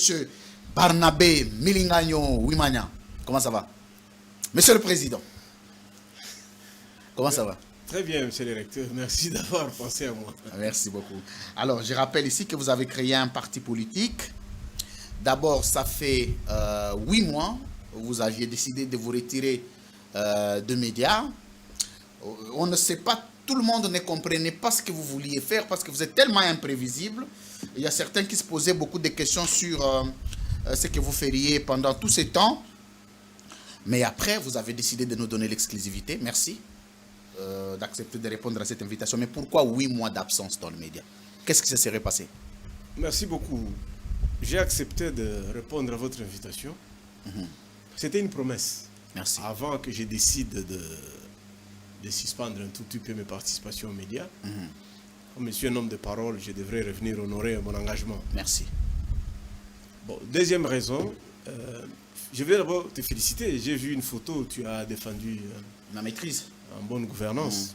Monsieur Barnabé Milingagno Wimania. Comment ça va? Monsieur le Président, comment ça va? Très bien, monsieur le recteur. Merci d'avoir pensé à moi. Merci beaucoup. Alors, je rappelle ici que vous avez créé un parti politique. D'abord, ça fait 8 mois, vous aviez décidé de vous retirer de médias. On ne sait pas, tout le monde ne comprenait pas ce que vous vouliez faire parce que vous êtes tellement imprévisible. Il y a certains qui se posaient beaucoup de questions sur ce que vous feriez pendant tout ce temps. Mais après, vous avez décidé de nous donner l'exclusivité. Merci d'accepter de répondre à cette invitation. Mais pourquoi 8 mois d'absence dans le média? Qu'est-ce qui se serait passé? Merci beaucoup. J'ai accepté de répondre à votre invitation. C'était une promesse. Merci. Avant que je décide de suspendre un tout petit peu mes participations aux médias, comme je suis un homme de parole, je devrais revenir honorer mon engagement. Merci. Bon, deuxième raison, je vais d'abord te féliciter. J'ai vu une photo où tu as défendu la maîtrise en bonne gouvernance.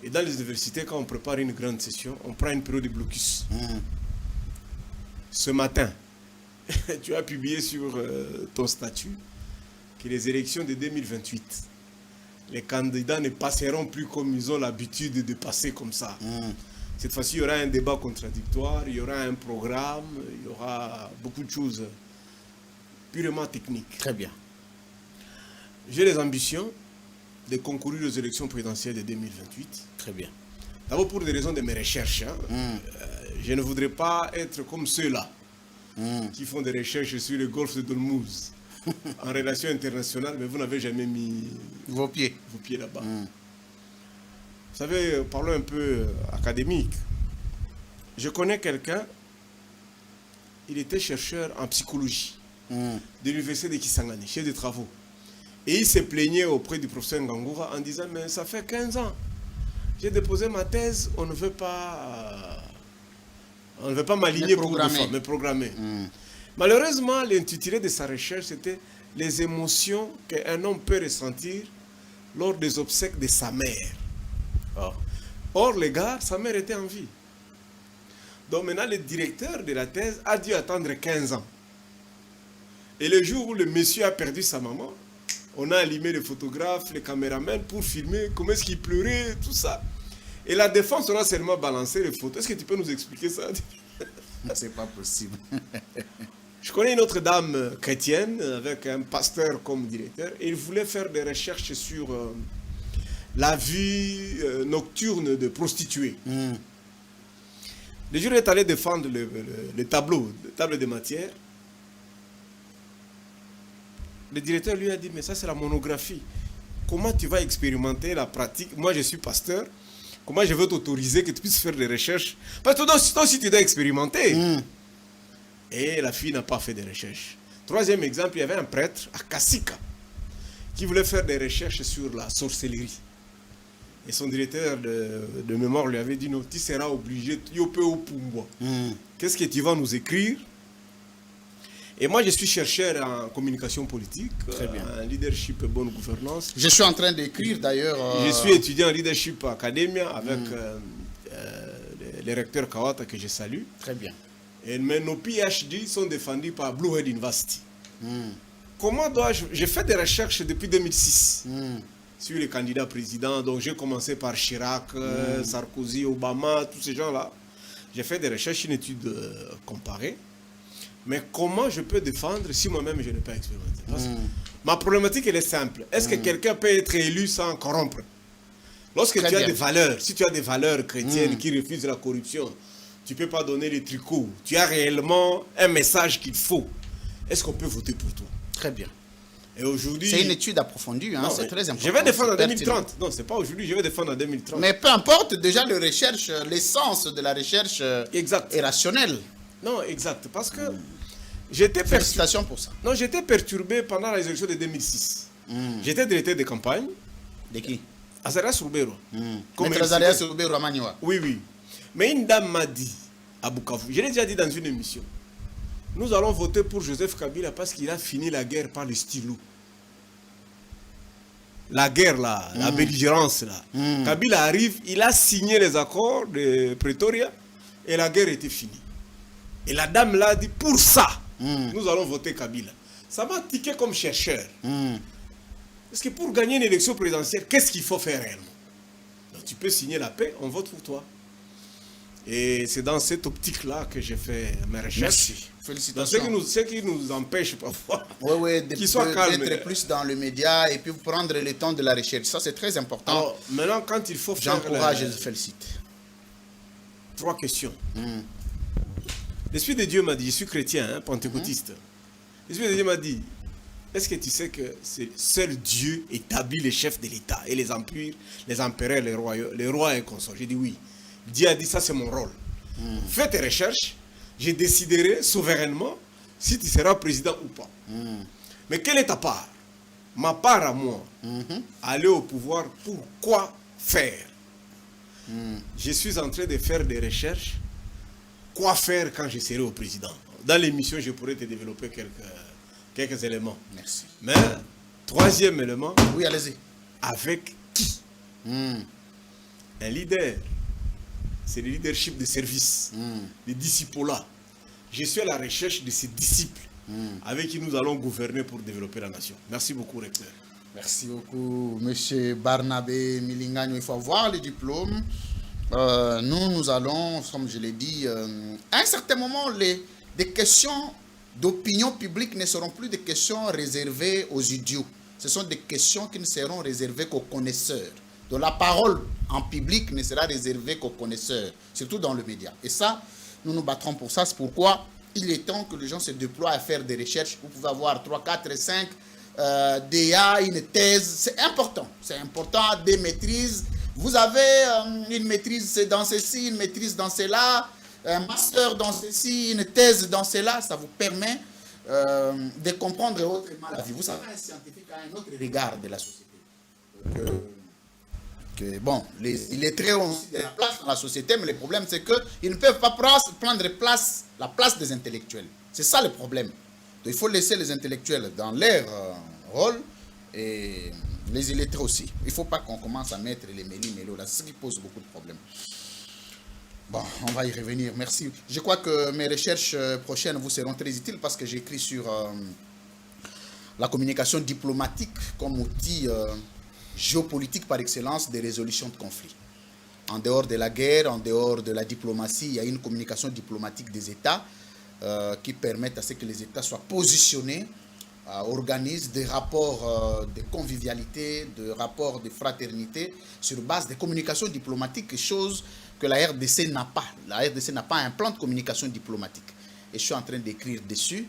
Et dans les universités, quand on prépare une grande session, on prend une période de blocus. Ce matin, tu as publié sur ton statut que les élections de 2028, les candidats ne passeront plus comme ils ont l'habitude de passer comme ça. Cette fois-ci, il y aura un débat contradictoire, il y aura un programme, il y aura beaucoup de choses purement techniques. Très bien. J'ai les ambitions de concourir aux élections présidentielles de 2028. Très bien. D'abord pour des raisons de mes recherches. Je ne voudrais pas être comme ceux-là qui font des recherches sur le golfe de Dolmuz en relations internationales, mais vous n'avez jamais mis vos pieds là-bas. Vous savez, parlons un peu académique. Je connais quelqu'un, il était chercheur en psychologie de l'université de Kisangani, chef de travaux. Et il s'est plaigné auprès du professeur Ngangoura en disant « Mais ça fait 15 ans, j'ai déposé ma thèse, on ne veut pas m'aligner pour me programmer. » Malheureusement, l'intitulé de sa recherche, c'était « Les émotions qu'un homme peut ressentir lors des obsèques de sa mère. » Or, les gars, sa mère était en vie. Donc maintenant, le directeur de la thèse a dû attendre 15 ans. Et le jour où le monsieur a perdu sa maman, on a allumé les photographes, les caméramans pour filmer comment est-ce qu'il pleurait, tout ça. Et la défense aura seulement balancé les photos. Est-ce que tu peux nous expliquer ça? C'est pas possible. Je connais une autre dame chrétienne avec un pasteur comme directeur et il voulait faire des recherches sur la vie nocturne de prostituées. Le jour où il est allé défendre le tableau de matière, le directeur lui a dit, mais ça c'est la monographie. Comment tu vas expérimenter la pratique? Moi je suis pasteur. Comment je veux t'autoriser que tu puisses faire des recherches? Parce que toi aussi tu dois expérimenter. Et la fille n'a pas fait de recherches. Troisième exemple, il y avait un prêtre à Kassika qui voulait faire des recherches sur la sorcellerie. Et son directeur de mémoire lui avait dit, non, tu seras obligé, qu'est-ce que tu vas nous écrire? Et moi, je suis chercheur en communication politique, en leadership et bonne gouvernance. Je suis en train d'écrire d'ailleurs. Je suis étudiant en leadership academia avec le recteur Kawata que je salue. Très bien. Et nos PhD sont défendus par Blue Head University. Comment dois-je... J'ai fait des recherches depuis 2006 sur les candidats présidents. Donc j'ai commencé par Chirac, Sarkozy, Obama, tous ces gens-là. J'ai fait des recherches, une étude comparée. Mais comment je peux défendre si moi-même je n'ai pas expérimenté? Parce que ma problématique, elle est simple. Est-ce que quelqu'un peut être élu sans corrompre? Lorsque tu as des valeurs, si tu as des valeurs chrétiennes qui refusent la corruption, tu ne peux pas donner les tricots. Tu as réellement un message qu'il faut. Est-ce qu'on peut voter pour toi? Très bien. Et aujourd'hui... C'est une étude approfondie, hein, c'est très important. Je vais défendre en 2030. Non, c'est pas aujourd'hui, je vais défendre en 2030. Mais peu importe, déjà les recherches, l'essence de la recherche est rationnelle. Non, exact. Parce que j'étais Félicitations pour ça. Non, j'étais perturbé pendant les élections de 2006. J'étais directeur de campagne. De qui? Azarias Roubero. Maître Azarias Roubero à Maniwa. Oui, oui. Mais une dame m'a dit à Bukavu, je l'ai déjà dit dans une émission, nous allons voter pour Joseph Kabila parce qu'il a fini la guerre par le stylo. La guerre là, la belligérance là. Kabila arrive, il a signé les accords de Pretoria et la guerre était finie. Et la dame l'a dit, pour ça, nous allons voter Kabila. Ça m'a tiqué comme chercheur. Parce que pour gagner une élection présidentielle, qu'est-ce qu'il faut faire réellement? Donc, tu peux signer la paix, on vote pour toi. Et c'est dans cette optique-là que j'ai fait mes recherches. Merci. Félicitations. Ce qui nous empêche parfois qu'ils soient calmes. D'être plus dans le média et puis prendre le temps de la recherche. Ça, c'est très important. Alors, maintenant, quand il faut faire... J'encourage et je félicite. 3 questions. L'Esprit de Dieu m'a dit, je suis chrétien, hein, pentecôtiste. L'Esprit de Dieu m'a dit, est-ce que tu sais que seul Dieu établit les chefs de l'État et les empires, les empereurs, les rois et consorts? J'ai dit oui. Dieu a dit, ça c'est mon rôle. Fais tes recherches, je déciderai souverainement si tu seras président ou pas. Mais quelle est ta part? Ma part à moi, aller au pouvoir, pourquoi faire? Je suis en train de faire des recherches. Quoi faire quand je serai au président? Dans l'émission, je pourrais te développer quelques éléments. Merci. Mais, 3e élément. Oui, allez-y. Avec qui? Un leader. C'est le leadership de service. Le disciple-là. Je suis à la recherche de ces disciples avec qui nous allons gouverner pour développer la nation. Merci beaucoup, recteur. Merci beaucoup, M. Barnabé Milingagno. Il faut avoir le diplôme. Nous allons, comme je l'ai dit, à un certain moment, des questions d'opinion publique ne seront plus des questions réservées aux idiots. Ce sont des questions qui ne seront réservées qu'aux connaisseurs. Donc la parole en public ne sera réservée qu'aux connaisseurs, surtout dans le média. Et ça, nous nous battrons pour ça. C'est pourquoi il est temps que les gens se déploient à faire des recherches. Vous pouvez avoir 3, 4, 5 DA, une thèse. C'est important. C'est important, des maîtrises. Vous avez une maîtrise dans ceci, une maîtrise dans cela, un master dans ceci, une thèse dans cela. Ça vous permet de comprendre autrement la vie. Vous savez, un scientifique a un autre regard de la société. Bon, les illettrés ont aussi de la place dans la société, mais le problème c'est qu'ils ne peuvent pas prendre la place des intellectuels. C'est ça le problème. Donc, il faut laisser les intellectuels dans leur rôle et les illettrés aussi. Il ne faut pas qu'on commence à mettre les méli-mélo là, c'est ce qui pose beaucoup de problèmes. Bon, on va y revenir, merci. Je crois que mes recherches prochaines vous seront très utiles parce que j'écris sur la communication diplomatique comme outil géopolitique par excellence des résolutions de conflits. En dehors de la guerre, en dehors de la diplomatie, il y a une communication diplomatique des États qui permettent à ce que les États soient positionnés, organisent des rapports de convivialité, des rapports de fraternité sur base des communications diplomatiques, chose que la RDC n'a pas. La RDC n'a pas un plan de communication diplomatique. Et je suis en train d'écrire dessus.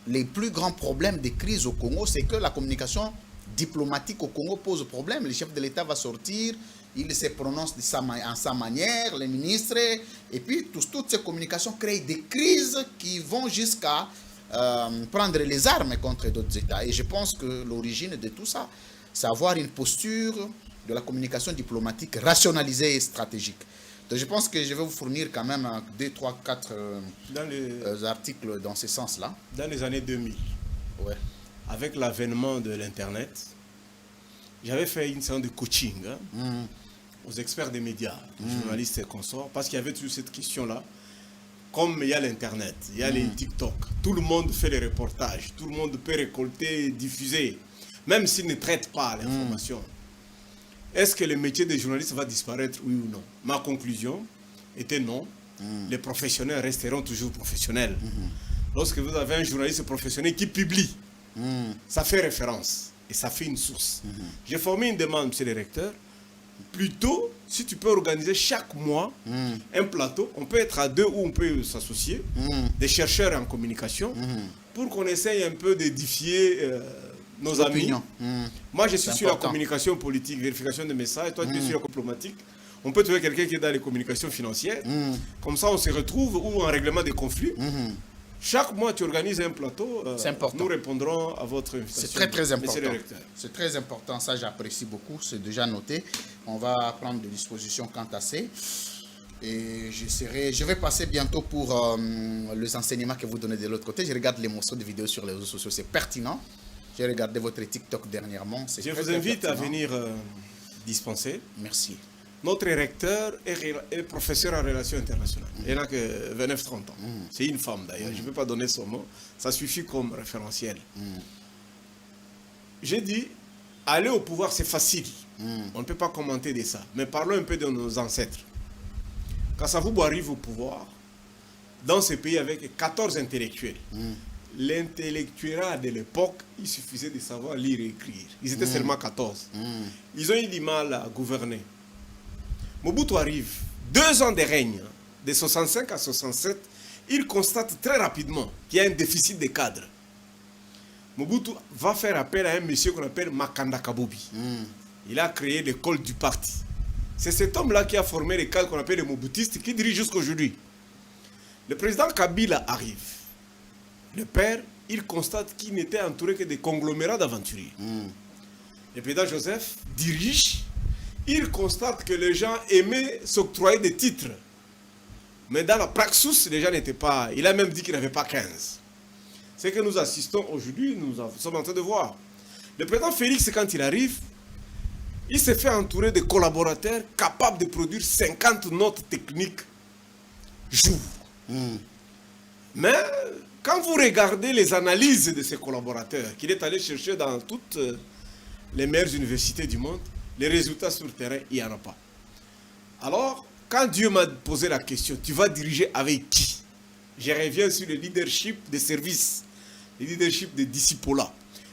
Les plus grands problèmes de crise au Congo, c'est que la communication diplomatique au Congo pose problème. Le chef de l'État va sortir, il se prononce en sa manière, les ministres, et puis toutes ces communications créent des crises qui vont jusqu'à prendre les armes contre d'autres États. Et je pense que l'origine de tout ça, c'est avoir une posture de la communication diplomatique rationalisée et stratégique. Donc je pense que je vais vous fournir quand même 2, 3, 4 articles dans ce sens-là. Dans les années 2000, ouais. Avec l'avènement de l'Internet, j'avais fait une séance de coaching aux experts des médias, journalistes et consorts, parce qu'il y avait toujours cette question-là. Comme il y a l'Internet, il y a les TikTok, tout le monde fait les reportages, tout le monde peut récolter, diffuser, même s'il ne traite pas l'information. Est-ce que le métier de journaliste va disparaître, oui ou non? Ma conclusion était non. Les professionnels resteront toujours professionnels. Lorsque vous avez un journaliste professionnel qui publie, ça fait référence et ça fait une source. J'ai formé une demande, monsieur le recteur. Plutôt, si tu peux organiser chaque mois un plateau, on peut être à 2 ou on peut s'associer, des chercheurs en communication, pour qu'on essaye un peu d'édifier nos amis. Moi, je suis sur la communication politique, vérification de messages. Toi, tu es sur la diplomatique. On peut trouver quelqu'un qui est dans les communications financières. Comme ça, on se retrouve ou en règlement des conflits. Chaque mois, tu organises un plateau. C'est important. Nous répondrons à votre invitation. C'est très, très important. C'est très important. Ça, j'apprécie beaucoup. C'est déjà noté. On va prendre des dispositions quant à ça. Et je vais passer bientôt pour les enseignements que vous donnez de l'autre côté. Je regarde les morceaux de vidéos sur les réseaux sociaux. C'est pertinent. J'ai regardé votre TikTok dernièrement. Je vous invite à venir dispenser. Merci. Notre recteur est professeur en relations internationales. Il n'a que 29-30 ans. C'est une femme d'ailleurs. Je ne peux pas donner son nom. Ça suffit comme référentiel. J'ai dit, aller au pouvoir, c'est facile. On ne peut pas commenter de ça. Mais parlons un peu de nos ancêtres. Quand Savubu arrive au pouvoir, dans ce pays avec 14 intellectuels, l'intellectuel de l'époque, il suffisait de savoir lire et écrire. Ils étaient seulement 14. Ils ont eu du mal à gouverner. Mobutu arrive, 2 ans de règne, de 65 à 67, il constate très rapidement qu'il y a un déficit de cadres. Mobutu va faire appel à un monsieur qu'on appelle Makanda Kabobi. Il a créé l'école du parti. C'est cet homme-là qui a formé les cadres qu'on appelle les Mobutistes, qui dirigent jusqu'à aujourd'hui. Le président Kabila arrive. Le père, il constate qu'il n'était entouré que de conglomérats d'aventuriers. Le président Joseph dirige. Il constate que les gens aimaient s'octroyer des titres. Mais dans la praxis, les gens n'étaient pas... Il a même dit qu'il n'avait pas 15. C'est que nous assistons aujourd'hui, nous sommes en train de voir. Le président Félix, quand il arrive, il s'est fait entourer de collaborateurs capables de produire 50 notes techniques jour. Mais quand vous regardez les analyses de ces collaborateurs qu'il est allé chercher dans toutes les meilleures universités du monde, les résultats sur le terrain, il n'y en a pas. Alors, quand Dieu m'a posé la question, tu vas diriger avec qui? Je reviens sur le leadership des services, le leadership des disciples.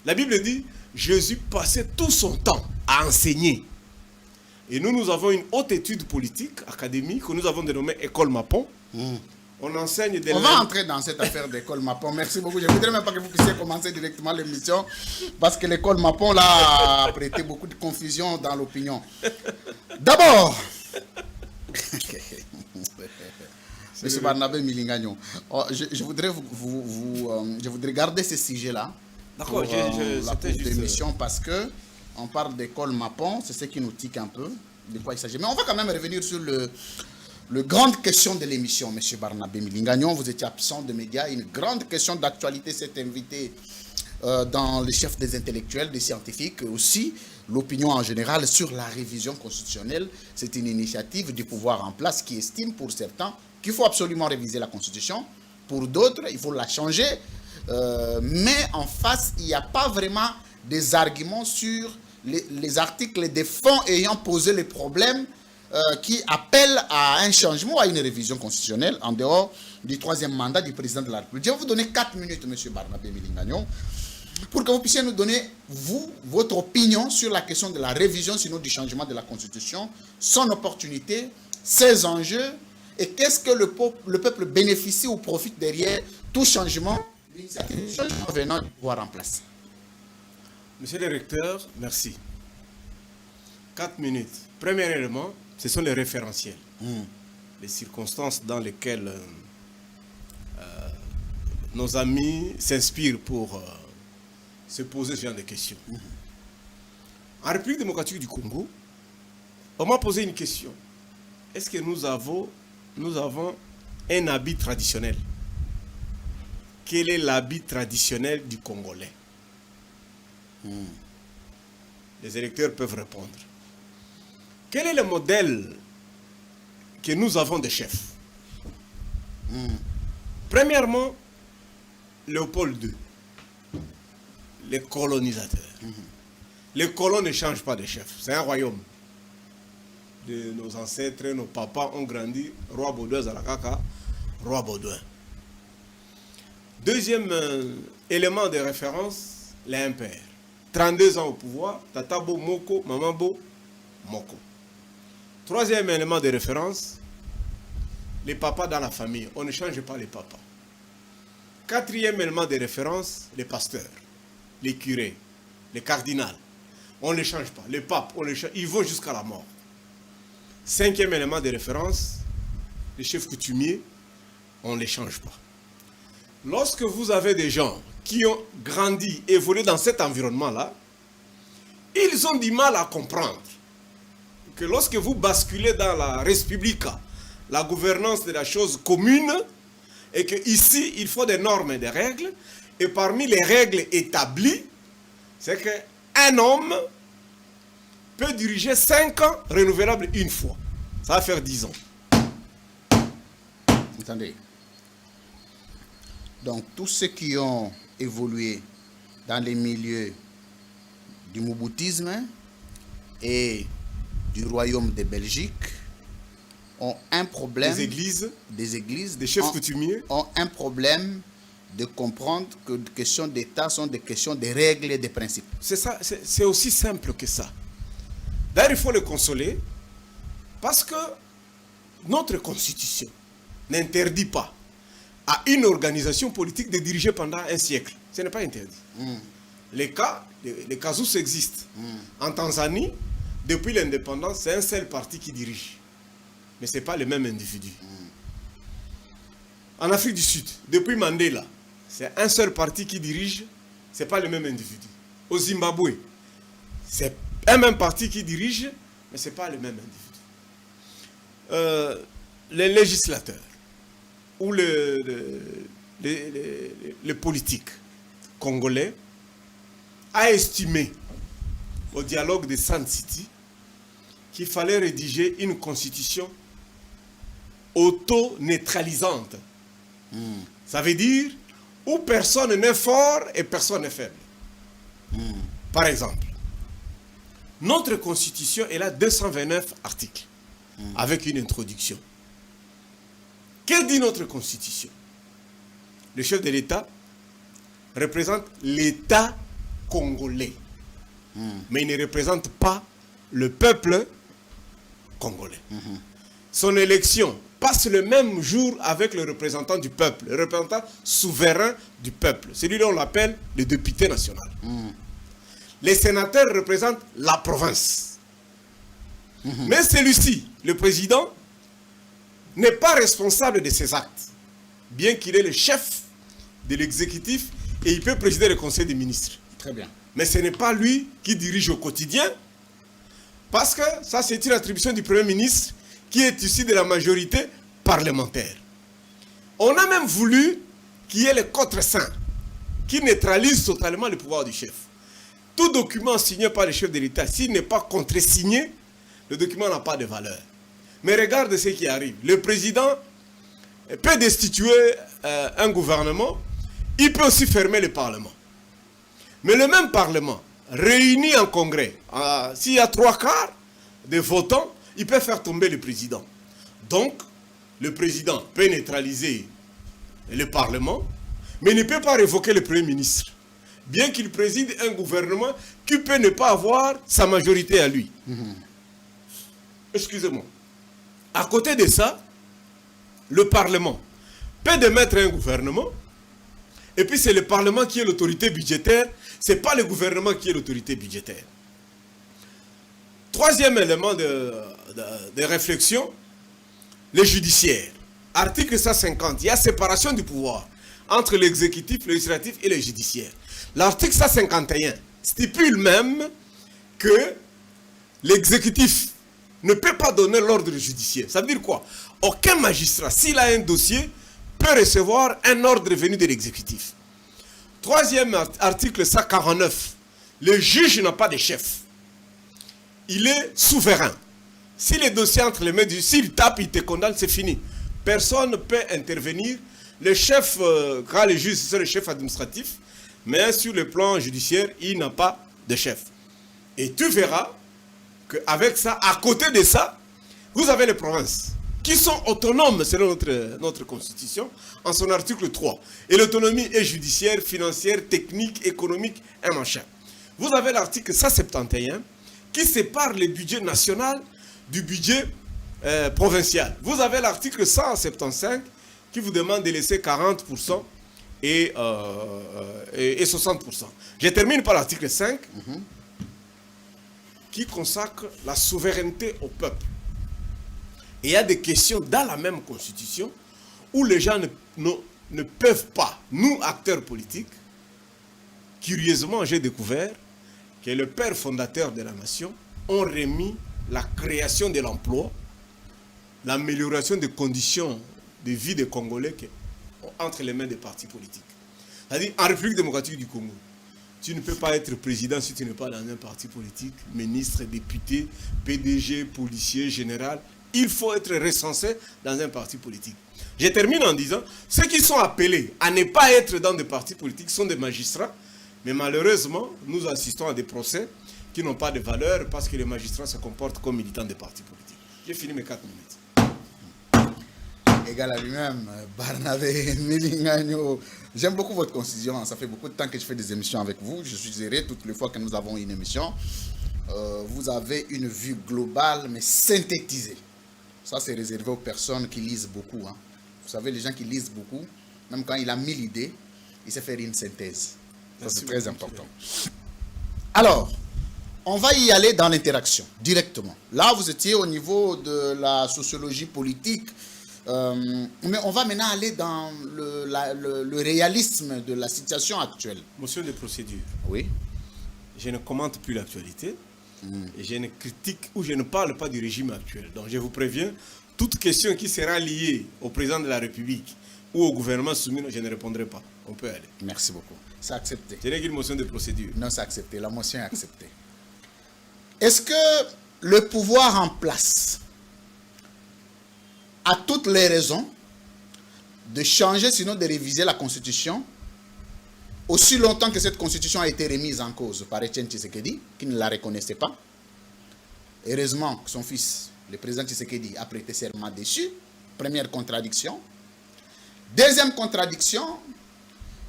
La Bible dit, Jésus passait tout son temps à enseigner. Et nous avons une haute étude politique, académique, que nous avons dénommée École Mapon. On enseigne des... On va entrer dans cette affaire d'école Mapon. Merci beaucoup. Je ne voudrais même pas que vous puissiez commencer directement l'émission parce que l'école Mapon là, a prêté beaucoup de confusion dans l'opinion. D'abord, Monsieur Barnabé Milingagnon, je voudrais je voudrais garder ce sujet-là pour la l'émission parce que on parle d'école Mapon, c'est ce qui nous tique un peu, de quoi il s'agit. Mais on va quand même revenir sur la grande question de l'émission, M. Barnabé Milingagnon. Vous étiez absent de médias. Une grande question d'actualité s'est invitée dans les chefs des intellectuels, des scientifiques, aussi l'opinion en général sur la révision constitutionnelle. C'est une initiative du pouvoir en place qui estime pour certains qu'il faut absolument réviser la Constitution. Pour d'autres, il faut la changer. Mais en face, il n'y a pas vraiment des arguments sur les articles des fonds ayant posé les problèmes qui appellent à un changement, à une révision constitutionnelle en dehors du 3e mandat du président de la République. Je vais vous donner 4 minutes, M. Barnabé Milingagnon, pour que vous puissiez nous donner, vous, votre opinion sur la question de la révision, sinon du changement de la Constitution, son opportunité, ses enjeux, et qu'est-ce que le peuple bénéficie ou profite derrière tout changement, l'initiative venant du pouvoir en place. Monsieur le recteur, merci. 4 minutes. Premièrement, ce sont les référentiels, les circonstances dans lesquelles nos amis s'inspirent pour se poser ce genre de questions. En République démocratique du Congo, on m'a posé une question. Est-ce que nous avons un habit traditionnel? Quel est l'habit traditionnel du Congolais? Les électeurs peuvent répondre. Quel est le modèle que nous avons de chefs? Premièrement, Léopold II, les colonisateurs. Les colons ne changent pas de chef. C'est un royaume. Nos ancêtres, nos papas ont grandi, roi Baudouin Zalakaka, roi Baudouin. Deuxième élément de référence, l'impère. 32 ans au pouvoir, Tatabo Moko, Mamabo Moko. Troisième élément de référence, les papas dans la famille. On ne change pas les papas. Quatrième élément de référence, les pasteurs, les curés, les cardinaux. On ne les change pas. Les papes, ils vont jusqu'à la mort. Cinquième élément de référence, les chefs coutumiers, on ne les change pas. Lorsque vous avez des gens qui ont grandi, évolué dans cet environnement-là, ils ont du mal à comprendre que lorsque vous basculez dans la Respublica, la gouvernance de la chose commune, et qu'ici, il faut des normes et des règles, et parmi les règles établies, c'est qu'un homme peut diriger 5 ans, renouvelable une fois. Ça va faire 10 ans. Attendez. Donc, tous ceux qui ont évolué dans les milieux du mouboutisme et du royaume de Belgique ont un problème. Des églises, des chefs coutumiers ont un problème de comprendre que les questions d'État sont des questions de règles et de principes. C'est ça, c'est aussi simple que ça. D'ailleurs, il faut le consoler parce que notre constitution n'interdit pas à une organisation politique de diriger pendant un siècle. Ce n'est pas interdit. Les casus existent. En Tanzanie, depuis l'indépendance, c'est un seul parti qui dirige. Mais ce n'est pas le même individu. En Afrique du Sud, depuis Mandela, c'est un seul parti qui dirige, ce n'est pas le même individu. Au Zimbabwe, c'est un même parti qui dirige, mais ce n'est pas le même individu. Les législateurs ou les politiques congolais a estimé au dialogue de Sun City qu'il fallait rédiger une constitution auto-neutralisante. Ça veut dire où personne n'est fort et personne n'est faible. Par exemple, notre constitution elle a 229 articles avec une introduction. Que dit notre constitution? Le chef de l'État représente l'État congolais, mais il ne représente pas le peuple congolais. Son élection passe le même jour avec le représentant du peuple, le représentant souverain du peuple. Celui-là, on l'appelle le député national. Les sénateurs représentent la province. Mais celui-ci, le président, n'est pas responsable de ses actes, bien qu'il est le chef de l'exécutif et il peut présider le conseil des ministres. Très bien. Mais ce n'est pas lui qui dirige au quotidien, parce que ça, c'est une attribution du Premier ministre qui est issu de la majorité parlementaire. On a même voulu qu'il y ait le contre-saint qui neutralise totalement le pouvoir du chef. Tout document signé par le chef de l'État, s'il n'est pas contre-signé, le document n'a pas de valeur. Mais regarde ce qui arrive. Le président peut destituer un gouvernement, il peut aussi fermer le Parlement. Mais le même Parlement, réuni en congrès, s'il y a 3/4 des votants, il peut faire tomber le président. Donc, le président peut neutraliser le Parlement, mais il ne peut pas révoquer le Premier ministre, bien qu'il préside un gouvernement qui peut ne pas avoir sa majorité à lui. Excusez-moi. À côté de ça, le Parlement peut démettre un gouvernement, et puis c'est le Parlement qui est l'autorité budgétaire, ce n'est pas le gouvernement qui est l'autorité budgétaire. Troisième élément de réflexion, le judiciaire. Article 150, il y a séparation du pouvoir entre l'exécutif, le législatif et le judiciaire. L'article 151 stipule même que l'exécutif ne peut pas donner l'ordre judiciaire. Ça veut dire quoi? Aucun magistrat, s'il a un dossier, peut recevoir un ordre venu de l'exécutif. Troisième article 149, le juge n'a pas de chef. Il est souverain. Si le dossier entre les mains du... S'il tape, il te condamne, c'est fini. Personne ne peut intervenir. Le chef, quand le juge, c'est le chef administratif, mais sur le plan judiciaire, il n'a pas de chef. Et tu verras qu'avec ça, à côté de ça, vous avez les provinces qui sont autonomes selon notre constitution, en son article 3. Et l'autonomie est judiciaire, financière, technique, économique et machin. Vous avez l'article 171 qui sépare le budget national du budget provincial. Vous avez l'article 175 qui vous demande de laisser 40% et 60%. Je termine par l'article 5 qui consacre la souveraineté au peuple. Et il y a des questions dans la même constitution où les gens ne peuvent pas, nous acteurs politiques, curieusement j'ai découvert que le père fondateur de la nation ont remis la création de l'emploi, l'amélioration des conditions de vie des Congolais entre les mains des partis politiques. C'est-à-dire en République démocratique du Congo, Tu ne peux pas être président si tu n'es pas dans un parti politique, ministre, député, PDG, policier, général. Il faut être recensé dans un parti politique. Je termine en disant, ceux qui sont appelés à ne pas être dans des partis politiques sont des magistrats, mais malheureusement, nous assistons à des procès qui n'ont pas de valeur parce que les magistrats se comportent comme militants des partis politiques. J'ai fini mes 4 minutes. Égal à lui-même, Barnabé Milingano. J'aime beaucoup votre concision. Ça fait beaucoup de temps que je fais des émissions avec vous. Je suis heureux toutes les fois que nous avons une émission. Vous avez une vue globale, mais synthétisée. Ça, c'est réservé aux personnes qui lisent beaucoup. Hein. Vous savez, les gens qui lisent beaucoup, même quand il a 1000 idées, il sait faire une synthèse. Ça, c'est très important. Alors, on va y aller dans l'interaction, directement. Là, vous étiez au niveau de la sociologie politique, mais on va maintenant aller dans le réalisme de la situation actuelle. Motion de procédure. Oui. Je ne commente plus l'actualité et je ne critique ou je ne parle pas du régime actuel. Donc je vous préviens, toute question qui sera liée au président de la République ou au gouvernement soumis, je ne répondrai pas. On peut aller. Merci beaucoup. C'est accepté. Ce n'est qu'une motion de procédure. Non, c'est accepté. La motion est acceptée. Est-ce que le pouvoir en place a toutes les raisons de changer, sinon de réviser la Constitution, aussi longtemps que cette Constitution a été remise en cause par Etienne Tshisekedi, qui ne la reconnaissait pas? Heureusement que son fils, le président Tshisekedi, a prêté serment dessus. Première contradiction. Deuxième contradiction,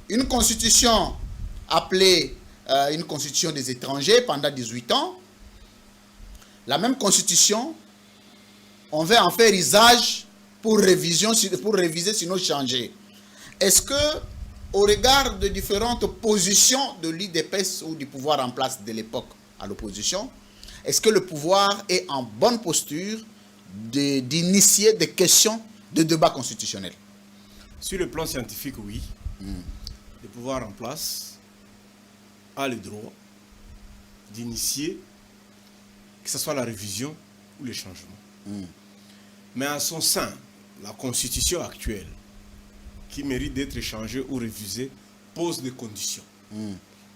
une constitution appelée une constitution des étrangers pendant 18 ans. La même constitution, on veut en faire usage pour réviser, sinon changer. Est-ce que, au regard de différentes positions de l'IDPS ou du pouvoir en place de l'époque à l'opposition, est-ce que le pouvoir est en bonne posture d'initier des questions de débat constitutionnel? Sur le plan scientifique, oui. Le pouvoir en place a le droit d'initier, que ce soit la révision ou le changement. Mais en son sein, la constitution actuelle, qui mérite d'être changée ou révisée, pose des conditions. Donc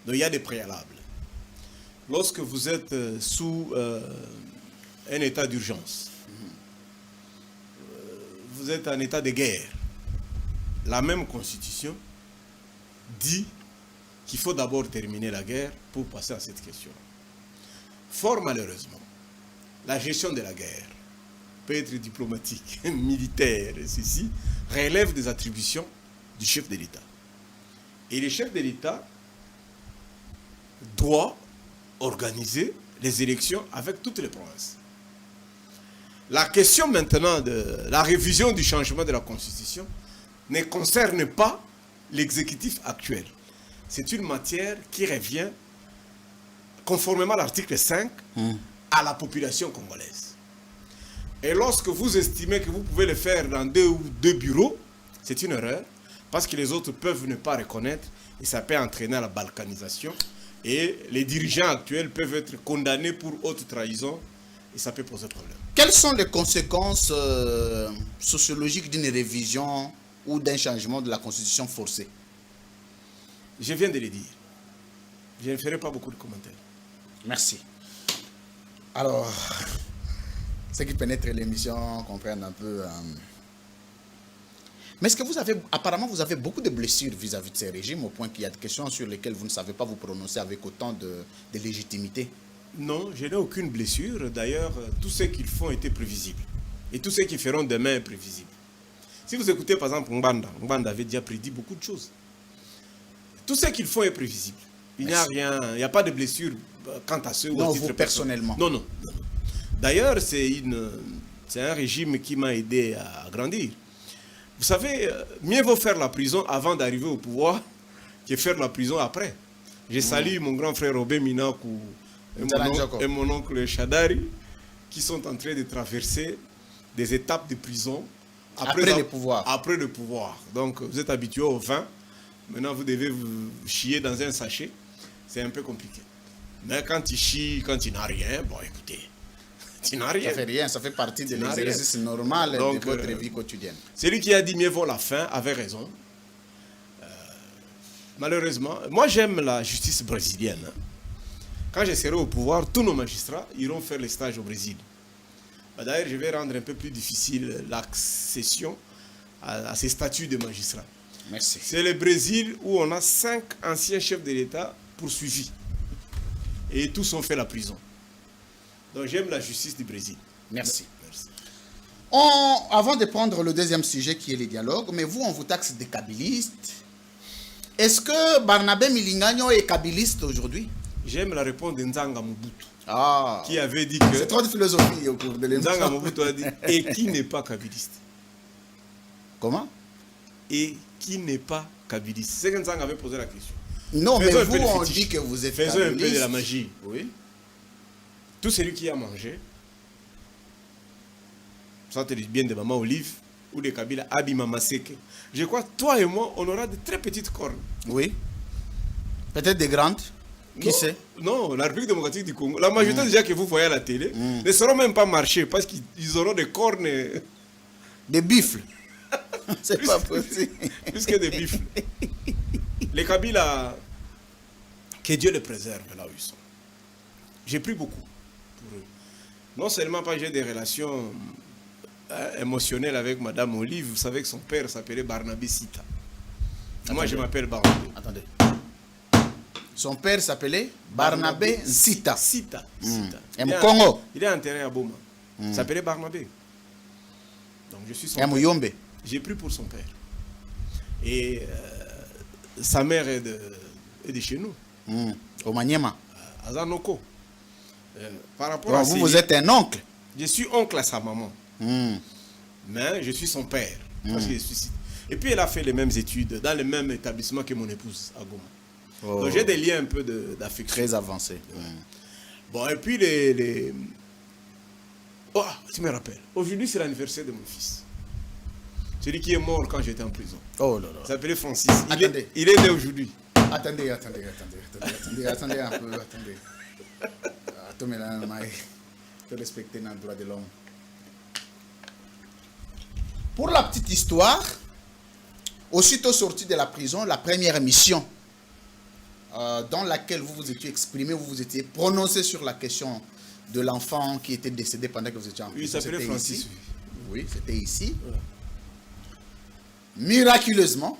il y a des préalables. Lorsque vous êtes sous un état d'urgence, vous êtes en état de guerre, la même constitution dit qu'il faut d'abord terminer la guerre pour passer à cette question. Fort malheureusement, la gestion de la guerre peut être diplomatique, militaire, et ceci relève des attributions du chef de l'État. Et le chef de l'État doit organiser les élections avec toutes les provinces. La question maintenant de la révision du changement de la Constitution ne concerne pas l'exécutif actuel. C'est une matière qui revient, conformément à l'article 5, à la population congolaise. Et lorsque vous estimez que vous pouvez le faire dans deux bureaux, c'est une erreur, parce que les autres peuvent ne pas reconnaître, et ça peut entraîner à la balkanisation, et les dirigeants actuels peuvent être condamnés pour haute trahison, et ça peut poser problème. Quelles sont les conséquences sociologiques d'une révision ou d'un changement de la Constitution forcée? Je viens de le dire. Je ne ferai pas beaucoup de commentaires. Merci. Alors, ceux qui pénètrent l'émission comprennent un peu. Mais est-ce que vous avez, apparemment, vous avez beaucoup de blessures vis-à-vis de ces régimes, au point qu'il y a des questions sur lesquelles vous ne savez pas vous prononcer avec autant de légitimité? Non, je n'ai aucune blessure. D'ailleurs, tout ce qu'ils font était prévisible. Et tout ce qu'ils feront demain est prévisible. Si vous écoutez par exemple Ngbanda avait déjà prédit beaucoup de choses. Tout ce qu'ils font est prévisible. Il n'y a rien, il n'y a pas de blessure quant à ceux. Non, vous personnellement. Non. D'ailleurs, c'est un régime qui m'a aidé à grandir. Vous savez, mieux vaut faire la prison avant d'arriver au pouvoir que faire la prison après. Je salue mon grand frère Robert Minakou et mon oncle Chadari qui sont en train de traverser des étapes de prison après le pouvoir. Après le pouvoir. Donc, vous êtes habitué au vin. Maintenant, vous devez vous chier dans un sachet. C'est un peu compliqué. Mais quand tu chies, quand tu n'as rien, bon, écoutez, tu n'as rien. Ça fait rien, ça fait partie de l'exercice normal de votre vie quotidienne. Celui qui a dit mieux vaut la fin avait raison. Malheureusement, moi j'aime la justice brésilienne. Hein. Quand je serai au pouvoir, tous nos magistrats iront faire les stages au Brésil. D'ailleurs, je vais rendre un peu plus difficile l'accession à ces statuts de magistrats. Merci. C'est le Brésil où on a 5 anciens chefs de l'État poursuivis. Et tous ont fait la prison. Donc j'aime la justice du Brésil. Merci. Merci. Avant de prendre le deuxième sujet qui est les dialogues, mais vous, on vous taxe des kabylistes. Est-ce que Barnabé Milingagno est kabyliste aujourd'hui? J'aime la réponse de Nzanga Mobutu, qui avait dit que... C'est trop de philosophie au cours de l'émission. Nzanga Mobutu a dit, et qui n'est pas kabyliste? Comment? Et qui n'est pas kabyliste? C'est que Nzanga avait posé la question. Non, Faisons mais un peu vous, de on fétiche. dit que vous êtes Faisons kabyliste. un peu de la magie. Oui. Tout celui qui a mangé, ça te dit bien de Maman Olive ou de Kabila Abi Mama Seke. Je crois, toi et moi, on aura de très petites cornes. Oui. Peut-être des grandes. Qui Non, sait? Non, la République démocratique du Congo. La majorité déjà que vous voyez à la télé ne sauront même pas marcher parce qu'ils auront des cornes Des bifles. C'est pas possible. plus que des bifles. Les Kabila, que Dieu les préserve là où ils sont. J'ai pris beaucoup pour eux. Non seulement parce que j'ai des relations émotionnelles avec Madame Olive, vous savez que son père s'appelait Barnabé Sita. Moi, je m'appelle Barnabé. Attendez. Son père s'appelait Barnabé Sita. Sita. Et Congo. Il est enterré à Boma. Il s'appelait Barnabé. Donc je suis son Et Mouyombe. J'ai pris pour son père. Et sa mère est de chez nous. Au Maniema. À Zanoko. Par rapport Donc à vous êtes un oncle. Je suis oncle à sa maman. Mais je suis son père. Parce que je suis... Et puis elle a fait les mêmes études dans le même établissement que mon épouse à Goma. Oh. Donc j'ai des liens un peu d'affection. Très avancé. Bon, et puis les... Oh, tu me rappelles. Aujourd'hui, c'est l'anniversaire de mon fils. Celui qui est mort quand j'étais en prison. Oh là là. Il s'appelait Francis. Attendez. Il est né aujourd'hui. Attendez un peu. Attendez. Attendez, là, il faut respecter le droit de l'homme. Pour la petite histoire, aussitôt sorti de la prison, la première mission dans laquelle vous vous étiez exprimé, vous vous étiez prononcé sur la question de l'enfant qui était décédé pendant que vous étiez en prison. Oui, il s'appelait Francis. Ici. Oui, c'était ici. Ouais. Miraculeusement,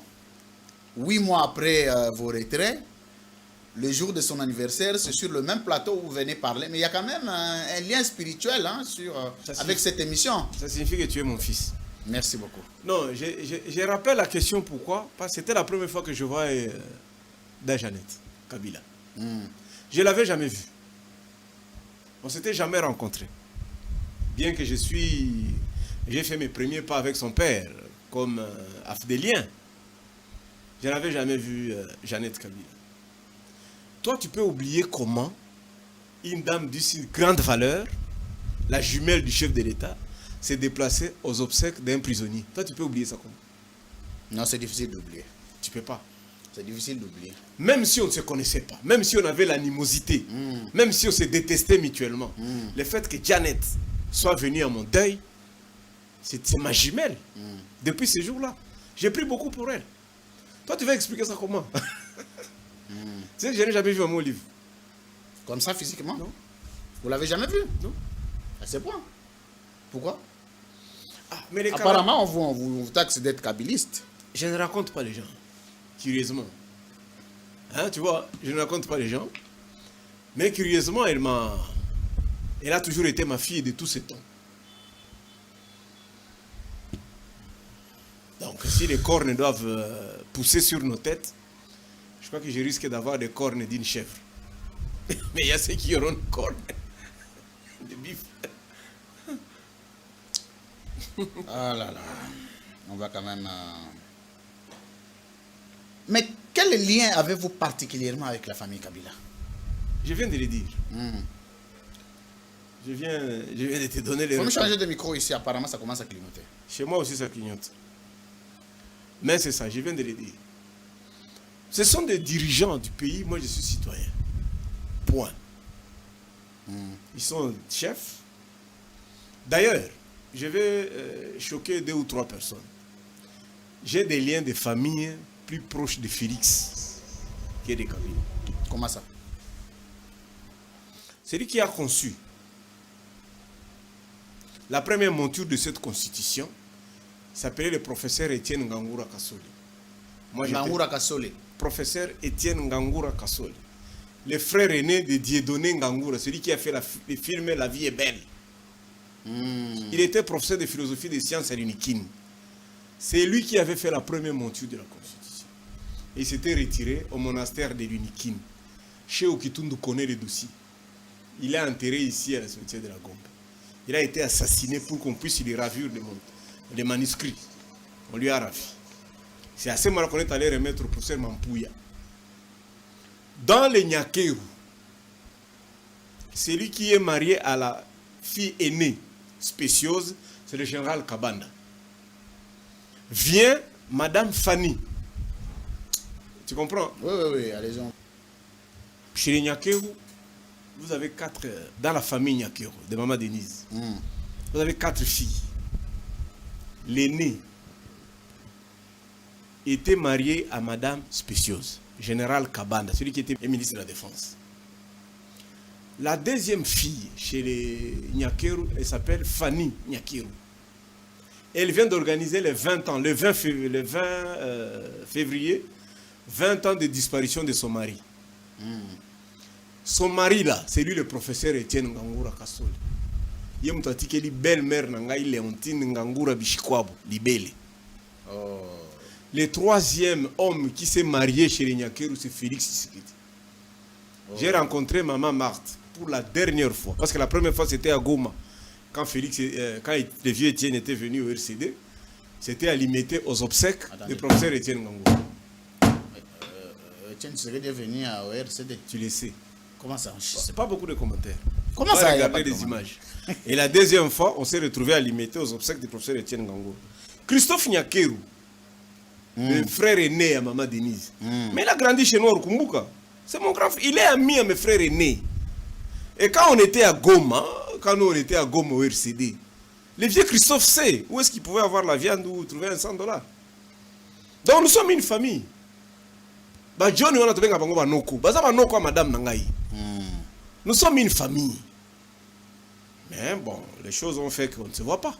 8 mois après vos retraits, le jour de son anniversaire, c'est sur le même plateau où vous venez parler. Mais il y a quand même un lien spirituel avec cette émission. Ça signifie que tu es mon fils. Merci beaucoup. Non, je rappelle la question pourquoi. Parce que c'était la première fois que je voyais Dajanet Kabila. Je ne l'avais jamais vu. On ne s'était jamais rencontrés. Bien que j'ai fait mes premiers pas avec son père, comme afdélien. Je n'avais jamais vu Jeannette Kabila. Toi, tu peux oublier comment une dame d'une grande valeur, la jumelle du chef de l'État, s'est déplacée aux obsèques d'un prisonnier. Toi, tu peux oublier ça comment? Non, c'est difficile d'oublier. Tu peux pas. C'est difficile d'oublier. Même si on ne se connaissait pas, même si on avait l'animosité, même si on se détestait mutuellement, le fait que Janet soit venue à mon deuil, c'est ma jumelle. Depuis ce jour-là, j'ai pris beaucoup pour elle. Toi, tu vas expliquer ça comment? Tu sais, je n'ai jamais vu mon livre. Comme ça, physiquement? Non. Vous l'avez jamais vu? Non. À ce point. Pourquoi? Mais les apparemment, on vous taxe d'être kabyliste. Je ne raconte pas les gens, curieusement. Hein, tu vois, je ne raconte pas les gens. Mais curieusement, elle a toujours été ma fille de tous ces temps. Donc, si les cornes doivent pousser sur nos têtes, je crois que je risque d'avoir des cornes d'une chèvre. Mais il y a ceux qui auront des cornes de bif. Ah là là. On va quand même... Mais quel lien avez-vous particulièrement avec la famille Kabila? Je viens de le dire. Je viens de te donner les... Il faut me changer de micro ici, apparemment ça commence à clignoter. Chez moi aussi ça clignote. Mais c'est ça, je viens de le dire. Ce sont des dirigeants du pays, moi je suis citoyen. Point. Ils sont chefs. D'ailleurs, je vais choquer 2 ou 3 personnes. J'ai des liens de famille plus proches de Félix qui est de Kabila. Comment ça? C'est lui qui a conçu la première monture de cette constitution. S'appelait le professeur Étienne Ngangura Kasole. Moi, Ngangura Kasole. Professeur Étienne Ngangura Kasole. Le frère aîné de Dieudonné Ngangura, celui qui a fait le film La vie est belle. Il était professeur de philosophie des sciences à l'UNIKIN. C'est lui qui avait fait la première monture de la Constitution. Et il s'était retiré au monastère de l'UNIKIN. Chez Okitundu connaît le dossier. Il est enterré ici à la cimetière de la Gombe. Il a été assassiné pour qu'on puisse lui ravir les manuscrits. On lui a ravi. C'est à ce moment-là qu'on est allé remettre au professeur Mampouya. Dans les Nyakeru, celui qui est marié à la fille aînée spéciose, c'est le général Kabanda. Vient Madame Fanny. Tu comprends? Oui, allez-y. Chez les Nyakeru, vous avez 4, dans la famille Nyakeru, de Maman Denise, vous avez 4 filles. L'aînée était mariée à Madame Spéciose, général Kabanda, celui qui était ministre de la Défense. La deuxième fille chez les Nyakeru, elle s'appelle Fanny Nyakeru. Elle vient d'organiser les 20 ans, le 20 février, 20 ans de disparition de son mari. Son mari là, c'est lui le professeur Étienne Ngangura Kasole. Il y a une belle-mère Nangai Léontine Ngangura Bishikwabo, Libele. Le troisième homme qui s'est marié chez les Nyakeru, c'est Félix Tshisekedi. J'ai rencontré Maman Marthe pour la dernière fois. Parce que la première fois, c'était à Goma. Quand le vieux Étienne était venu au RCD, c'était à limiter aux obsèques du professeur Étienne Ngangura. Étienne Tshisekedi est venu au RCD. Tu le sais. Comment ça? C'est pas beaucoup de commentaires. Comment ça? Il y a pas des images. Et la deuxième fois, on s'est retrouvé à limiter aux obsèques du professeur Étienne Ngangura. Christophe Nyakeru, le frère aîné à Maman Denise. Mais il a grandi chez nous au Kumbuka. C'est mon grand frère. Il est ami à mes frères aînés. Et quand on était à Goma, au RCD, le vieux Christophe sait où est-ce qu'il pouvait avoir la viande ou trouver un $100. Donc nous sommes une famille. Johnny, on a trouvé un banoko. Madame Nangaï. Nous sommes une famille. Mais bon, les choses ont fait qu'on ne se voit pas.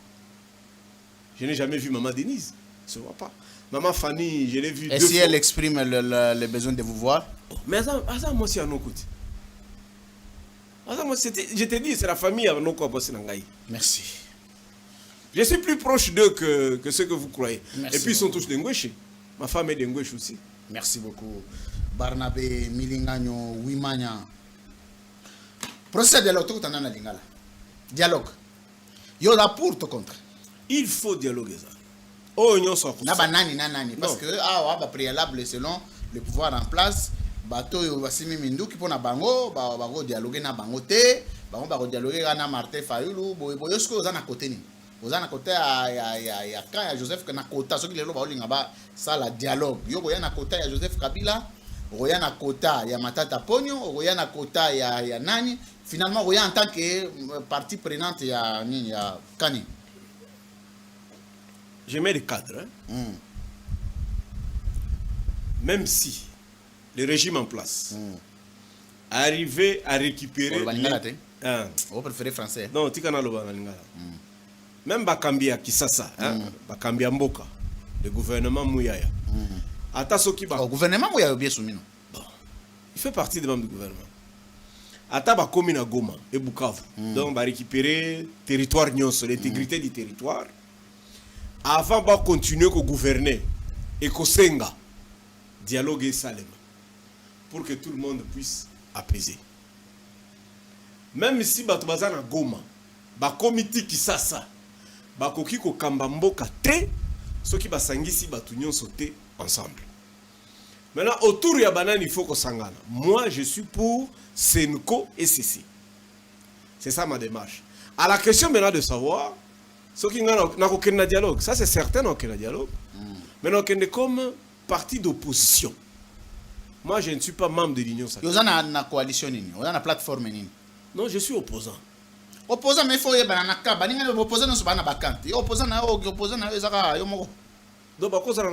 Je n'ai jamais vu Maman Denise. On ne se voit pas. Maman Fanny, je l'ai vue. Et si elle exprime le besoin de vous voir? Mais ça, moi aussi, à nos côtés. Je t'ai dit, c'est la famille à nos côtés. Merci. Je suis plus proche d'eux que ce que vous croyez. Merci. Et puis ils sont tous d'Engweche. Ma femme est d'Engweche aussi. Merci beaucoup. Barnabé Milingano Wimanya. Procès de l'autre, dialogue. Yo là pour te contre. Il faut dialoguer ça. Oh, non, ça. Nani. Parce que préalable selon le pouvoir en place. Bato yo basimi mindu qui pona bango ba dialoguer na bango te ba dialoguer na Martin Fayulu boyo ce que ozana côté ni ozana côté ya quand Joseph na kota ce qui lelo ba olinga ba ça la dialogue yo boya na kota ya Joseph Kabila oya na kota ya Matata Ponyo oya na kota ya nani finalement oya en tant que partie prenante ya nini ya Kani. Je mets le cadre même si le régime en place arriver à récupérer vous préférez français? Non, tikana lo balingala. Même Bakambia Kisasa, Bakambia Mboka, le gouvernement Mouyaya. Ata soki ba gouvernement Mouyaya bien soumis. Bon. Il fait partie des membres du gouvernement. Ata ba komi na Goma et Bukavu. Donc ba récupérer territoire nyonso, l'intégrité du territoire. Avant ba continuer ko gouverner et ko senga dialoguer Salem. Pour que tout le monde puisse apaiser. Même si Batobaza na Goma, ba comité Kisasa, ba koki ko kambamboka te, ceux qui basangisi batunyon sauter ensemble. Maintenant autour ya banane il faut ko sangana. Moi je suis pour Senko et CC. C'est ça ma démarche. À la question maintenant de savoir ceux qui na ko na dialogue, ça c'est certain na ko na dialogue. Maintenant qu'on est comme parti d'opposition. Moi, je ne suis pas membre de l'Union sacrée. Vous avez une coalition, vous avez une plateforme. Non, je suis opposant. Opposant, mais il faut y avoir un cas. Vous êtes opposant, vous êtes opposant. Opposant, vous êtes opposant. Donc, vous êtes opposant.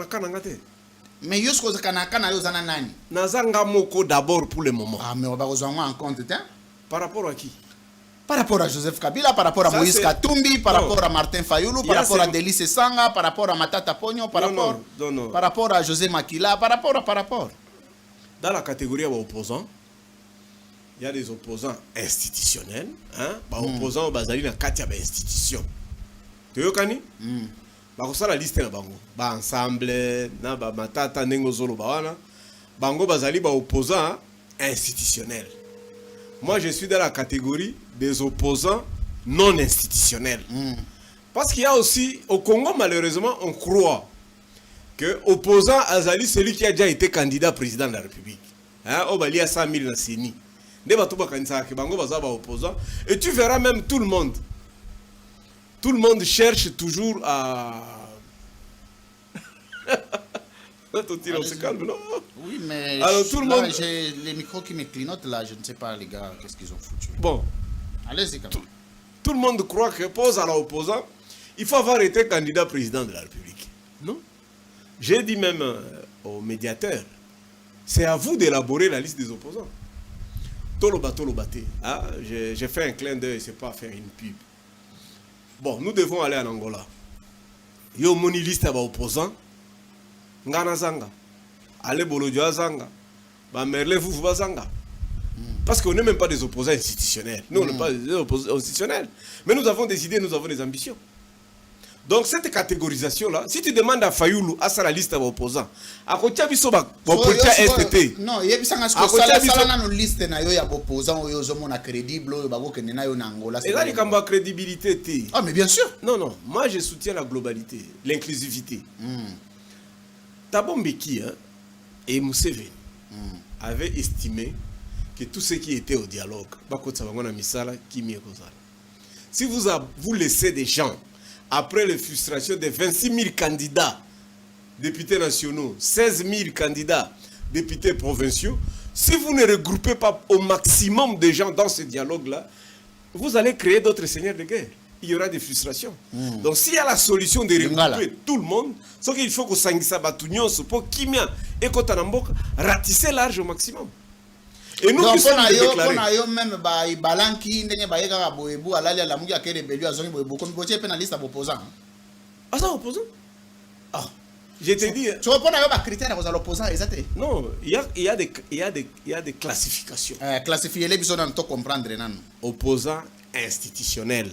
Mais yo sko kana yo zana nani? Nazanga moko d'abord pour le moment. Ah mais on va rejoindre en compte hein? Par rapport à qui? Par rapport à Joseph Kabila, par rapport à Ça, Moïse Katumbi, par non. rapport à Martin Fayulu, par rapport à Delice Sanga, par rapport à Matata Pogno, par rapport par rapport à José Makila, par rapport. Dans la catégorie des opposants, il y a des opposants institutionnels, hein? Opposants bazali na kati ya ba institution. Tu yokani? Ba ko la liste na bango. Ba ensemble na ba matata ndenge zolo ba wana. Bango bazali ba opposants institutionnels. Moi, je suis dans la catégorie des opposants non institutionnels. Parce qu'il y a aussi, au Congo, malheureusement, on croit que opposant Azali, celui qui a déjà été candidat président de la République. Hein, Obali a 100 000 dans Séni. Et tu verras même tout le monde. Tout le monde cherche toujours à... On se calme, non? Oui, mais alors, tout le monde... j'ai les micros qui me clignotent là, je ne sais pas les gars, qu'est-ce qu'ils ont foutu. Bon. Allez-y quand même. Tout le monde croit que pose à l'opposant, il faut avoir été candidat président de la République. Non. J'ai dit même au médiateur, c'est à vous d'élaborer la liste des opposants. Tolobate. Ah, j'ai fait un clin d'œil, c'est pas faire une pub. Bon, nous devons aller en Angola. Il y a une liste d'opposants. Ngana zanga, Ale Bolodjo zanga, Merle Foufou zanga. Parce qu'on n'est même pas des opposants institutionnels. Nous, on n'est pas des opposants institutionnels. Mais nous avons des idées, nous avons des ambitions. Donc cette catégorisation-là, si tu demandes à Fayulu, à sa la liste d'opposants, à côté de STT. Non, il y a une liste d'opposants, ils ont crédible, Angola. Et là, il y a une crédibilité. Ah, mais bien sûr. Non, moi je soutiens la globalité, l'inclusivité. Thabo Mbeki et Museveni avaient estimé que tous ceux qui étaient au dialogue, si vous laissez des gens, après les frustrations de 26 000 candidats, députés nationaux, 16 000 candidats, députés provinciaux, si vous ne regroupez pas au maximum de gens dans ce dialogue-là, vous allez créer d'autres seigneurs de guerre. Il y aura des frustrations. Donc s'il y a la solution de regrouper tout le monde, ce qu'il faut que Sangisa Batunion, pour Kimia et Kotanambok, ratisser large au maximum. Et nous qui sommes déclarés. Ah ça opposant? Ah, je t'ai dit. Tu vois pas critères aux opposants exactement. Non, il y a des classifications. Classifier les besoins de comprendre non. Opposants institutionnels.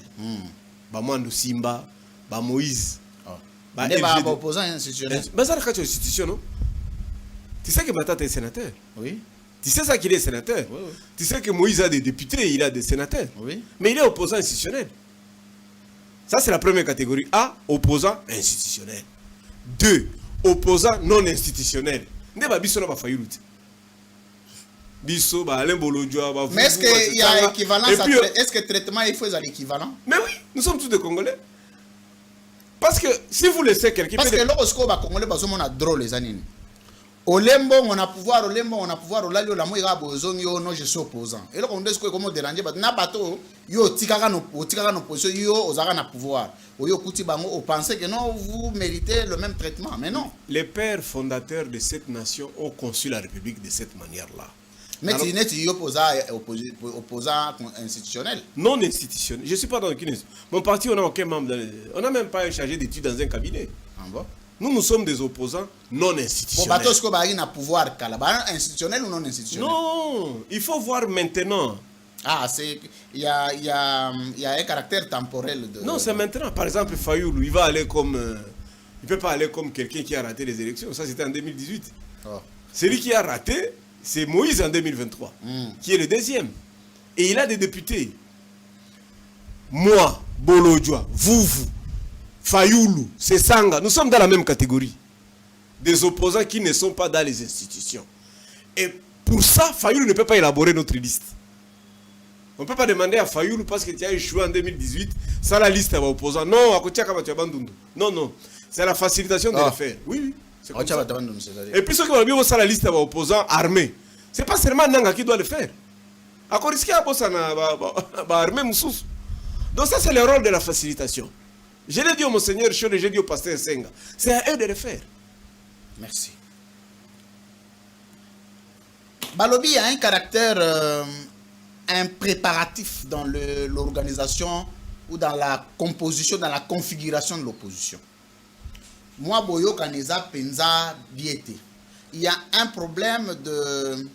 Bamandou Simba, Moïse. Opposants institutionnels. Mais ça c'est une institution, non? Tu sais que Matata est sénateur? Oui. Tu sais ça qu'il est sénateur? Oui. Tu sais que Moïse a des députés, il a des sénateurs? Oui. Mais il est opposant institutionnel. Ça c'est la première catégorie. A, opposant institutionnel. 2, opposant non institutionnel. Mais est-ce qu'il y a équivalence? Est-ce que le traitement il faut l'équivalent? Mais oui, nous sommes tous des Congolais. Parce que si vous laissez quelqu'un... Parce que lorsqu'on va Congolais, on a drôle les années. Olembo, on a pouvoir, Olalio, la moïra, bozong, yo, non, je suis opposant. Et là, on dit comment déranger, na bateau, yo, tikara no position, yo, ozara na pouvoir. Oyo, kuti bango, on pensait que non, vous méritez le même traitement, mais non. Les pères fondateurs de cette nation ont conçu la République de cette manière-là. Mais tu es opposant institutionnel. Non institutionnel. Je ne suis pas dans aucune institution. Mon parti, on n'a aucun membre. On n'a même pas un chargé d'études dans un cabinet. Ah bon? Nous sommes des opposants non institutionnels. Bon, est-ce qu'il y a un pouvoir institutionnel ou non institutionnel? Non, il faut voir maintenant. Ah, il y a un caractère temporel. Non, c'est maintenant. Par exemple, Fayoulou, il va aller comme... il ne peut pas aller comme quelqu'un qui a raté les élections. Ça, c'était en 2018. Oh. Celui qui a raté, c'est Moïse en 2023, qui est le deuxième. Et il a des députés. Moi, Bolodjoa, vous, Fayoulou, c'est Sanga, nous sommes dans la même catégorie. Des opposants qui ne sont pas dans les institutions. Et pour ça, Fayoulou ne peut pas élaborer notre liste. On ne peut pas demander à Fayoulou parce que tu as échoué en 2018, ça la liste va opposant. Non, à côté tu as non. C'est la facilitation de le faire. Oui. C'est comme ça. Et puis ceux qui vont bien ça la liste va opposant armé. C'est pas seulement Nanga qui doit le faire. À quoi risquer à bosser armé Moussous. Donc ça c'est le rôle de la facilitation. Je l'ai dit au Monseigneur Chole, j'ai dit au pasteur Senga. C'est à eux de le faire. Merci. Balobi a un caractère impréparatif dans l'organisation ou dans la composition, dans la configuration de l'opposition. Moi, Boyo Kaneza Penza Biete. Il y a un problème de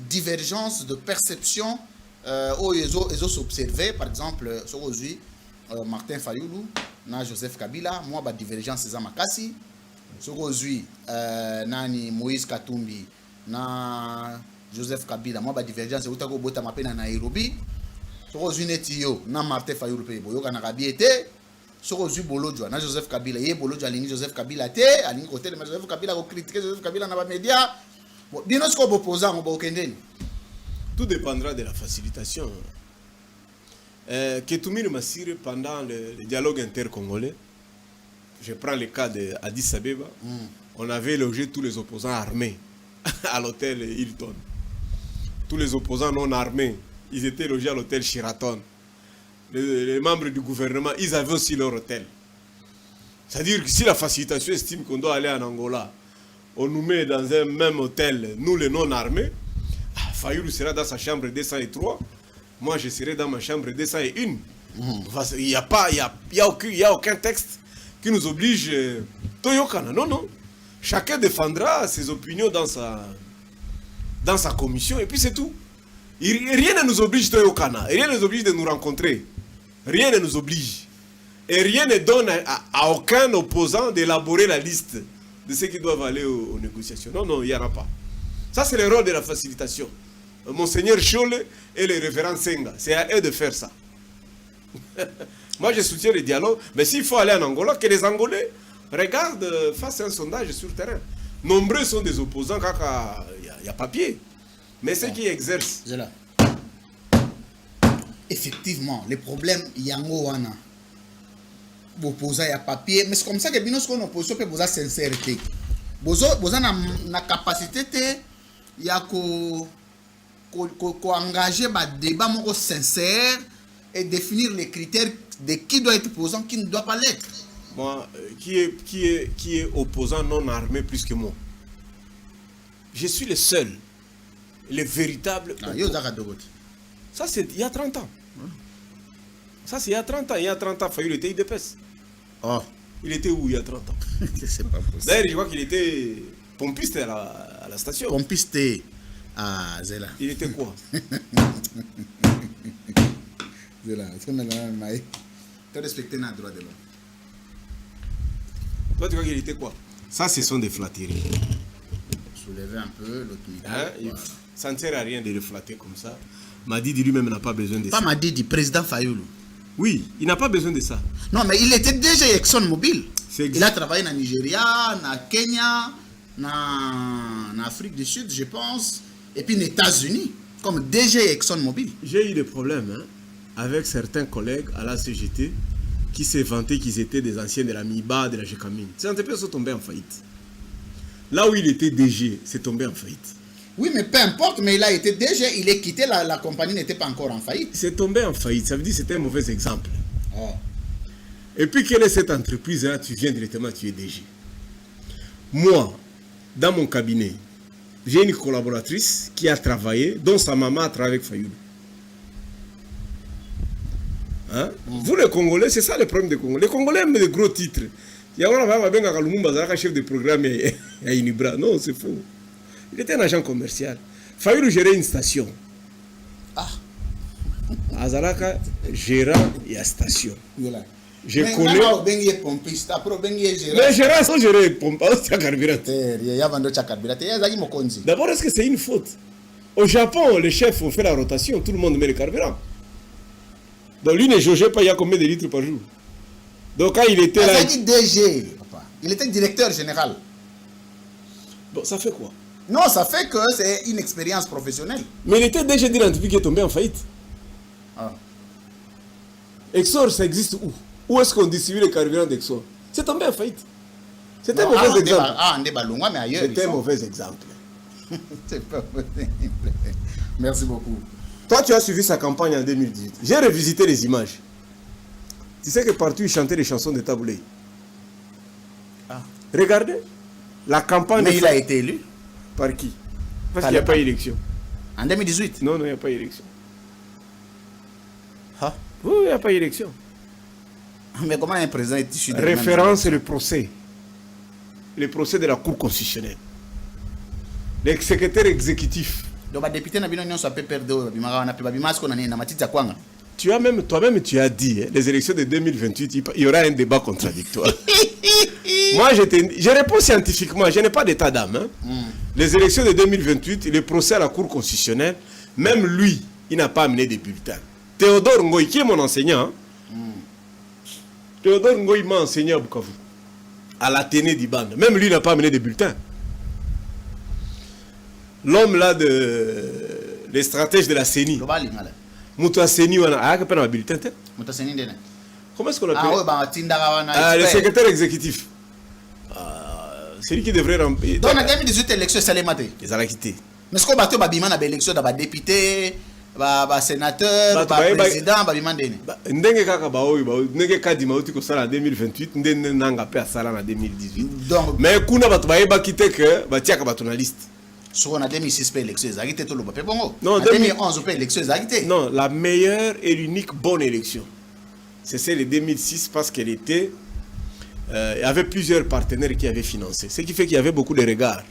divergence de perception où ils ont s'observé, par exemple, aujourd'hui, Martin Fayoulou, na Joseph Kabila, moi, la divergence c'est Makassi. Aujourd'hui, Nani Moïse Katumbi, na Joseph Kabila, moi, la divergence c'est Utako Bota Mapena na Nairobi. Aujourd'hui, Netio, na Martin Fayoulou, Boyo Kanarabi était. Aujourd'hui, Bolodjo, na Joseph Kabila, yé Bolodjo alingi Joseph Kabila te, alingi côté de Joseph Kabila, ko critiquer Joseph Kabila na ba média. Bon, bien ce qu'on opposant, on va okendeni. Tout dépendra de la facilitation. Ketoumi Massire, pendant le dialogue intercongolais, je prends le cas d'Addis Abeba, on avait logé tous les opposants armés à l'hôtel Hilton. Tous les opposants non armés, ils étaient logés à l'hôtel Sheraton. Les membres du gouvernement, ils avaient aussi leur hôtel. C'est-à-dire que si la facilitation estime qu'on doit aller en Angola, on nous met dans un même hôtel, nous les non-armés, Fayoulou sera dans sa chambre 203, moi je serai dans ma chambre 201. Il n'y a aucun texte qui nous oblige Toyokana. Non, non. Chacun défendra ses opinions dans sa commission et puis c'est tout. Rien ne nous oblige Toyokana, rien ne nous oblige de nous rencontrer. Rien ne nous oblige. Et rien ne donne à aucun opposant d'élaborer la liste de ceux qui doivent aller aux négociations. Non, non, il n'y en a pas. Ça, c'est le rôle de la facilitation. Monseigneur Scholle et le révérend Senga, c'est à eux de faire ça. Moi, je soutiens le dialogue, mais s'il faut aller en Angola, que les Angolais regardent, fassent un sondage sur le terrain. Nombreux sont des opposants, car il y a papier. Mais ceux qui exercent... Effectivement, les problèmes, il y a un wana. Opposant, il y a papier. Mais c'est comme ça que nous sommes en opposition, peut poser sincérité. Vous avez la capacité, il y a qu'engager un débat sincère et définir les critères de qui doit être opposant, qui ne doit pas l'être. Moi, qui est opposant non armé plus que moi? Je suis le seul, le véritable. Ça, c'est il y a 30 ans. Ça, c'est il y a 30 ans. Il y a 30 ans, Fayoulou était IDPS. Oh. Il était où il y a 30 ans? C'est pas possible. D'ailleurs, je crois qu'il était pompiste à la station. Pompiste à Zela. Il était quoi? Zela. Tu respectes le droit de l'homme. Toi, tu crois qu'il était quoi? Ça, ce sont des flatteries. Soulever un peu l'autorité. Hein? Voilà. Ça ne sert à rien de le flatter comme ça. Madidi lui-même n'a pas besoin de ça. Pas Madidi, président Fayoulou. Oui, il n'a pas besoin de ça. Non, mais il était déjà ExxonMobil. Il a travaillé en Nigeria, en Kenya, en Afrique du Sud, je pense, et puis aux États-Unis, comme DG ExxonMobil. J'ai eu des problèmes avec certains collègues à la CGT qui s'est vanté qu'ils étaient des anciens de la MIBA, de la GECAMINE. Ces entreprises sont tombées en faillite. Là où il était DG, c'est tombé en faillite. Oui, mais peu importe, mais il a été DG, il est quitté, la compagnie n'était pas encore en faillite. C'est tombé en faillite, ça veut dire que c'était un mauvais exemple. Oh. Et puis, quelle est cette entreprise-là? Tu viens directement, tu es DG. Moi, dans mon cabinet, j'ai une collaboratrice qui a travaillé, dont sa maman a travaillé avec Fayoulou. Hein? Vous les Congolais, c'est ça le problème des Congolais. Les Congolais aiment des gros titres. Il y a un chef de programme à Inibra. Non, c'est faux. Il était un agent commercial. Fayoulou gérait une station. Ah. Azalaka gérant la station. Voilà. Je connais. Mais gérant sans gérer pompe, c'est un carburateur. D'abord, est-ce que c'est une faute? Au Japon, les chefs ont fait la rotation, tout le monde met le carburant. Donc lui ne jaugeait pas, il y a combien de litres par jour? Donc quand il était là... Ça dit DG, papa. Il était directeur général. Bon, ça fait quoi? Non, ça fait que c'est une expérience professionnelle. Mais il était DG d'une entreprise qui est tombée en faillite. Ah. Exor, ça existe où? Où est-ce qu'on distribue les carburants d'Exor? C'est tombé en faillite. C'est un mauvais exemple. C'est un mauvais exemple. C'est pas possible. Merci beaucoup. Toi, tu as suivi sa campagne en 2018. J'ai revisité les images. Tu sais que partout, il chantait les chansons de Taboulé. Ah. Regardez. La campagne... Mais il a été élu. Par qui? Parce qu'il n'y a pas d'élection. En 2018? Non, il n'y a pas élection. Ah. Oui, il n'y a pas élection. Mais comment un président est issu de Référence et le procès. Le procès de la Cour constitutionnelle. Le secrétaire exécutif. Donc, les députés n'ont pas perdre. Tu as même, toi-même, tu as dit, les élections de 2028, il y aura un débat contradictoire. Moi, je réponds scientifiquement, je n'ai pas d'état d'âme. Hein. Les élections de 2028, le procès à la Cour constitutionnelle, même lui, il n'a pas amené des bulletins. Théodore Ngoï, qui est mon enseignant, Théodore Ngoï m'a enseigné à Bukavu, à l'Athénée d'Iban. Même lui n'a pas amené des bulletins. L'homme là, les stratèges de la CENI. Mouta CENI, on a un bulletin. Comment est-ce qu'on appelle le secrétaire exécutif. C'est lui qui devrait remplir. Donc, on a 2018 élections, ça les maté. Ils ont quitté. Mais ce qu'on va faire, c'est une élection de député, de sénateur, de président, de mandé. Ndenge kaka baoyi ba ndenge kadima uti ko sala en 2028 ndenge nanga pe sala en 2018. Donc mais kuna batu ba kite que ba tiaka batu na liste. Sur en 2006 pas élection ezagité tout le ba bongo. Non, en 2011 pas élection ezagité. Non, la meilleure et l'unique bonne élection. C'est celle de 2006 parce qu'elle était il y avait plusieurs partenaires qui avaient financé. Ce qui fait qu'il y avait beaucoup de regards.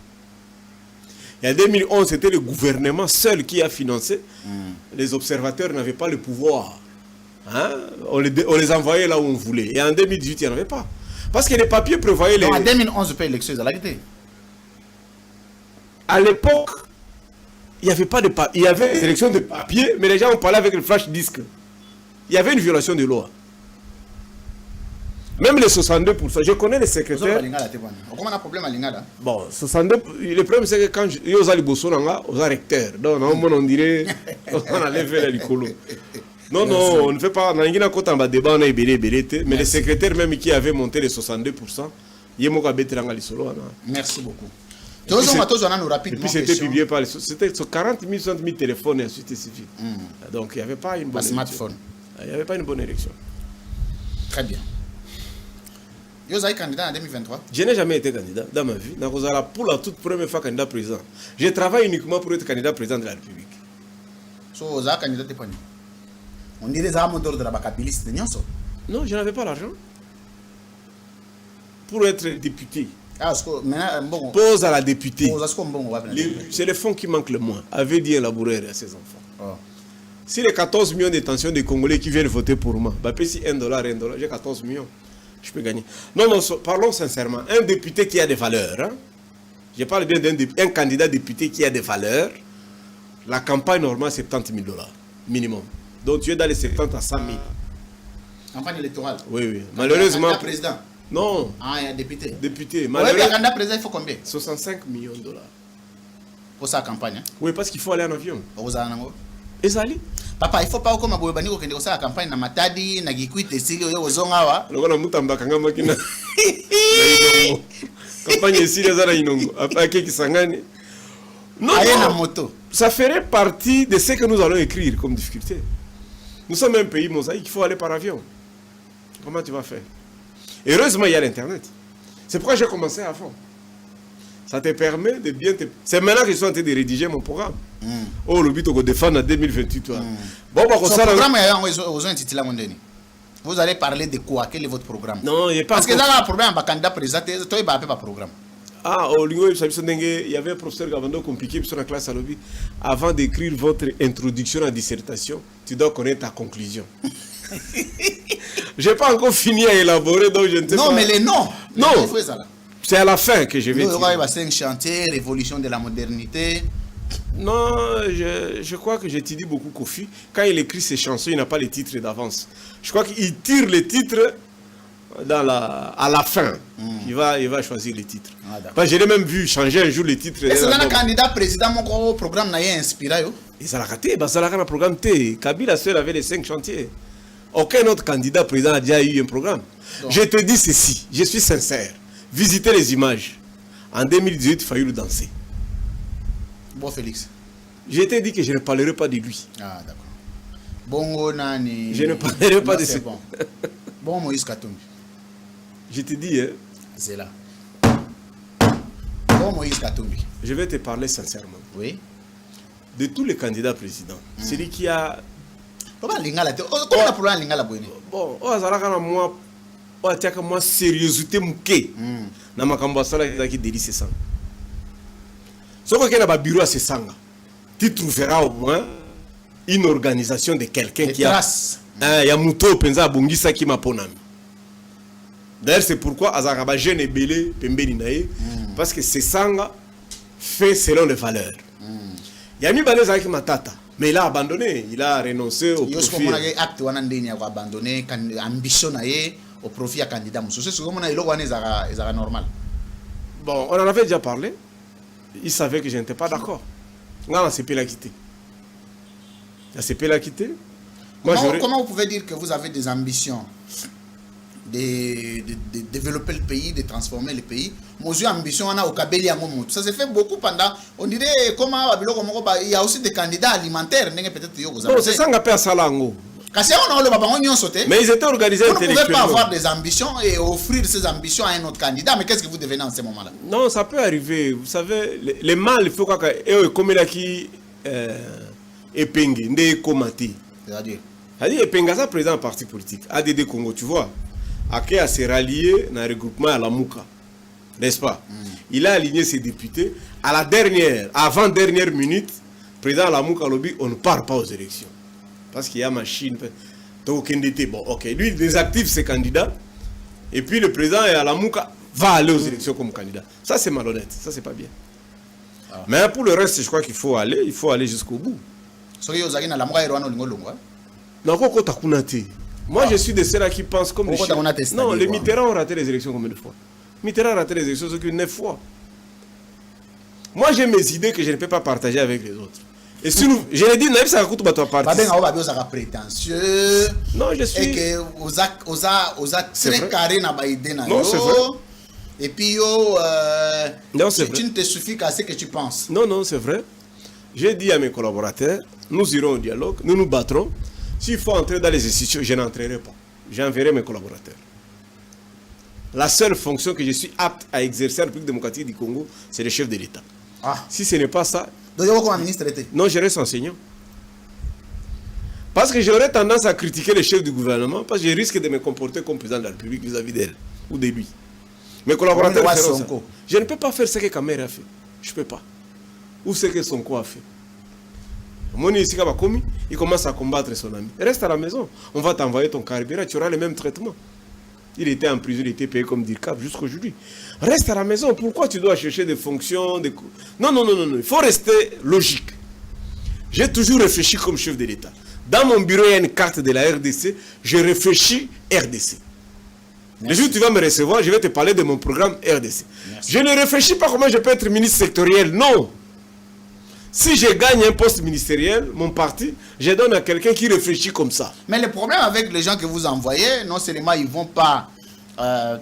Et en 2011, c'était le gouvernement seul qui a financé. Les observateurs n'avaient pas le pouvoir. Hein? On les envoyait là où on voulait. Et en 2018, il n'y en avait pas. Parce que les papiers prévoyaient les... Donc en 2011, pas élection, ça l'a été. À l'époque, il n'y avait pas de papier. Il y avait des élections de papier, mais les gens ont parlé avec le flash disque. Il y avait une violation de loi. Même les 62%, je connais les secrétaires. Comment on a problème à l'ingala? Bon, 62%, le problème c'est que quand ils ont les bossons, ils ont recteur. Donc, on dirait on allait faire les colos. Non, non, on ne fait pas. On a un débat, on a mais les secrétaires même qui avaient monté les 62%, ils ont les solos. Merci beaucoup. Et puis c'était publié par les... C'était 40 000, 60 000 téléphones et ensuite civil. Donc il n'y avait pas une bonne smartphone. Il n'y avait pas une bonne élection. Très bien. Vous êtes candidat en 2023? Je n'ai jamais été candidat dans ma vie. Pour la toute première fois candidat président. Je travaille uniquement pour être candidat président de la République. So, vous êtes candidat de Pogny? On dirait que vous êtes de la bacabiliste de Nyonso? Non, je n'avais pas l'argent. Pour être député. Ah, bon. Pose à la députée. C'est le fonds qui manque le moins. Avait dit un laboureur à ses enfants. Oh. Si les 14 millions de tensions des Congolais qui viennent voter pour moi, bah, si $1, j'ai 14 millions. Je peux gagner. Non, non, parlons sincèrement. Un député qui a des valeurs, hein? Je parle bien d'un candidat député qui a des valeurs. La campagne normale, c'est $70 000 minimum. Donc tu es dans les 70 à 100 000. Campagne électorale? Oui, oui. Malheureusement. Candidat président? Non. Ah, il y a député. Député. Malheureusement. Le candidat président, il faut combien? $65 millions. Pour sa campagne? Hein? Oui, parce qu'il faut aller en avion. Vous allez en Ezali. Papa, il ne faut pas comme Aboubani qui est la campagne na Matadi, na Gikuit, et Sili, au Zongawa. Le gars Mutamba Kanga Makina. Campagne ici, les Zara Inongo. Après qui s'engage. Non, moto. Ça ferait partie de ce que nous allons écrire comme difficulté. Nous sommes un pays mosaïque, il faut aller par avion. Comment tu vas faire? Heureusement, il y a l'Internet. C'est pourquoi j'ai commencé à fond. Ça te permet de bien te... C'est maintenant que je suis en train de rédiger mon programme. Oh, le but de défendre en 2028. Bon, programme vous allez parler de quoi? Quel est votre programme? Non, il n'y a pas... Parce que là, le problème, c'est candidat président, tu n'as pas de programme. Ah, il y avait un professeur Gavando compliqué sur la classe à l'objet. Avant d'écrire votre introduction à la dissertation, tu dois connaître ta conclusion. Je n'ai pas encore fini à élaborer, donc je ne sais pas. Non, mais les noms. Non. C'est à la fin que je vais dire. Il y a 5 chantiers, révolution de la modernité. Non, je crois que j'étudie beaucoup Kofi. Quand il écrit ses chansons, il n'a pas les titres d'avance. Je crois qu'il tire les titres à la fin. Il va choisir les titres. Ah, je l'ai même vu changer un jour les titres. Et c'est là le candidat président, mon programme n'a inspiré. Ils ont raté, ça a un programme T. Kabila seul avait les 5 chantiers. Aucun autre candidat président a déjà eu un programme. Donc, je te dis ceci, je suis sincère. Visitez les images. En 2018, il fallait le danser. Bon, Félix. Je t'ai dit que je ne parlerai pas de lui. Ah, d'accord. Bon, Nani. Je ne parlerai pas de ça. Bon. Bon, Moïse Katumbi. Je te dis, hein. C'est là. Bon, Moïse Katumbi. Je vais te parler sincèrement. Oui. de tous les candidats présidents, celui qui a... Comment Lingala comment la problème Lingala Boyne? Bon, moi, moi sérieuxité mouké. Na makambo sala qui délit c'est ça. Ce qu'on a un bureau à ce sanga, tu trouveras au moins une organisation de quelqu'un qui a... Il y a Mouto Penza Bongisa qui m'a ponami. D'ailleurs, c'est pourquoi Azaraba jeune et belé Pembeni Nae, parce que ce sanga fait selon les valeurs. Il y a mis Baleza qui m'a tata, mais il a abandonné, il a renoncé au profit. Il a acte a abandonné, ambition au profit à candidat. C'est ce que est normal. Bon, on en avait déjà parlé. Il savait que je n'étais pas d'accord. On a CP l'a quitté. La CP l'a quitté. Comment vous pouvez dire que vous avez des ambitions de développer le pays, de transformer le pays? Moi, j'ai ambition au Kabeli. Ça se fait beaucoup pendant. On dirait comment il y a aussi des candidats alimentaires. Non, c'est ça qu'on appelle Salango. Mais ils étaient organisés vous ne pouvez pas avoir des ambitions et offrir ces ambitions à un autre candidat. Mais qu'est-ce que vous devenez en ce moment-là? Non, ça peut arriver. Vous savez, les mâles, il faut comme il a qui épingue, ne comati. C'est-à-dire épingue ça président du parti politique. ADD Congo, tu vois. Ake a se rallié dans le regroupement à la Mouka. N'est-ce pas? Il a aligné ses députés. À la dernière, avant-dernière minute, président de la Mouka lobby, on ne part pas aux élections. Parce qu'il y a machine. Donc, bon, ok. Lui, il désactive ses candidats. Et puis, le président à la Mouka va aller aux élections comme candidat. Ça, c'est malhonnête. Ça, c'est pas bien. Mais pour le reste, je crois qu'il faut aller jusqu'au bout. Non, moi, je suis de ceux-là qui pensent comme des chiens. Non, les Mitterrand ont raté les élections combien de fois? Mitterrand a raté les élections 9 fois. Moi, j'ai mes idées que je ne peux pas partager avec les autres. Et si nous, je l'ai dit, Naïf Sarakout va partir. Prétentieux. Non, je suis. Et que vous êtes très carré dans l'idée. Non, c'est vrai. Et puis, tu ne te suffis qu'à ce que tu penses. Non, c'est vrai. J'ai dit à mes collaborateurs, nous irons au dialogue, nous nous battrons. S'il faut entrer dans les institutions, je n'entrerai pas. J'enverrai mes collaborateurs. La seule fonction que je suis apte à exercer en République démocratique du Congo, c'est le chef de l'État. Si ce n'est pas ça... Non, je reste enseignant. Parce que j'aurais tendance à critiquer le chef du gouvernement, parce que je risque de me comporter comme président de la République vis-à-vis d'elle, ou de lui. Mes collaborateurs feront ça. Je ne peux pas faire ce que Kamere a fait. Je ne peux pas. Ou ce que Sonko a fait. Il commence à combattre son ami. Reste à la maison. On va t'envoyer ton carburant, tu auras le même traitement. Il était en prison, il était payé comme DIRCAP jusqu'aujourd'hui. Reste à la maison. Pourquoi tu dois chercher des fonctions Non. Il faut rester logique. J'ai toujours réfléchi comme chef de l'État. Dans mon bureau, il y a une carte de la RDC. Je réfléchis RDC. Le jour où tu vas me recevoir, je vais te parler de mon programme RDC. Merci. Je ne réfléchis pas comment je peux être ministre sectoriel. Non. Si je gagne un poste ministériel, mon parti, je donne à quelqu'un qui réfléchit comme ça. Mais le problème avec les gens que vous envoyez, non seulement ils ne vont pas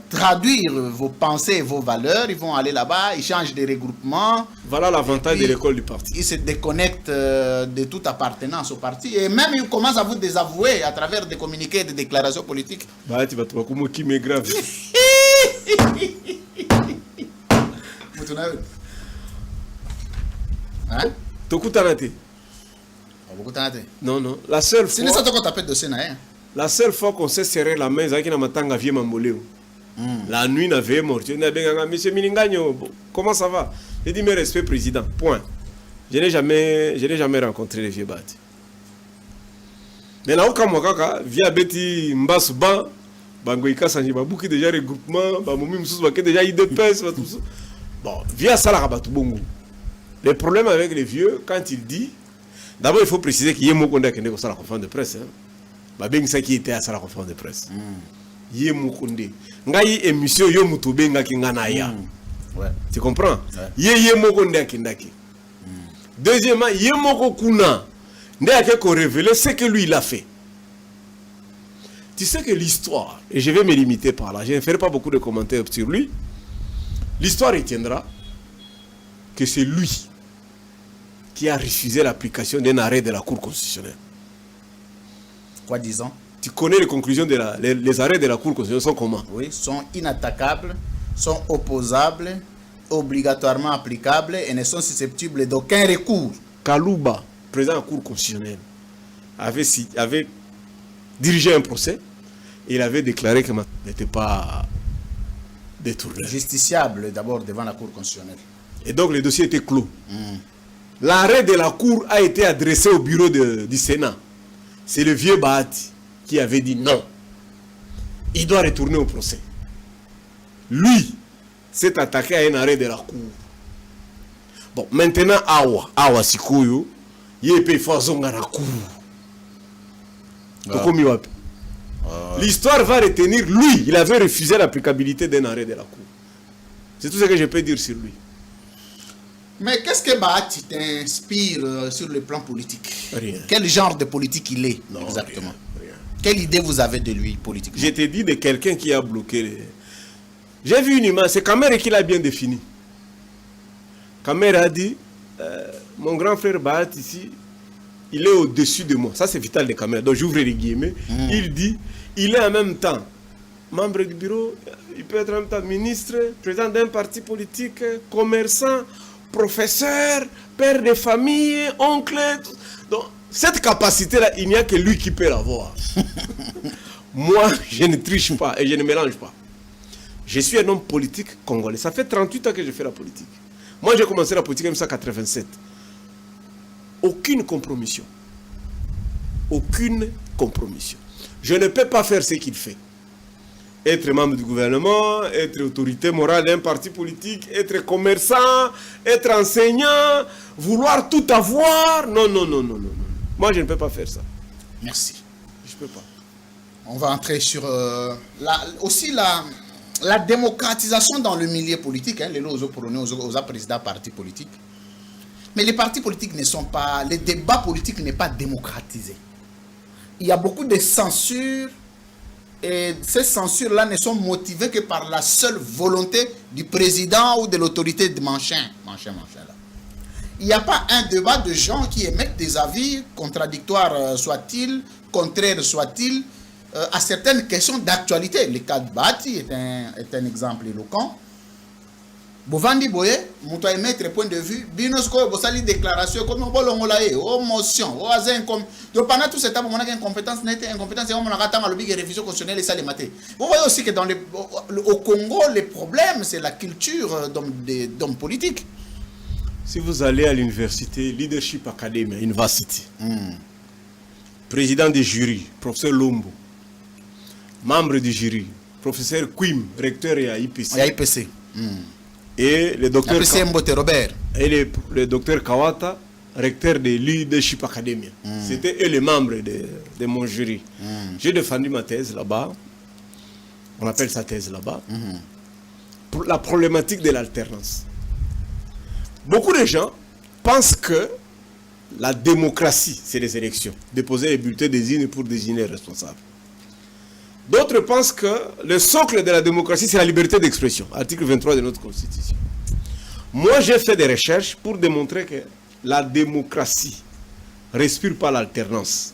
traduire vos pensées et vos valeurs, ils vont aller là-bas, ils changent de regroupement. Voilà l'avantage de l'école du parti. Ils se déconnectent de toute appartenance au parti et même ils commencent à vous désavouer à travers des communiqués et des déclarations politiques. Bah, tu vas te voir comme qui m'est grave. Hein? Non. La seule fois. La seule fois qu'on s'est serré la main, c'est matanga vie mamboléo. La nuit n'avait mort. Monsieur Milingagno, comment ça va? J'ai dit mes respects président. Point. Je n'ai jamais rencontré les vieux bâtis. Mais là, quand moi, via Betty Mbasouba, Bangoïka Sanjibabouki déjà regroupement, Bamoumi Moussouba déjà IDPS, bon, via Salarabatou Bongo. Le problème avec les vieux, quand il dit, d'abord il faut préciser qu'il y a un mot qu'on a qui est à la conférence de presse. Babeng ça qui était à la conférence de presse. Il y a un mot qu'on dit. Ngaï émission yo mutubenga ki nganaya. Tu comprends? Il y a un mot qu'on a qui ndaki. Deuxièmement, il y a un mot qu'on kuna. Ndaki qu'on révèle ce que lui il a fait. Tu sais que l'histoire, et je vais me limiter par là, je ne ferai pas beaucoup de commentaires sur lui. L'histoire retiendra que c'est lui qui a refusé l'application d'un arrêt de la Cour constitutionnelle. Quoi disant? Tu connais les conclusions les arrêts de la Cour constitutionnelle sont comment? Oui, sont inattaquables, sont opposables, obligatoirement applicables et ne sont susceptibles d'aucun recours. Kalouba, président de la Cour constitutionnelle, avait dirigé un procès et il avait déclaré que n'était pas détourné. Justiciable d'abord devant la Cour constitutionnelle. Et donc le dossier était clos. L'arrêt de la Cour a été adressé au bureau du Sénat. C'est le vieux Bahati qui avait dit non. Il doit retourner au procès. Lui s'est attaqué à un arrêt de la Cour. Bon, maintenant, Awa Sikoyo, il peut faire son à la Cour. L'histoire va retenir, lui, il avait refusé l'applicabilité d'un arrêt de la Cour. C'est tout ce que je peux dire sur lui. Mais qu'est-ce que Bahati t'inspire sur le plan politique? Rien. Quel genre de politique il est exactement? Rien. Quelle idée vous avez de lui politiquement? Je t'ai dit de quelqu'un qui a bloqué les... J'ai vu une image, c'est Kamere qui l'a bien défini. Kamere a dit, mon grand frère Bahati ici, il est au-dessus de moi. Ça c'est Vital de Kamere. Donc j'ouvre les guillemets. Il dit, il est en même temps membre du bureau, il peut être en même temps ministre, président d'un parti politique, commerçant, professeur, père de famille, oncle. Donc, cette capacité-là, il n'y a que lui qui peut l'avoir. Moi, je ne triche pas et je ne mélange pas. Je suis un homme politique congolais. Ça fait 38 ans que je fais la politique. Moi, j'ai commencé la politique en 1987. Aucune compromission. Aucune compromission. Je ne peux pas faire ce qu'il fait. Être membre du gouvernement, être autorité morale d'un parti politique, être commerçant, être enseignant, vouloir tout avoir. Non, non, non, non, non. Moi, je ne peux pas faire ça. Merci. Je ne peux pas. On va entrer sur la démocratisation dans le milieu politique. Les lois aux présidents partis politiques. Mais les partis politiques ne sont pas... Les débats politiques n'est pas démocratisé. Il y a beaucoup de censure. Et ces censures-là ne sont motivées que par la seule volonté du président ou de l'autorité de machin là. Il n'y a pas un débat de gens qui émettent des avis contradictoires, soit-il, contraires, soit-il, à certaines questions d'actualité. Le cas de Bahati est un exemple éloquent. Bovandi Boye, Moutoua émettre point de vue, Binosko, Bossali déclaration, comme on bolongolae, oh motion, oh azen comme. Donc pendant tout ce temps, on a une incompétence nette, incompétence, et on a attendu le révision constitutionnelle et ça les maté. Vous voyez aussi que au Congo, le problème, c'est la culture d'hommes politiques. Si vous allez à l'université, Leadership Academy, University, président du jury, professeur Lombo, membre du jury, professeur Quim, recteur à IPC. À IPC. Et le docteur Robert. Et le docteur Kawata, recteur de Leadership Academy. C'était eux les membres de mon jury. J'ai défendu ma thèse là-bas. On appelle ça thèse là-bas. Pour la problématique de l'alternance. Beaucoup de gens pensent que la démocratie, c'est les élections. Déposer les bulletins des urnes pour désigner les responsables. D'autres pensent que le socle de la démocratie, c'est la liberté d'expression. Article 23 de notre Constitution. Moi, j'ai fait des recherches pour démontrer que la démocratie ne respire pas l'alternance.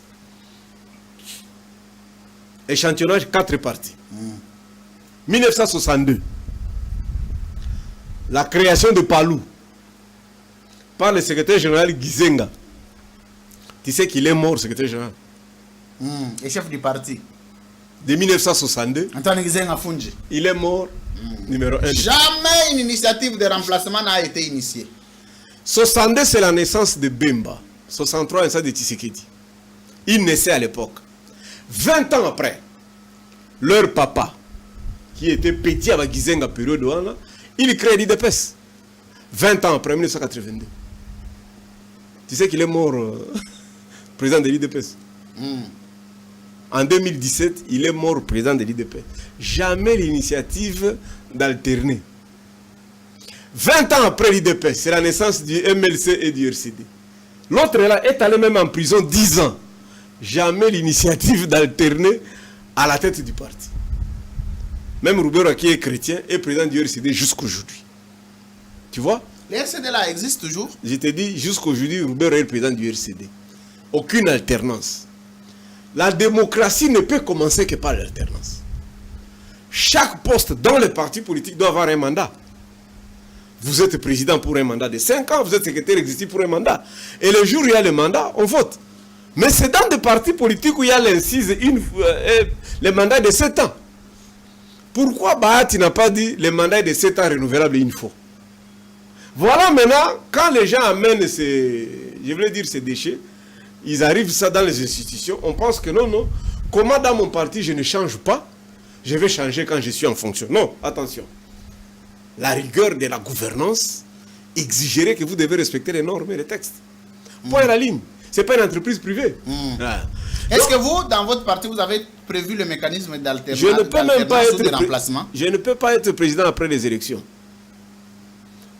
Échantillonnage 4 parties. 1962. La création de Palou par le secrétaire général Gizenga. Tu sais qu'il est mort, secrétaire général. Et chef du parti. De 1962. Il est mort, numéro 1. Jamais une initiative de remplacement n'a été initiée. 62, c'est la naissance de Bemba. 63, naissance de Tshisekedi. Il naissait à l'époque. 20 ans après, leur papa, qui était petit à Gizenga période, il crée l'IDPS. 20 ans après, 1982. Tu sais qu'il est mort, président de l'IDPS. En 2017, il est mort président de l'IDP. Jamais l'initiative d'alterner. 20 ans après l'IDP, c'est la naissance du MLC et du RCD. L'autre là est allé même en prison 10 ans. Jamais l'initiative d'alterner à la tête du parti. Même Roubero qui est chrétien est président du RCD jusqu'aujourd'hui. Tu vois? Le RCD là existe toujours? Je te dis, jusqu'aujourd'hui, Roubero est le président du RCD. Aucune alternance. La démocratie ne peut commencer que par l'alternance. Chaque poste dans le parti politique doit avoir un mandat. Vous êtes président pour un mandat de 5 ans, vous êtes secrétaire exécutif pour un mandat. Et le jour où il y a le mandat, on vote. Mais c'est dans des partis politiques où il y a l'incise, le mandat de 7 ans. Pourquoi Bahati n'a pas dit le mandat de 7 ans renouvelable une fois? Voilà maintenant, quand les gens amènent ces déchets, ils arrivent ça dans les institutions, on pense que non, comment dans mon parti je ne change pas, je vais changer quand je suis en fonction. Non, attention. La rigueur de la gouvernance exigerait que vous devez respecter les normes et les textes. Point à la ligne. Ce n'est pas une entreprise privée. Est-ce que vous, dans votre parti, vous avez prévu le mécanisme d'alternance je ne peux même pas être remplacement? Je ne peux pas être président après les élections.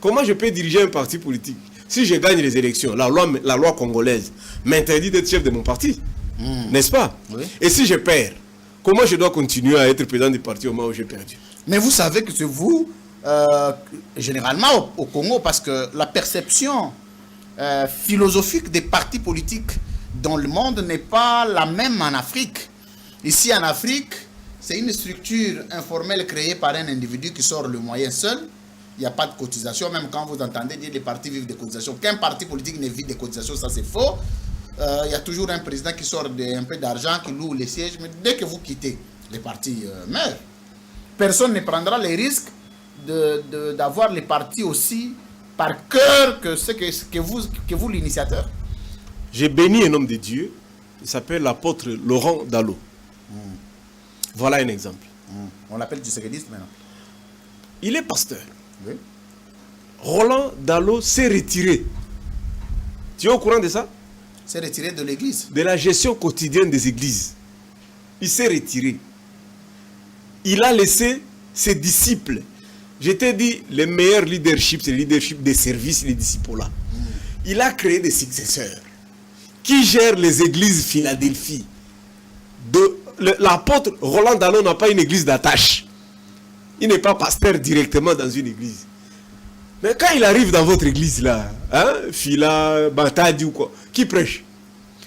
Comment je peux diriger un parti politique? Si je gagne les élections, la loi congolaise m'interdit d'être chef de mon parti. N'est-ce pas? Oui. Et si je perds, comment je dois continuer à être président du parti au moment où j'ai perdu? Mais vous savez que c'est vous, généralement au Congo, parce que la perception philosophique des partis politiques dans le monde n'est pas la même en Afrique. Ici en Afrique, c'est une structure informelle créée par un individu qui sort le moyen seul. Il n'y a pas de cotisation, même quand vous entendez dire que les partis vivent des cotisations. Qu'un parti politique ne vit des cotisations, ça c'est faux. Il y a toujours un président qui sort un peu d'argent, qui loue les sièges, mais dès que vous quittez, les partis meurent. Personne ne prendra les risques d'avoir les partis aussi par cœur que vous l'initiateur. J'ai béni un homme de Dieu, il s'appelle l'apôtre Laurent Dallot. Voilà un exemple. On l'appelle du séquediste maintenant. Il est pasteur. Oui. Roland Dallot s'est retiré. Tu es au courant de ça? S'est retiré de l'église. De la gestion quotidienne des églises. Il s'est retiré. Il a laissé ses disciples. Je t'ai dit, le meilleur leadership, c'est le leadership des services, les disciples là. Il a créé des successeurs qui gèrent les églises Philadelphie. L'apôtre Roland Dallot n'a pas une église d'attache. Il n'est pas pasteur directement dans une église. Mais quand il arrive dans votre église là, Phila, Bantadi ou quoi, qui prêche?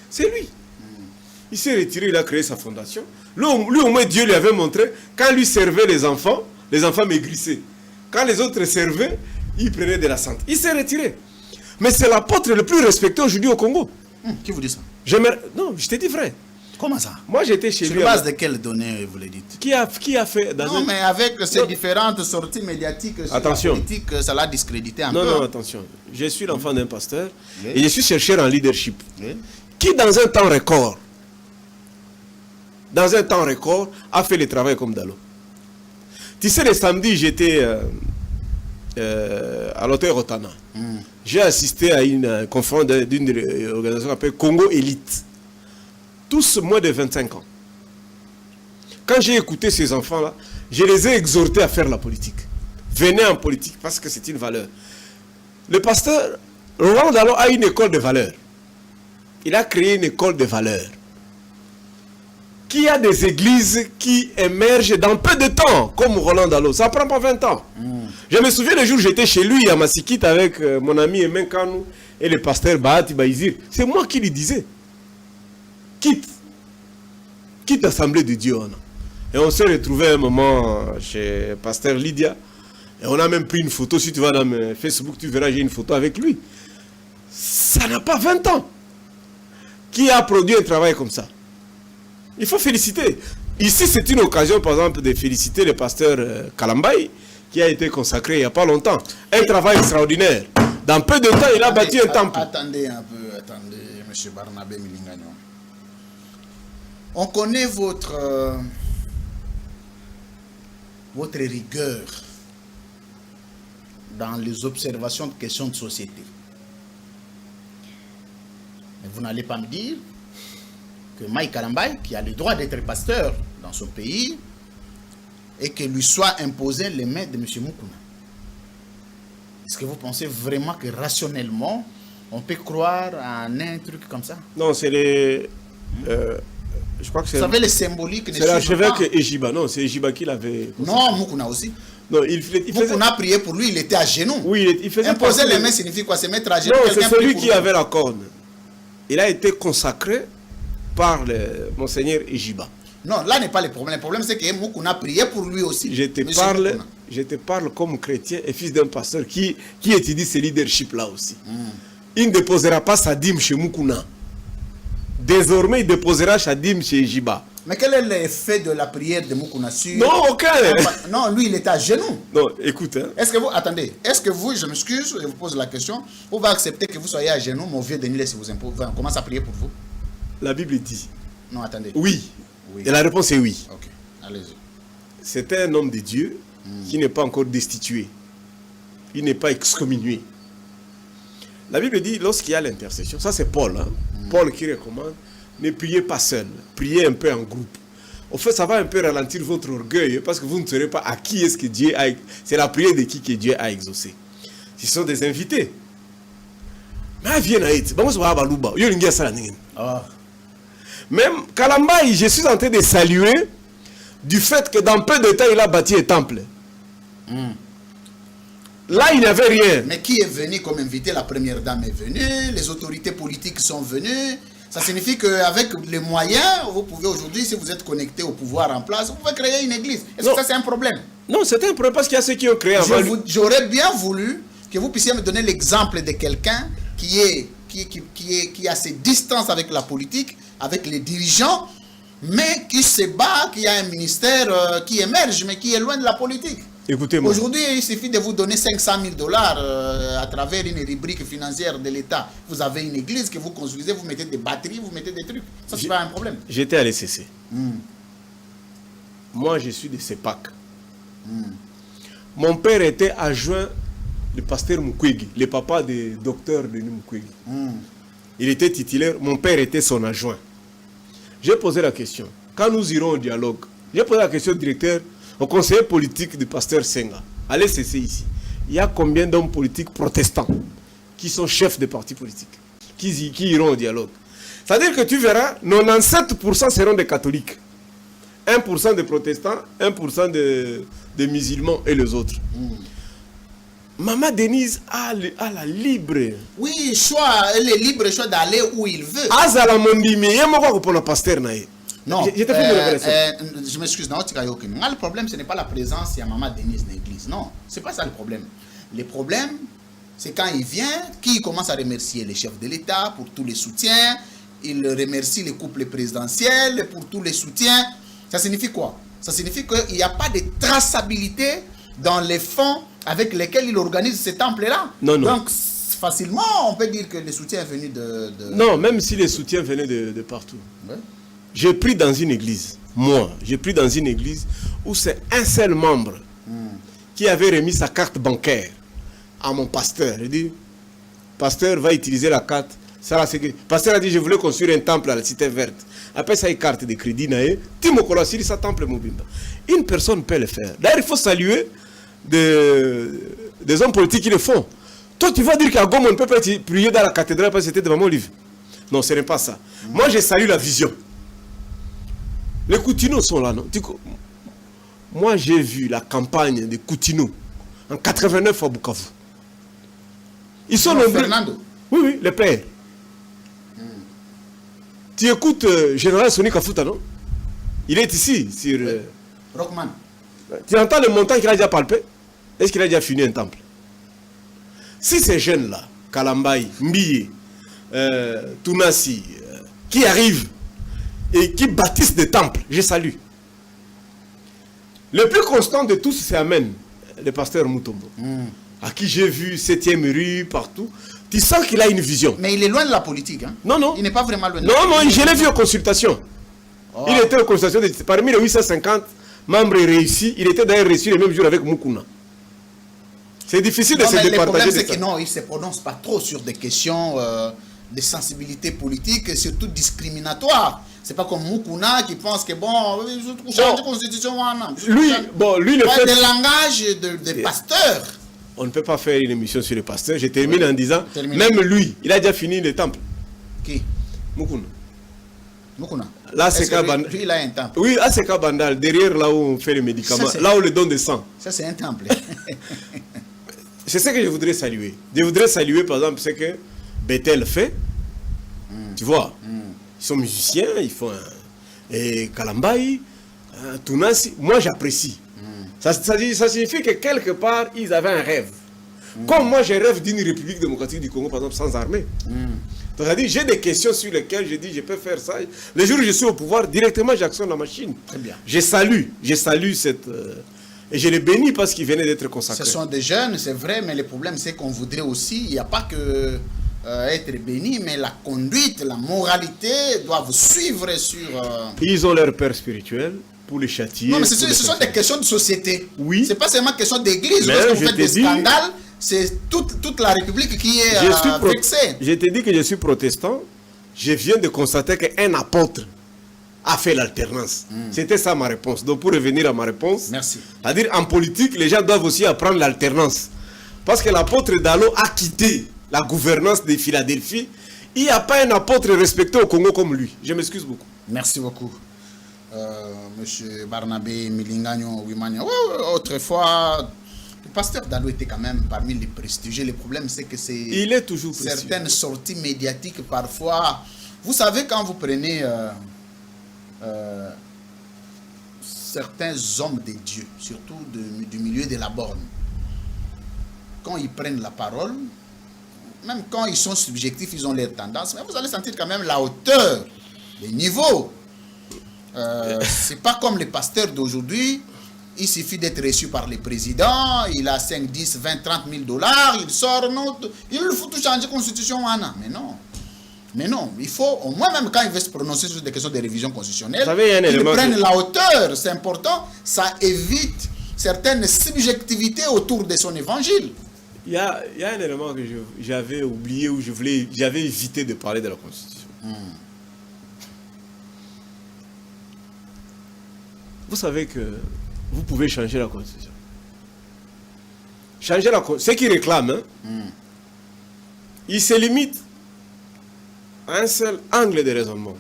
C'est lui. Il s'est retiré, il a créé sa fondation. Lui au moins Dieu lui avait montré, quand lui servait les enfants maigrissaient. Quand les autres servaient, il prenait de la santé. Il s'est retiré. Mais c'est l'apôtre le plus respecté aujourd'hui au Congo. Qui vous dit ça? Non, je t'ai dit vrai. Comment ça? Moi j'étais chez lui. Sur base de quelles données vous le dites? Qui a fait Non, mais avec ces différentes sorties médiatiques sur la politique, ça l'a discrédité un peu. Non, attention. Je suis l'enfant d'un pasteur et je suis chercheur en leadership. Oui. Qui dans un temps record, a fait le travail comme Dallot. Tu sais, le samedi, j'étais à l'hôtel Rotana. J'ai assisté à une conférence d'une organisation appelée Congo Élite. Tous moins de 25 ans. Quand j'ai écouté ces enfants-là, je les ai exhortés à faire la politique. Venez en politique parce que c'est une valeur. Le pasteur Roland Dallot a une école de valeurs. Il a créé une école de valeurs. Qui a des églises qui émergent dans peu de temps, comme Roland Dallot. Ça ne prend pas 20 ans. Je me souviens le jour où j'étais chez lui à Massikit avec mon ami Emen Kanou et le pasteur Bahati Baïzir. C'est moi qui lui disais. Quitte Assemblée de Dieu. Et on s'est retrouvé un moment chez pasteur Lydia. Et on a même pris une photo. Si tu vas dans Facebook, tu verras, j'ai une photo avec lui. Ça n'a pas 20 ans. Qui a produit un travail comme ça? Il faut féliciter. Ici, c'est une occasion, par exemple, de féliciter le pasteur Kalambay, qui a été consacré il n'y a pas longtemps. Un travail extraordinaire. Dans peu de temps, il a bâti un temple. Attendez un peu, M. Barnabé Milingagnon. On connaît votre rigueur dans les observations de questions de société. Mais vous n'allez pas me dire que Mike Kalambay, qui a le droit d'être pasteur dans son pays, et que lui soit imposé les mains de M. Moukouna. Est-ce que vous pensez vraiment que rationnellement, on peut croire à un truc comme ça? Non, c'est les... je crois que c'est... Vous savez, les symboliques... C'est l'archevêque Ejiba. Non, c'est Ejiba qui l'avait... Non, Moukouna aussi. Non, il faisait... Moukouna priait pour lui, il était à genoux. Oui, il faisait... Imposer les mains signifie quoi? Se mettre à genoux? Non, c'est celui qui avait la corne. Il a été consacré par le Monseigneur Ejiba. Non, là n'est pas le problème. Le problème, c'est que Moukouna priait pour lui aussi. Je te parle je te parle comme chrétien et fils d'un pasteur qui étudie ce leadership-là aussi. Il ne déposera pas sa dîme chez Mukuna. Désormais, il déposera sa dîme chez Jiba. Mais quel est l'effet de la prière de Mukuna sur... Non, aucun. Non, lui, il est à genoux. Non, écoute. Hein. Est-ce que vous... Attendez. Est-ce que vous, je m'excuse, je vous pose la question, vous va accepter que vous soyez à genoux, mon vieux Denis, si vous impose, on commence à prier pour vous? La Bible dit. Non, attendez. Oui. Oui. Et la réponse est oui. Ok, allez-y. C'est un homme de Dieu qui n'est pas encore destitué. Il n'est pas excommunié. La Bible dit, lorsqu'il y a l'intercession, ça c'est Paul, hein? Paul qui recommande, ne priez pas seul, priez un peu en groupe. Au fait, ça va un peu ralentir votre orgueil, parce que vous ne saurez pas à qui est-ce que Dieu a... C'est la prière de qui que Dieu a exaucé. Ce sont des invités. Mais viens à être. Même Kalambaï, je suis en train de saluer du fait que dans peu de temps, il a bâti un temple. Là, il n'y avait rien. Mais qui est venu comme invité? La première dame est venue, les autorités politiques sont venues. Ça signifie qu'avec les moyens, vous pouvez aujourd'hui, si vous êtes connecté au pouvoir en place, vous pouvez créer une église. Est-ce que ça c'est un problème? Non, c'est un problème parce qu'il y a ceux qui ont créé avant. J'aurais bien voulu que vous puissiez me donner l'exemple de quelqu'un qui a ses distances avec la politique, avec les dirigeants, mais qui se bat, qui a un ministère qui émerge, mais qui est loin de la politique. Écoutez-moi. Aujourd'hui, il suffit de vous donner 500 000 $ à travers une rubrique financière de l'État. Vous avez une église que vous construisez, vous mettez des batteries, vous mettez des trucs. Ça, c'est pas un problème. J'étais à l'ECC. Moi, je suis de CEPAC. Mon père était adjoint du pasteur Mukwege, le papa du docteur Denis Mukwege. Il était titulaire, mon père était son adjoint. J'ai posé la question. Quand nous irons au dialogue, j'ai posé la question au directeur, au conseiller politique du pasteur Senga. Allez cesser ici. Il y a combien d'hommes politiques protestants qui sont chefs de partis politiques, qui iront au dialogue? C'est-à-dire que tu verras, 97% seront des catholiques. 1% de protestants, 1% de musulmans et les autres. Maman Denise a la libre. Oui, elle est libre choix d'aller où il veut. Non, je m'excuse, le problème, ce n'est pas la présence de Maman Denise dans l'église. Non, ce n'est pas ça le problème. Le problème, c'est quand il vient, qu'il commence à remercier les chefs de l'État pour tous les soutiens. Il remercie les couples présidentiels pour tous les soutiens. Ça signifie quoi? Ça signifie qu'il n'y a pas de traçabilité dans les fonds avec lesquels il organise ces temples-là. Non, non. Donc, facilement, on peut dire que les soutiens venus de... Non, même si les soutiens venaient de partout. Ouais. J'ai pris dans une église, j'ai pris dans une église où c'est un seul membre qui avait remis sa carte bancaire à mon pasteur. Il dit, pasteur va utiliser la carte. Ça, le pasteur a dit, je voulais construire un temple à la cité verte. Après ça, une carte de crédit. Une personne peut le faire. D'ailleurs, il faut saluer des hommes politiques qui le font. Toi, tu vas dire qu'à Goma, on ne peut pas prier dans la cathédrale parce que c'était devant mon livre. Non, ce n'est pas ça. Moi, je salue la vision. Les Coutinaux sont là, non? Moi, j'ai vu la campagne des Coutinaux en 89 à Bukavu. Ils sont nombreux. Fernando. Oui, oui, le père. Tu écoutes Général Soni Kafuta, non? Il est ici, sur... Rockman. Tu entends le montant qu'il a déjà palpé? Est-ce qu'il a déjà fini un temple? Si ces jeunes-là, Kalambaï, Mbiye, Tounassi, qui arrivent et qui bâtissent des temples, je salue. Le plus constant de tous, c'est Amen, le pasteur Mutombo, à qui j'ai vu 7e rue, partout. Tu sens qu'il a une vision. Mais il est loin de la politique. Hein? Non, non. Il n'est pas vraiment loin de la politique. Non, non, je l'ai vu aux consultations. Oh. Il était aux consultations, parmi les 850 membres réussis, il était d'ailleurs reçu le même jour avec Mukuna. C'est difficile de se départager. Le problème, c'est que non, il ne se prononce pas trop sur des questions de sensibilité politique, et surtout discriminatoires. C'est pas comme Mukuna qui pense que bon, changer la constitution. Lui, le fait de langage de pasteur. On ne peut pas faire une émission sur le pasteur. Je termine en disant, même lui, il a déjà fini le temple. Qui? Mukuna. Mukuna. Là, c'est lui, il a un temple. Oui, là, c'est Kabandal, derrière là où on fait les médicaments, là où le don de sang. Ça, c'est un temple. C'est ce que je voudrais saluer. Je voudrais saluer, par exemple, ce que Bethel fait. Tu vois, ils sont musiciens, ils font et Kalambaï, Tounassi. Moi, j'apprécie. Ça signifie que quelque part, ils avaient un rêve. Comme moi, j'ai rêve d'une République démocratique du Congo, par exemple, sans armée. C'est-à-dire, j'ai des questions sur lesquelles je dis, je peux faire ça. Le jour où je suis au pouvoir, directement, j'actionne la machine. Très bien. Je salue cette... et je les bénis parce qu'ils venaient d'être consacrés. Ce sont des jeunes, c'est vrai, mais le problème, c'est qu'on voudrait aussi, il n'y a pas que être béni, mais la conduite, la moralité doivent suivre sur... Ils ont leur père spirituel pour les châtier. Non, mais ce sont des questions de société. Oui. Ce n'est pas seulement question d'église. Mais Lorsque vous je faites t'ai des dit- scandales, c'est toute la République qui est vexée. Je t'ai dit que je suis protestant. Je viens de constater qu'un apôtre a fait l'alternance. C'était ça ma réponse. Donc pour revenir à ma réponse, Merci. c'est-à-dire en politique, les gens doivent aussi apprendre l'alternance. Parce que l'apôtre Dallo a quitté la gouvernance de Philadelphie. Il n'y a pas un apôtre respecté au Congo comme lui. Je m'excuse beaucoup. Merci beaucoup. Monsieur Barnabé Milingagno Wimania. Autrefois, le pasteur Dallo était quand même parmi les prestigieux. Le problème, c'est que Il est toujours prestigieux. certaines sorties médiatiques, parfois... Vous savez, quand vous prenez certains hommes de Dieu, surtout du milieu de la borne, quand ils prennent la parole, même quand ils sont subjectifs, ils ont leur tendance, mais vous allez sentir quand même la hauteur, le niveau. C'est pas comme les pasteurs d'aujourd'hui. Il suffit d'être reçu par le président, il a 5, 10, 20, 30 000 dollars, il sort, il faut tout changer la constitution. Mais non. Mais non, il faut, au moins même quand il veut se prononcer sur des questions de révision constitutionnelle, Vous savez, il y a un qu'il élément prenne que- la hauteur, c'est important, ça évite certaines subjectivités autour de son évangile. Il y a un élément que j'avais oublié ou j'avais évité de parler de la Constitution. Vous savez que vous pouvez changer la Constitution. Changer la Constitution. Ceux qui réclament, ils se limitent à un seul angle de raisonnement.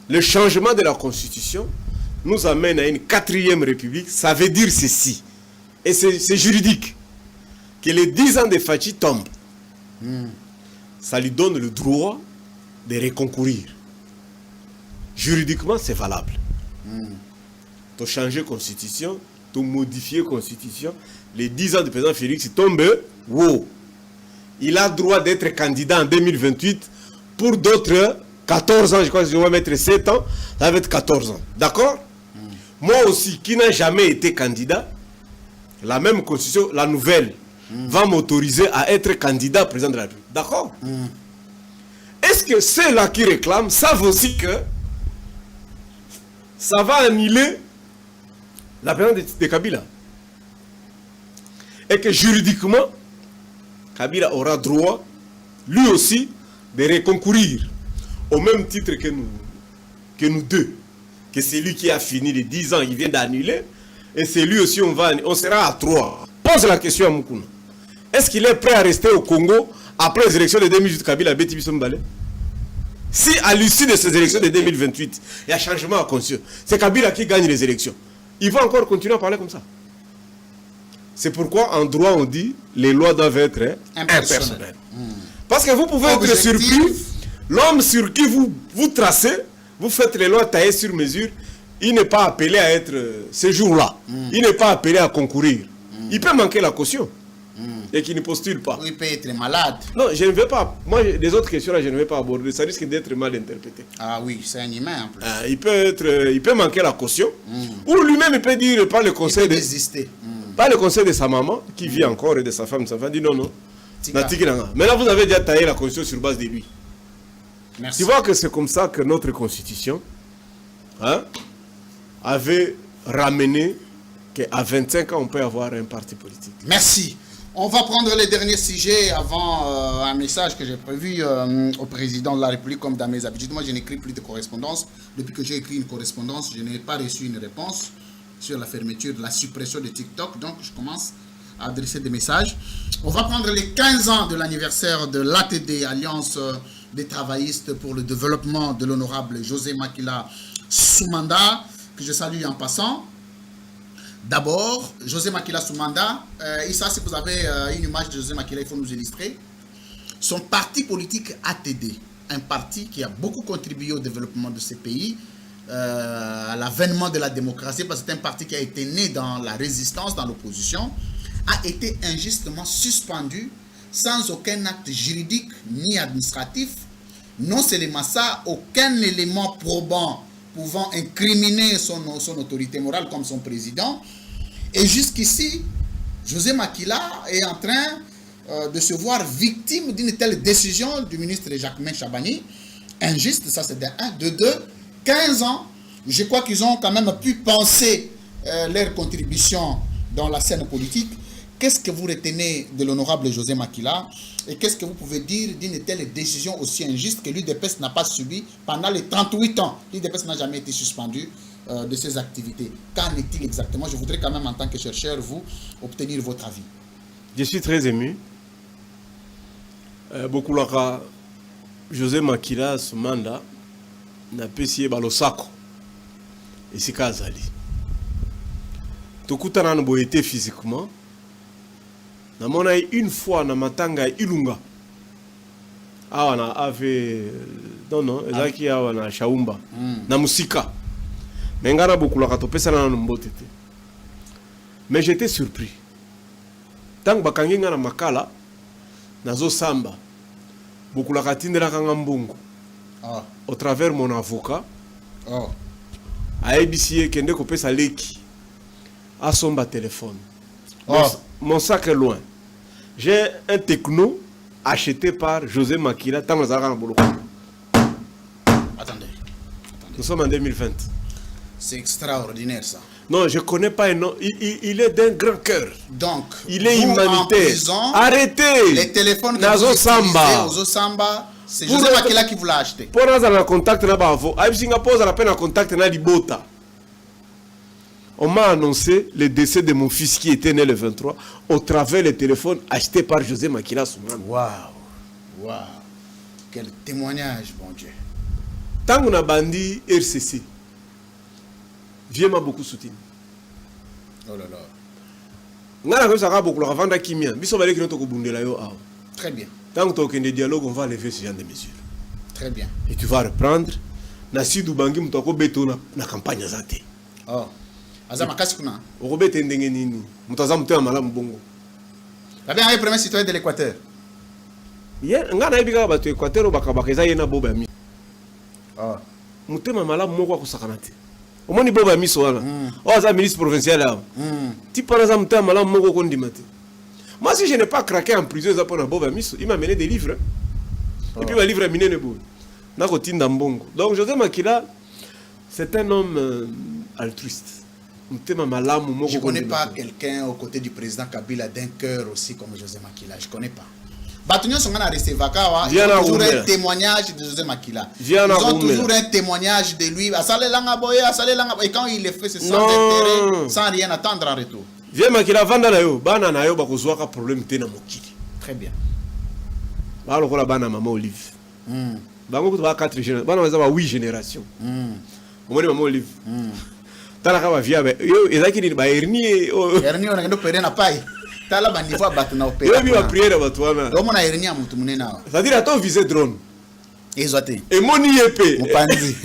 Le changement de la Constitution nous amène à une 4e République. Ça veut dire ceci. Et c'est juridique. Que les 10 ans de Fachi tombent. Ça lui donne le droit de reconcourir. Juridiquement, c'est valable. Tu changer la Constitution, tu modifier la Constitution. Les 10 ans du président Félix tombent. Wow. Il a droit d'être candidat en 2028 pour d'autres 14 ans. Je crois que je vais mettre 7 ans. Ça va être 14 ans. D'accord? Moi aussi, qui n'a jamais été candidat, la même constitution, la nouvelle, va m'autoriser à être candidat président de la République. D'accord? Est-ce que ceux-là qui réclament savent aussi que ça va annuler la présidence de Kabila? Et que juridiquement, Kabila aura droit, lui aussi, de reconcourir au même titre que nous deux. Que c'est lui qui a fini les 10 ans, il vient d'annuler, et c'est lui aussi, on sera à 3. Pose la question à Moukouna. Est-ce qu'il est prêt à rester au Congo après les élections de 2018 Kabila Beti Bissombale? Si à l'issue de ces élections de 2028, il y a changement à conscience, c'est Kabila qui gagne les élections, il va encore continuer à parler comme ça. C'est pourquoi en droit on dit les lois doivent être impersonnelles. Parce que vous pouvez être surpris, l'homme sur qui vous tracez, vous faites les lois taillées sur mesure, il n'est pas appelé à être ce jour-là. Il n'est pas appelé à concourir. Il peut manquer la caution et qu'il ne postule pas. Il peut être malade. Non, je ne vais pas. Moi, les autres questions-là, je ne vais pas aborder. Ça risque d'être mal interprété. Ah oui, c'est un humain en plus. Il peut manquer la caution. Ou lui-même, il peut dire par le conseil Il peut de... désister. Pas le conseil de sa maman, qui vit encore, et de sa femme. Sa femme dit non, non. Tika. Mais là, vous avez déjà taillé la constitution sur base de lui. Merci. Tu vois que c'est comme ça que notre constitution avait ramené qu'à 25 ans, on peut avoir un parti politique. Merci. On va prendre les derniers sujets avant un message que j'ai prévu au président de la République comme dans mes habitudes. Moi, je n'écris plus de correspondance. Depuis que j'ai écrit une correspondance, je n'ai pas reçu une réponse sur la fermeture, de la suppression de TikTok. Donc, je commence à adresser des messages. On va prendre les 15 ans de l'anniversaire de l'ATD, Alliance des travaillistes pour le développement de l'honorable José Makila Soumanda, que je salue en passant. D'abord, José Makila Soumanda, Issa, si vous avez une image de José Makila, il faut nous illustrer. Son parti politique ATD, un parti qui a beaucoup contribué au développement de ces pays, à l'avènement de la démocratie, parce que c'est un parti qui a été né dans la résistance, dans l'opposition, a été injustement suspendu sans aucun acte juridique ni administratif. Non seulement ça, aucun élément probant pouvant incriminer son autorité morale comme son président. Et jusqu'ici, José Makila est en train de se voir victime d'une telle décision du ministre Jacquemain Chabani. Injuste, ça c'est de 1. De 2, 15 ans, je crois qu'ils ont quand même pu penser leur contribution dans la scène politique. Qu'est-ce que vous retenez de l'honorable José Makila et qu'est-ce que vous pouvez dire d'une telle décision aussi injuste que l'UDPS n'a pas subi pendant les 38 ans? L'UDPS n'a jamais été suspendu de ses activités. Qu'en est-il exactement? Je voudrais quand même, en tant que chercheur, vous obtenir votre avis. Je suis très ému. Beaucoup l'ara José Makila, ce mandat, n'a pas essayé de sako. Et c'est Kazali. Tout le monde a été physiquement. Namona une fois na matanga ilunga awana ave non ezaki awana shaumba na musika mengana bokula katopesa na mbotete. Mais j'étais surpris tant bakangi nga na makala nazo samba bokula katindela kanga mbungu au travers mon avocat a ABC kende kopesa leki asomba téléphone. Mon sac est loin. J'ai un techno acheté par José Makila. Attendez. Nous sommes en 2020. C'est extraordinaire ça. Non, je ne connais pas un nom. Il est d'un grand cœur. Donc, il est humanitaire. Arrêtez. Les téléphones que vous utilisez aux Samba, c'est José Makila qui vous l'a acheté. Pour nous, on a contact na bavo. À Singapour, on a peine contact na Libota. On m'a annoncé le décès de mon fils qui était né le 23 au travers le téléphone acheté par José Makila Souman. Waouh. Quel témoignage, bon Dieu. Tant qu'on a bandi RCC, Vieux m'a beaucoup soutenu. Oh là là. Très bien. Tant que tu as des dialogues, on va lever ce genre de mesures. Très bien. Et tu vas reprendre. Nasi Dubangi mutako beto na campagne zate. Oh. Azama kasi kuna. Orobete ndenge nini. Mutaza mutema malamu bongo. La bien premier citoyen de l'Équateur. Hier ngana ibika ba to Équateur bakabakeza yena boba mi. Oh. Mutema malamu moko akusakana te. Omoni boba miso wana. Oh za ministre provincial là. Ti para za mutema malamu moko kondima te. Moi si je n'ai pas craqué en prison za pona boba miso, il m'a mené des livres. Et puis ma livre miné ne bo. Na ko tinda mbongo. Donc José Makila c'est un homme altruiste. Je ne connais pas quelqu'un aux côtés du président Kabila d'un cœur aussi comme José Makila. Je ne connais pas. Batunyo Songana Resevakawa, ils ont toujours un témoignage de José Makila. Ils ont toujours un témoignage de lui. Et quand il le fait, c'est sans intérêt, sans rien attendre en retour. José Makila, Vandanayo, Bananayo, Bakozwaka problème Tena Mokili. Très bien. Balokola Bana Maman Olive. Bango ba 4 générations. Bana ba 8 générations. Omoni Maman Olive. Talaka ba via yo ezaki ni ba hernie hernie on ngendo pere na pai tala ba niveau batu na opérer yo bi ba prière batu wana do mona hernie mutu munena wa c'est-à-dire ato viser drone ezate et moni épée mupanzi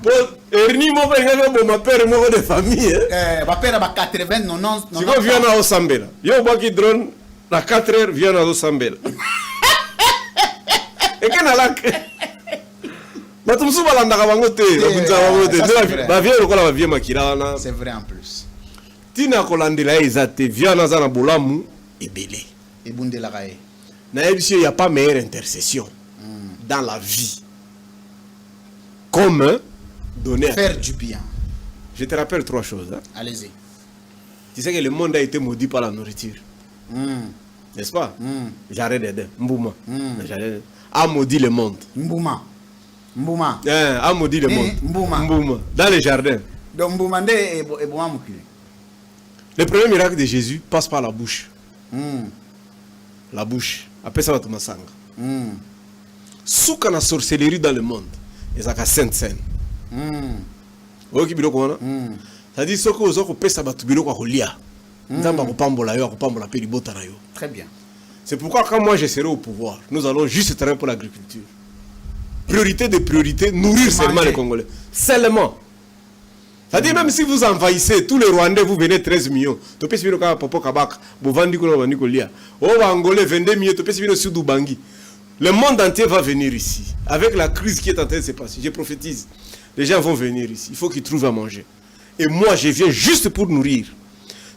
pour hernie mo ba ngelo bo ma père mo de famille ba père ba 80 non siko vient na osambela yo boki drone na 4 heures vient na osambela et kana lak c'est vrai en plus. Tina kolandela ezate viana za na bolamu ebele. Ebundela kae. Na ebisi y a pas meilleure intercession dans la vie. Comme donner faire du bien. Je te rappelle 3 choses. Hein? Allez-y. Tu sais que le monde a été maudit par la nourriture. N'est-ce pas? J'arrête d'aider. Mbouma. A maudit le monde. Mbouma. Mbouma. A maudit le monde. Mbouma. Mbouma. Dans les jardins. Donc Mbouma est bon. Le premier miracle de Jésus passe par la bouche. La bouche. Après ça, tu m'as Souka na sorcellerie dans le monde. Et ça a sainte scène. Ok, bilo comment? Ça dit ce que vous avez fait, ça va tout bilo quoi lia. Nzamba ko pambola yo, ko pambola pe libota na yo. Très bien. C'est pourquoi quand moi je serai au pouvoir, nous allons juste travailler pour l'agriculture. Priorité de priorité, nourrir seulement les Congolais. Seulement. C'est-à-dire même si vous envahissez tous les Rwandais, vous venez 13 millions. Tu peux suivre le Popo Kabak, vous vendez le Lia. Au Angolais, 22 millions, tu peux suivre le Sud Ubangi. Le monde entier va venir ici. Avec la crise qui est en train de se passer, je prophétise. Les gens vont venir ici. Il faut qu'ils trouvent à manger. Et moi, je viens juste pour nourrir.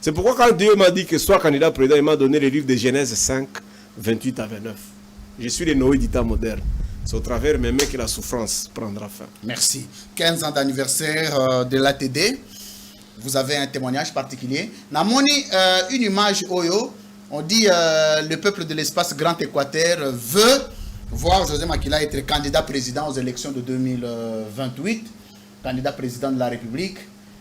C'est pourquoi quand Dieu m'a dit que soit candidat président, il m'a donné le livre de Genèse 5, 28 à 29. Je suis le Noé du temps moderne. C'est au travers mes mains que la souffrance prendra fin. Merci. 15 ans d'anniversaire de l'ATD. Vous avez un témoignage particulier. Namoni, une image Oyo. On dit le peuple de l'espace Grand Équateur veut voir José Makila être candidat président aux élections de 2028, candidat président de la République,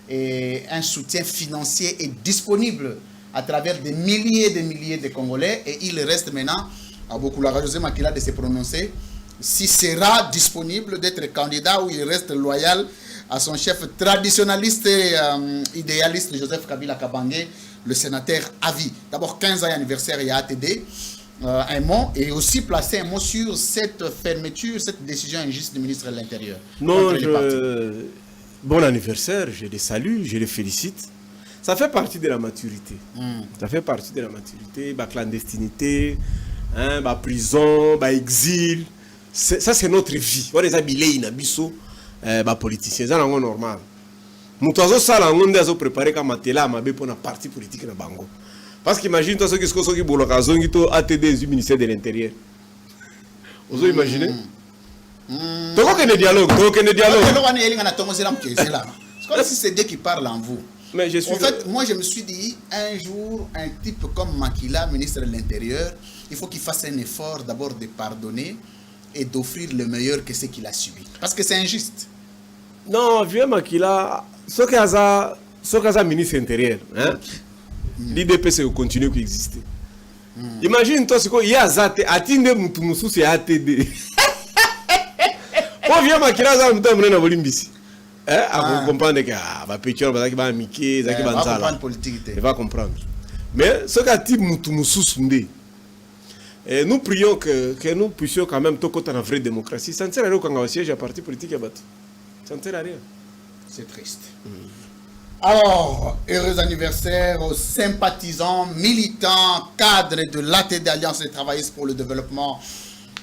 et un soutien financier est disponible à travers des milliers de Congolais, et il reste maintenant à beaucoup la José Makila de se prononcer s'il sera disponible d'être candidat ou il reste loyal à son chef traditionnaliste et idéaliste Joseph Kabila Kabange, le sénateur à vie. D'abord 15 ans anniversaire, il y a ATD, un mot, et aussi placer un mot sur cette fermeture, cette décision injuste du ministre de l'Intérieur. Non, bon anniversaire, je les salue, je les félicite. Ça fait partie de la maturité. Ça fait partie de la maturité, la clandestinité, la prison, l'exil. Ça, c'est notre vie. On est habillés, les politiciens, c'est normal. Nous avons préparé comme matela pour la partie politique de Bango. Parce qu'imagine toi ce qui est ATD du ministère de l'Intérieur. Vous imaginez? Donc aucun dialogue, C'est comme si c'est Dieu qui parle en vous. Mais en fait, moi je me suis dit, un jour, un type comme Makila, ministre de l'Intérieur, il faut qu'il fasse un effort d'abord de pardonner et d'offrir le meilleur que ce qu'il a subi. Parce que c'est injuste. Non, vieux Makila, ce qu'il a ministre intérieur, hein? L'IDPC continue à exister. Imagine toi ce qu'il y a Zate, Atinde Moutoumousou, c'est ATD. Oh, vieux Makila, ça me donne un volume ici. Vous comprenez que va pétir, va miquer, va comprendre politique. Il va comprendre. Mais ce qu'a dit Moutoumousou Soundé, nous prions que nous puissions quand même toquer dans la vraie démocratie. Ça ne sert à rien quand on siège à parti politique à battre. Ça ne sert à rien. C'est triste. Alors, heureux anniversaire aux sympathisants, militants, cadres de l'ATD, Alliance des travaillistes pour le développement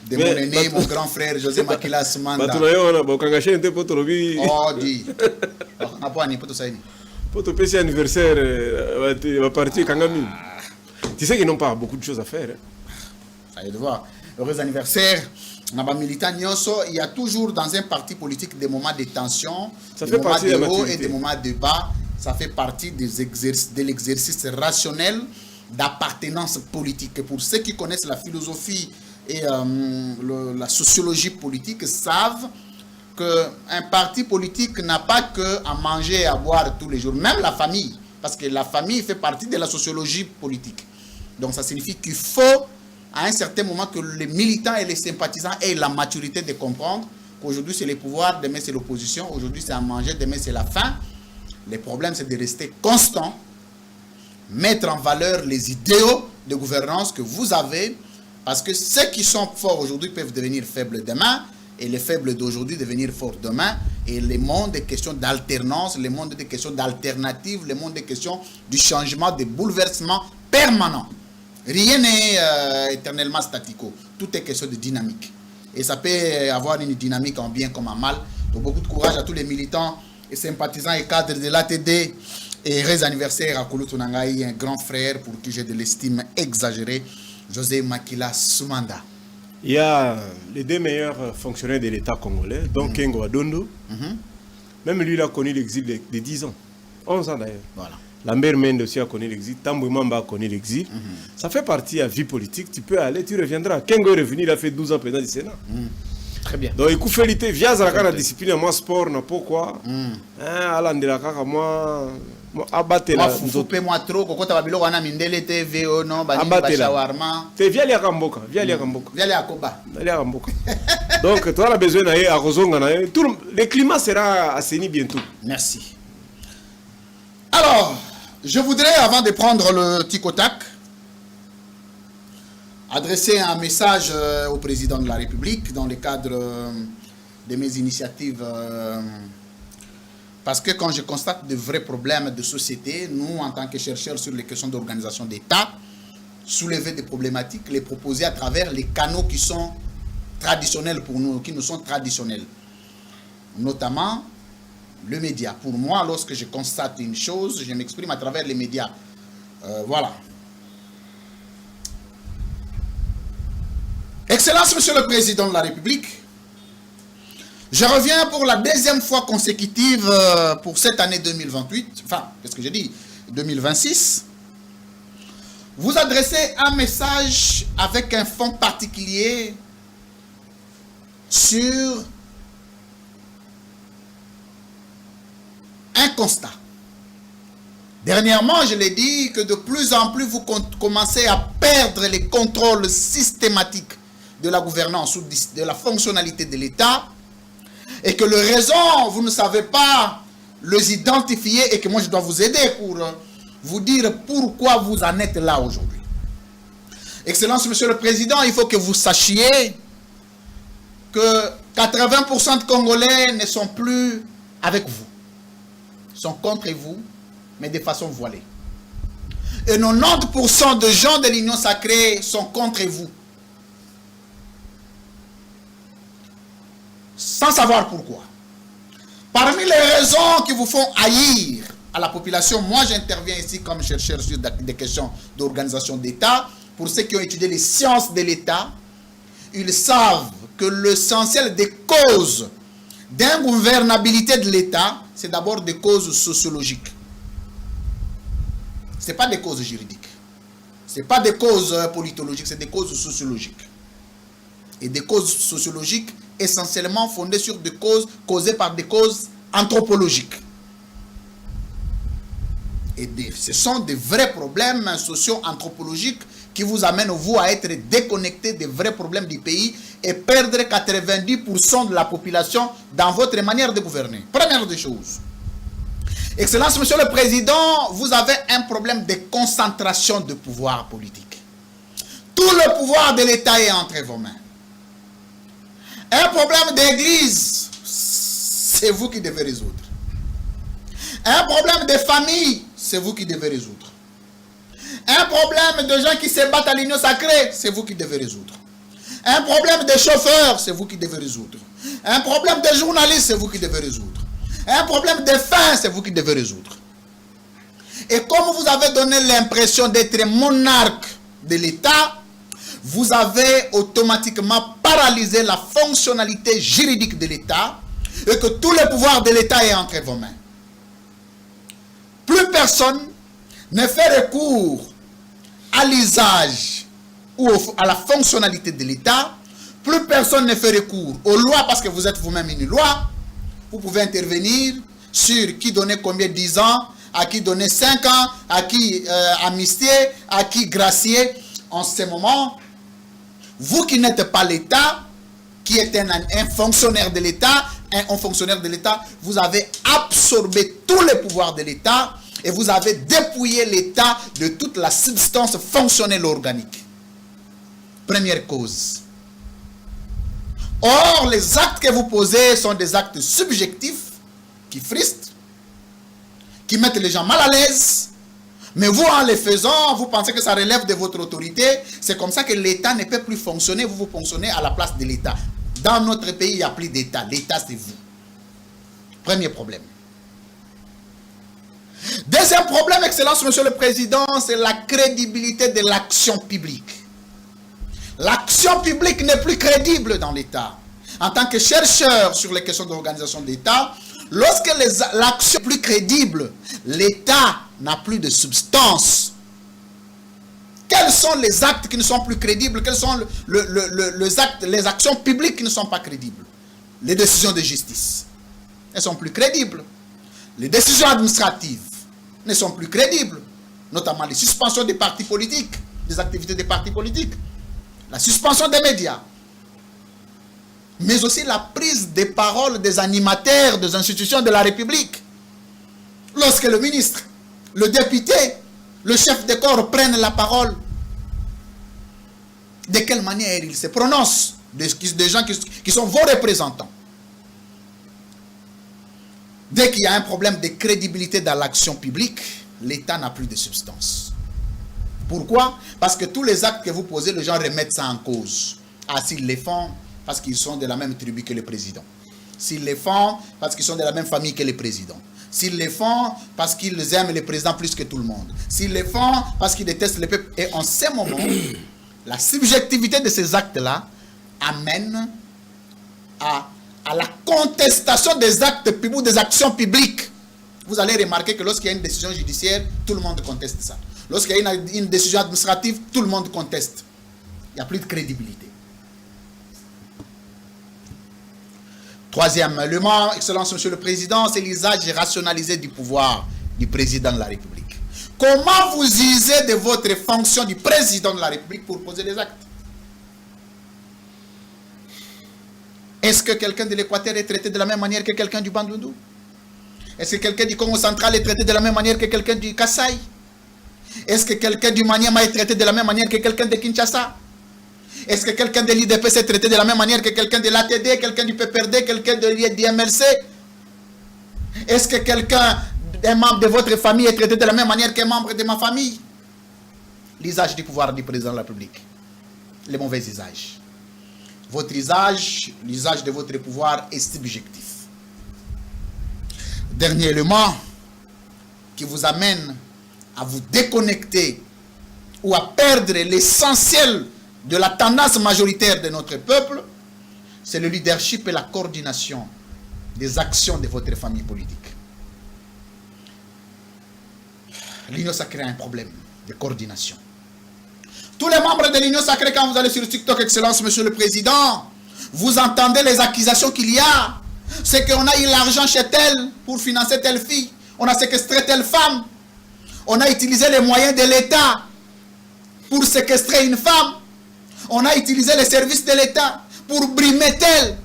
de mon aîné, mon grand frère José Makila Soumanda. Oh, dis. On a pas un peu de ça. Pour te passer anniversaire, va partir Kangami. Tu sais qu'ils n'ont pas beaucoup de choses à faire. Ça y est de voir. Heureux anniversaire. Il y a toujours dans un parti politique des moments de tension, des moments de haut et des moments de bas. Ça fait partie de l'exercice rationnel d'appartenance politique. Et pour ceux qui connaissent la philosophie et la sociologie politique savent qu'un parti politique n'a pas que à manger et à boire tous les jours, même la famille, parce que la famille fait partie de la sociologie politique. Donc ça signifie qu'il faut à un certain moment que les militants et les sympathisants aient la maturité de comprendre qu'aujourd'hui c'est le pouvoir, demain c'est l'opposition, aujourd'hui c'est à manger, demain c'est la faim. Le problème c'est de rester constant, mettre en valeur les idéaux de gouvernance que vous avez, parce que ceux qui sont forts aujourd'hui peuvent devenir faibles demain, et les faibles d'aujourd'hui devenir forts demain, et le monde est question d'alternance, le monde est question d'alternative, le monde est question du changement, de bouleversement permanent. Rien n'est éternellement statico. Tout est question de dynamique. Et ça peut avoir une dynamique en bien comme en mal. Donc beaucoup de courage à tous les militants et sympathisants et cadres de l'ATD. Et heureux anniversaire à Kouloutou Nangaï, un grand frère pour qui j'ai de l'estime exagérée, José Makila Soumanda. Il y a les deux meilleurs fonctionnaires de l'État congolais, donc Kengo Adondo. Même lui, il a connu l'exil de 10 ans. 11 ans d'ailleurs. Voilà. Lambert Mende aussi a connu l'exil, Tambou Mamba a connu l'exil. Ça fait partie de la vie politique. Tu peux aller, tu reviendras. Kengo est revenu, il a fait 12 ans président du Sénat. Très bien. Donc, il faut féliciter. Via la discipline, moi, sport, n'a pourquoi. Alain de la Kaka, moi, abattre la. Moi, trop, quand tu as vu le Mindele TV, non, abattre la. Tu viens à Kamboka. Viens à Kamboka. Viens à Koba. Viens à Kamboka. Donc, tu as besoin d'aller à Rozonga. Le climat sera assaini bientôt. Merci. Alors, je voudrais, avant de prendre le tic au tac, adresser un message au président de la République dans le cadre de mes initiatives. Parce que quand je constate de vrais problèmes de société, nous, en tant que chercheurs sur les questions d'organisation d'État, soulever des problématiques, les proposer à travers les canaux qui sont traditionnels pour nous, qui nous sont traditionnels. Notamment le média. Pour moi, lorsque je constate une chose, je m'exprime à travers les médias. Voilà. Excellence, Monsieur le Président de la République, je reviens pour la deuxième fois consécutive pour cette année 2028, enfin, qu'est-ce que j'ai dit, 2026, vous adressez un message avec un fond particulier sur un constat. Dernièrement, je l'ai dit que de plus en plus, vous commencez à perdre les contrôles systématiques de la gouvernance ou de la fonctionnalité de l'État et que les raisons, vous ne savez pas les identifier et que moi je dois vous aider pour vous dire pourquoi vous en êtes là aujourd'hui. Excellence, Monsieur le Président, il faut que vous sachiez que 80% de Congolais ne sont plus avec vous. Ils sont contre vous, mais de façon voilée. Et 90% de gens de l'Union sacrée sont contre vous. Sans savoir pourquoi. Parmi les raisons qui vous font haïr à la population, moi j'interviens ici comme chercheur sur des questions d'organisation d'État. Pour ceux qui ont étudié les sciences de l'État, ils savent que l'essentiel des causes d'ingouvernabilité de l'État, c'est d'abord des causes sociologiques. Ce n'est pas des causes juridiques. Ce n'est pas des causes politologiques, c'est des causes sociologiques. Et des causes sociologiques essentiellement fondées sur des causes causées par des causes anthropologiques. Et ce sont des vrais problèmes socio-anthropologiques qui vous amènent, vous, à être déconnectés des vrais problèmes du pays et perdre 90% de la population dans votre manière de gouverner. Première des choses. Excellence, Monsieur le Président, vous avez un problème de concentration de pouvoir politique. Tout le pouvoir de l'État est entre vos mains. Un problème d'église, c'est vous qui devez résoudre. Un problème de famille, c'est vous qui devez résoudre. Un problème de gens qui se battent à l'union sacrée, c'est vous qui devez résoudre. Un problème de chauffeurs, c'est vous qui devez résoudre. Un problème de journalistes, c'est vous qui devez résoudre. Un problème de faim, c'est vous qui devez résoudre. Et comme vous avez donné l'impression d'être monarque de l'État, vous avez automatiquement paralysé la fonctionnalité juridique de l'État et que tout le pouvoir de l'État est entre vos mains. Plus personne ne fait recours à l'usage ou à la fonctionnalité de l'État. Plus personne ne fait recours aux lois parce que vous êtes vous-même une loi. Vous pouvez intervenir sur qui donnait combien 10 ans, à qui donner 5 ans, à qui amnistier, à qui gracier. En ce moment, vous qui n'êtes pas l'État, qui êtes un fonctionnaire de l'État, un fonctionnaire de l'État, vous avez absorbé tous les pouvoirs de l'État et vous avez dépouillé l'État de toute la substance fonctionnelle organique. Première cause. Or, les actes que vous posez sont des actes subjectifs qui fristent, qui mettent les gens mal à l'aise. Mais vous, en les faisant, vous pensez que ça relève de votre autorité. C'est comme ça que l'État ne peut plus fonctionner. Vous fonctionnez à la place de l'État. Dans notre pays, il n'y a plus d'État. L'État, c'est vous. Premier problème. Deuxième problème, Excellence, Monsieur le Président, c'est la crédibilité de l'action publique. L'action publique n'est plus crédible dans l'État. En tant que chercheur sur les questions d'organisation de l'État, lorsque l'action est plus crédible, l'État n'a plus de substance. Quels sont les actes qui ne sont plus crédibles? Quels sont les actions publiques qui ne sont pas crédibles? Les décisions de justice. Elles sont plus crédibles. Les décisions administratives ne sont plus crédibles. Notamment les suspensions des partis politiques, des activités des partis politiques. La suspension des médias. Mais aussi la prise des paroles des animateurs des institutions de la République. Lorsque le ministre, le député, le chef de corps prennent la parole, De quelle manière ils se prononcent, des gens qui sont vos représentants. Dès qu'il y a un problème de crédibilité dans l'action publique, l'État n'a plus de substance. Pourquoi? Parce que tous les actes que vous posez, les gens remettent ça en cause. Ah, s'ils les font, parce qu'ils sont de la même tribu que le président. S'ils les font, parce qu'ils sont de la même famille que le président. S'ils les font, parce qu'ils aiment le président plus que tout le monde. S'ils les font, parce qu'ils détestent le peuple. Et en ce moment, la subjectivité de ces actes-là amène à la contestation des actes publics, des actions publiques. Vous allez remarquer que lorsqu'il y a une décision judiciaire, tout le monde conteste ça. Lorsqu'il y a une décision administrative, tout le monde conteste. Il n'y a plus de crédibilité. Troisième élément, Excellence Monsieur le Président, c'est l'usage rationalisé du pouvoir du Président de la République. Comment vous usez de votre fonction du Président de la République pour poser des actes? Est-ce que quelqu'un de l'Équateur est traité de la même manière que quelqu'un du Bandundu? Est-ce que quelqu'un du Congo central est traité de la même manière que quelqu'un du Kasaï? Est-ce que quelqu'un du Maniema est traité de la même manière que quelqu'un de Kinshasa? Est-ce que quelqu'un de l'IDPS est traité de la même manière que quelqu'un de l'ATD, quelqu'un du PPRD, quelqu'un de l'IMLC? Est-ce que quelqu'un, un membre de votre famille est traité de la même manière qu'un membre de ma famille? L'usage du pouvoir du président de la République. Le mauvais usage. Votre usage, l'usage de votre pouvoir est subjectif. Dernier élément qui vous amène à vous déconnecter ou à perdre l'essentiel de la tendance majoritaire de notre peuple, c'est le leadership et la coordination des actions de votre famille politique. L'Union sacrée a un problème de coordination. Tous les membres de l'Union sacrée, quand vous allez sur TikTok, Excellence, Monsieur le Président, vous entendez les accusations qu'il y a. C'est qu'on a eu l'argent chez tel pour financer telle fille. On a séquestré telle femme. On a utilisé les moyens de l'État pour séquestrer une femme. On a utilisé les services de l'État pour brimer tel.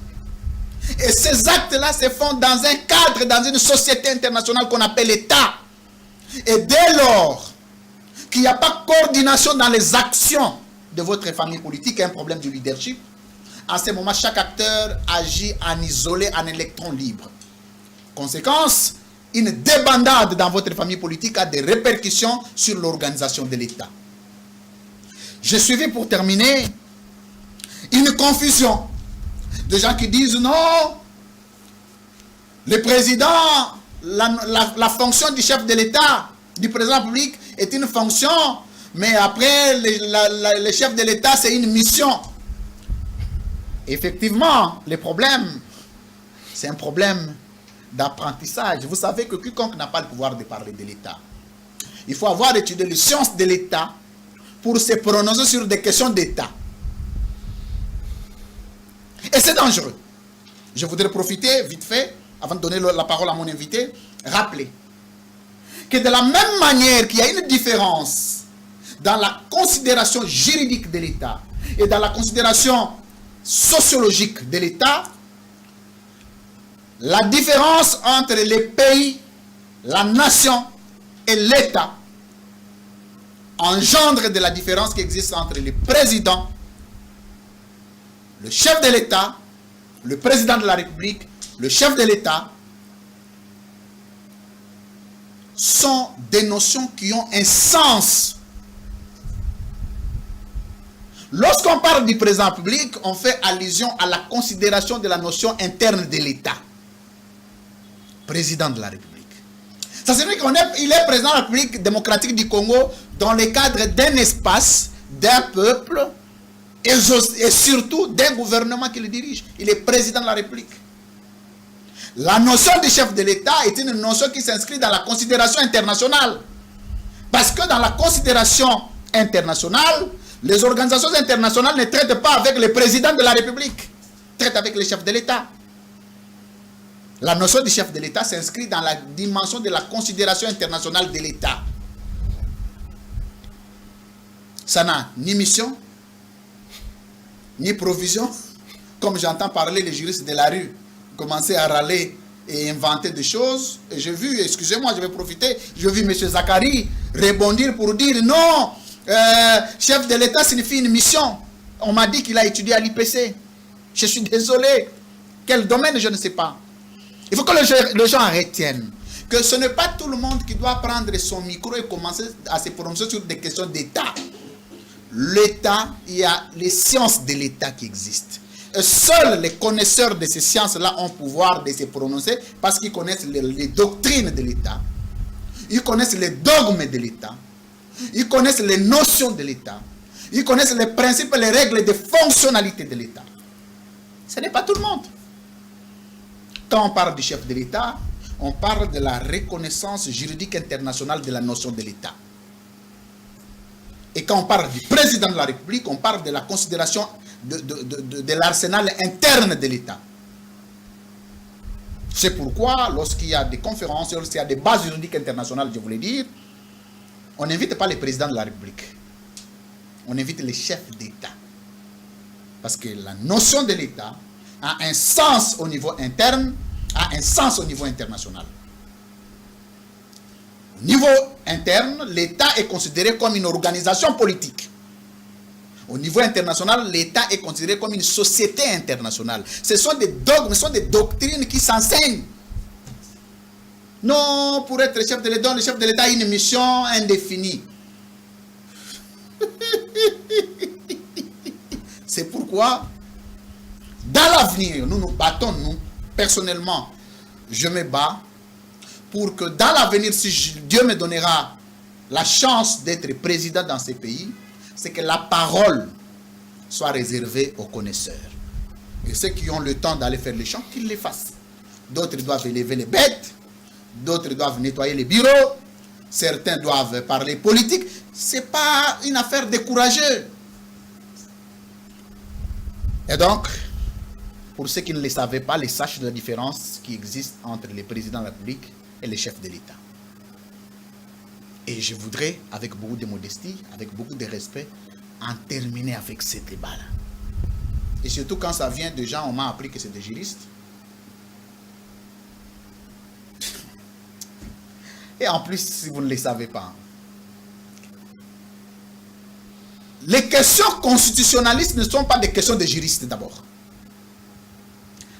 Et ces actes-là se font dans un cadre, dans une société internationale qu'on appelle l'État. Et dès lors qu'il n'y a pas de coordination dans les actions de votre famille politique, un problème de leadership, en ce moment, chaque acteur agit en isolé, en électron libre. Conséquence, une débandade dans votre famille politique a des répercussions sur l'organisation de l'État. J'ai suivi, pour terminer, une confusion de gens qui disent non, le président, la fonction du chef de l'État, du président de la République est une fonction, mais après le chef de l'État c'est une mission. Effectivement, le problème, c'est un problème d'apprentissage. Vous savez que quiconque n'a pas le pouvoir de parler de l'État. Il faut avoir étudié les sciences de l'État pour se prononcer sur des questions d'État. Et c'est dangereux. Je voudrais profiter, vite fait, avant de donner la parole à mon invité, rappeler que de la même manière qu'il y a une différence dans la considération juridique de l'État et dans la considération sociologique de l'État, la différence entre les pays, la nation et l'État engendre de la différence qui existe entre le président, le chef de l'État, le président de la République, le chef de l'État, sont des notions qui ont un sens. Lorsqu'on parle du président de la République, on fait allusion à la considération de la notion interne de l'État. Président de la République. Ça signifie qu'il est président de la République démocratique du Congo dans le cadre d'un espace, d'un peuple et surtout d'un gouvernement qui le dirige. Il est président de la République. La notion de chef de l'État est une notion qui s'inscrit dans la considération internationale. Parce que dans la considération internationale, les organisations internationales ne traitent pas avec le président de la République, traitent avec le chef de l'État. La notion du chef de l'État s'inscrit dans la dimension de la considération internationale de l'État. Ça n'a ni mission, ni provision, comme j'entends parler les juristes de la rue, commencer à râler et inventer des choses. Et j'ai vu, excusez-moi, je vais profiter, j'ai vu M. Zakari rebondir pour dire non, chef de l'État signifie une mission. On m'a dit qu'il a étudié à l'IPC. Je suis désolé. Quel domaine, je ne sais pas. Il faut que les gens retiennent que ce n'est pas tout le monde qui doit prendre son micro et commencer à se prononcer sur des questions d'État. L'État, il y a les sciences de l'État qui existent. Et seuls les connaisseurs de ces sciences-là ont pouvoir de se prononcer parce qu'ils connaissent les doctrines de l'État. Ils connaissent les dogmes de l'État. Ils connaissent les notions de l'État. Ils connaissent les principes et les règles de fonctionnalité de l'État. Ce n'est pas tout le monde. Quand on parle du chef de l'État, on parle de la reconnaissance juridique internationale de la notion de l'État. Et quand on parle du président de la République, on parle de la considération de l'arsenal interne de l'État. C'est pourquoi, lorsqu'il y a des conférences, lorsqu'il y a des bases juridiques internationales, je voulais dire, on n'invite pas les présidents de la République. On invite les chefs d'État. Parce que la notion de l'État a un sens au niveau interne, a un sens au niveau international. Au niveau interne, l'État est considéré comme une organisation politique. Au niveau international, l'État est considéré comme une société internationale. Ce sont des dogmes, ce sont des doctrines qui s'enseignent. Non, pour être chef de l'État, le chef de l'État a une mission indéfinie. C'est pourquoi, dans l'avenir, nous nous battons, nous, personnellement, je me bats pour que dans l'avenir, si Dieu me donnera la chance d'être président dans ces pays, c'est que la parole soit réservée aux connaisseurs. Et ceux qui ont le temps d'aller faire les champs, qu'ils les fassent. D'autres doivent élever les bêtes, d'autres doivent nettoyer les bureaux, certains doivent parler politique. Ce n'est pas une affaire décourageuse. Et donc, pour ceux qui ne le savaient pas, les sachent de la différence qui existe entre les présidents de la République et les chefs de l'État. Et je voudrais, avec beaucoup de modestie, avec beaucoup de respect, en terminer avec ce débat-là. Et surtout quand ça vient de gens, on m'a appris que c'est des juristes. Et en plus, si vous ne le savez pas, les questions constitutionnalistes ne sont pas des questions de juristes d'abord.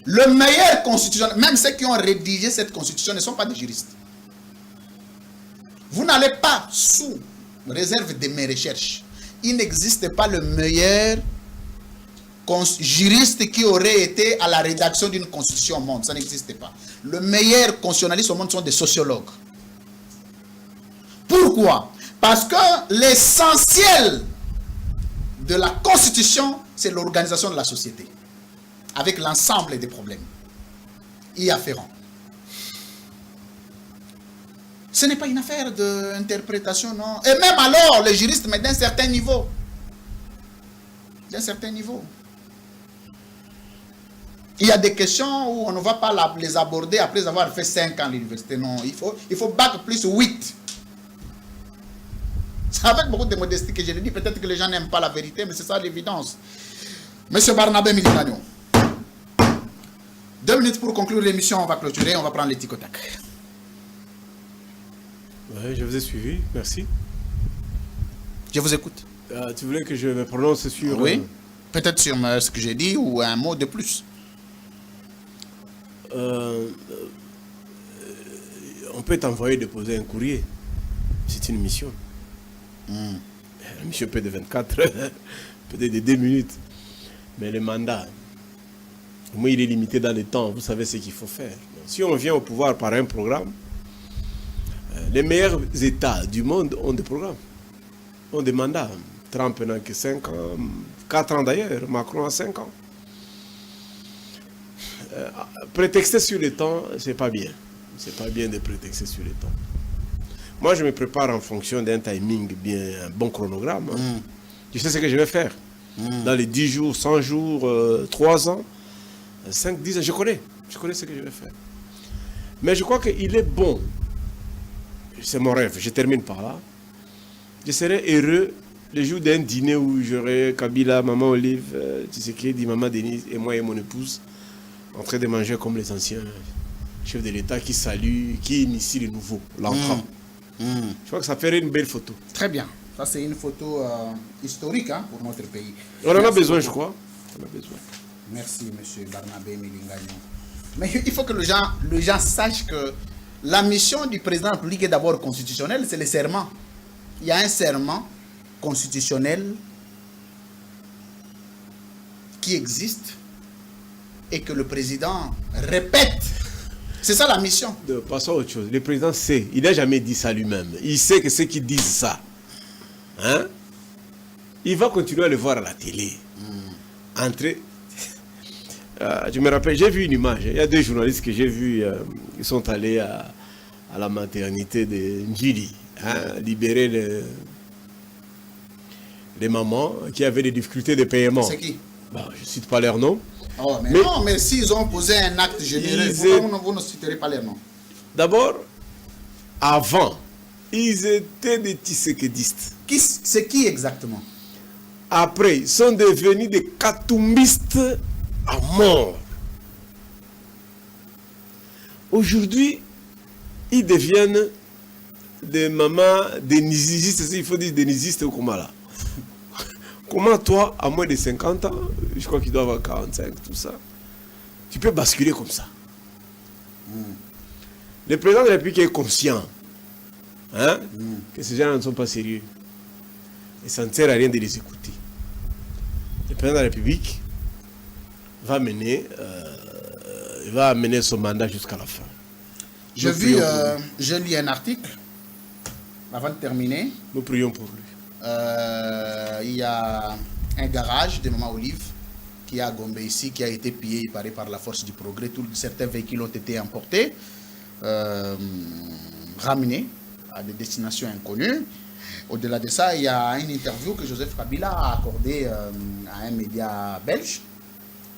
Le meilleur constitutionnaliste, même ceux qui ont rédigé cette constitution ne sont pas des juristes. Vous n'allez pas, sous réserve de mes recherches, il n'existe pas le meilleur juriste qui aurait été à la rédaction d'une constitution au monde. Ça n'existe pas. Le meilleur constitutionnaliste au monde sont des sociologues. Pourquoi? Parce que l'essentiel de la constitution, c'est l'organisation de la société, avec l'ensemble des problèmes y afférents. Ce n'est pas une affaire d'interprétation, non. Et même alors, les juristes, mais d'un certain niveau. D'un certain niveau. Il y a des questions où on ne va pas les aborder après avoir fait 5 ans à l'université. Non, il faut bac plus 8. C'est avec beaucoup de modestie que je le dis. Peut-être que les gens n'aiment pas la vérité, mais c'est ça l'évidence. Monsieur Barnabé Milinagno. 2 minutes pour conclure l'émission, on va clôturer, on va prendre les tic au tac. Ouais, je vous ai suivi, merci. Je vous écoute. Tu voulais que je me prononce sur... Oui, peut-être sur ce que j'ai dit ou un mot de plus. On peut t'envoyer déposer un courrier. C'est une mission. La mission peut être de 24 heures, peut-être de 2 minutes. Mais le mandat, moi, il est limité dans le temps. Vous savez ce qu'il faut faire. Donc, si on vient au pouvoir par un programme, les meilleurs États du monde ont des programmes, ont des mandats. Trump n'a que 5 ans, 4 ans d'ailleurs, Macron a 5 ans. Prétexter sur le temps, c'est pas bien. C'est pas bien de prétexter sur le temps. Moi, je me prépare en fonction d'un timing bien, un bon chronogramme. Je sais ce que je vais faire. Dans les 10 jours, 100 jours, 3 ans, 5, 10 ans, je connais ce que je vais faire. Mais je crois qu'il est bon. C'est mon rêve, je termine par là. Je serais heureux le jour d'un dîner où j'aurai Kabila, Maman Olive, Tshisekedi, Maman Denise et moi et mon épouse en train de manger comme les anciens chefs de l'État qui saluent, qui initient les nouveaux, l'enfant. Je crois que ça ferait une belle photo. Très bien. Ça, c'est une photo historique hein, pour notre pays. On en a besoin, je crois. On a besoin. Merci, M. Barnabé Milingagnon. Mais il faut que les gens sachent que la mission du président de la République est d'abord constitutionnelle, c'est le serment. Il y a un serment constitutionnel qui existe et que le président répète. C'est ça la mission. De passons à autre chose. Le président sait, il n'a jamais dit ça lui-même. Il sait que ceux qui disent ça, hein, il va continuer à le voir à la télé. Entrer. Je me rappelle, j'ai vu une image. Il y a deux journalistes que j'ai vus, ils sont allés à la maternité de Njili, hein, libérer les mamans qui avaient des difficultés de paiement. C'est qui? Bon, je ne cite pas leur nom. Oh, mais non, mais s'ils ont posé un acte généreux, pourquoi vous ne citerez pas leur nom? D'abord, avant, ils étaient des tisséquedistes. C'est qui exactement? Après, ils sont devenus des katoumbistes à mort. Aujourd'hui, ils deviennent des mamans, des nizistes, il faut dire des nizistes au Komala. Comment toi, à moins de 50 ans, je crois qu'il doit avoir 45, tout ça, tu peux basculer comme ça? Le président de la République est conscient hein, que ces gens ne sont pas sérieux. Et ça ne sert à rien de les écouter. Le président de la République va mener son mandat jusqu'à la fin. J'ai lu un article, avant de terminer. Nous prions pour lui. Il y a un garage de Maman Olive qui est à Gombe ici, qui a été pillé, il paraît, par la force du progrès. Certains véhicules ont été emportés, ramenés à des destinations inconnues. Au-delà de ça, il y a une interview que Joseph Kabila a accordée à un média belge.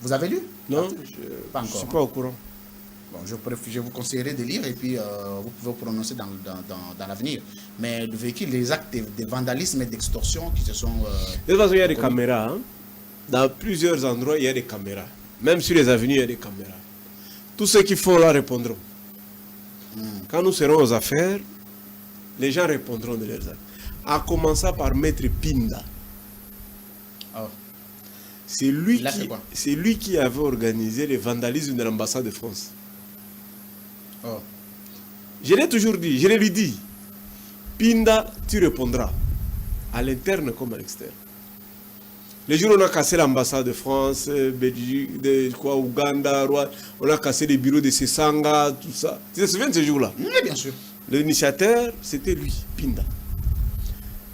Vous avez lu? Non, pas encore. Je ne suis pas au courant. Bon, je vous conseillerais de lire et puis vous pouvez vous prononcer dans l'avenir. Mais le véhicule, les actes de vandalisme et d'extorsion qui se sont... de toute façon, il y a des caméras. Hein? Dans plusieurs endroits, il y a des caméras. Même sur les avenues, il y a des caméras. Tous ceux qui font là répondront. Quand nous serons aux affaires, les gens répondront de leurs actes. À commencer par Maître Pinda. Oh. C'est lui qui avait organisé le vandalisme de l'ambassade de France. Oh. Je l'ai toujours dit, je l'ai lui dit. Pinda, tu répondras. À l'interne comme à l'externe. Les jours où on a cassé l'ambassade de France, Belgique, Ouganda, on a cassé les bureaux de Sesanga, tout ça. Tu te souviens de ce jour-là? Oui, bien sûr. L'initiateur, c'était lui, Pinda.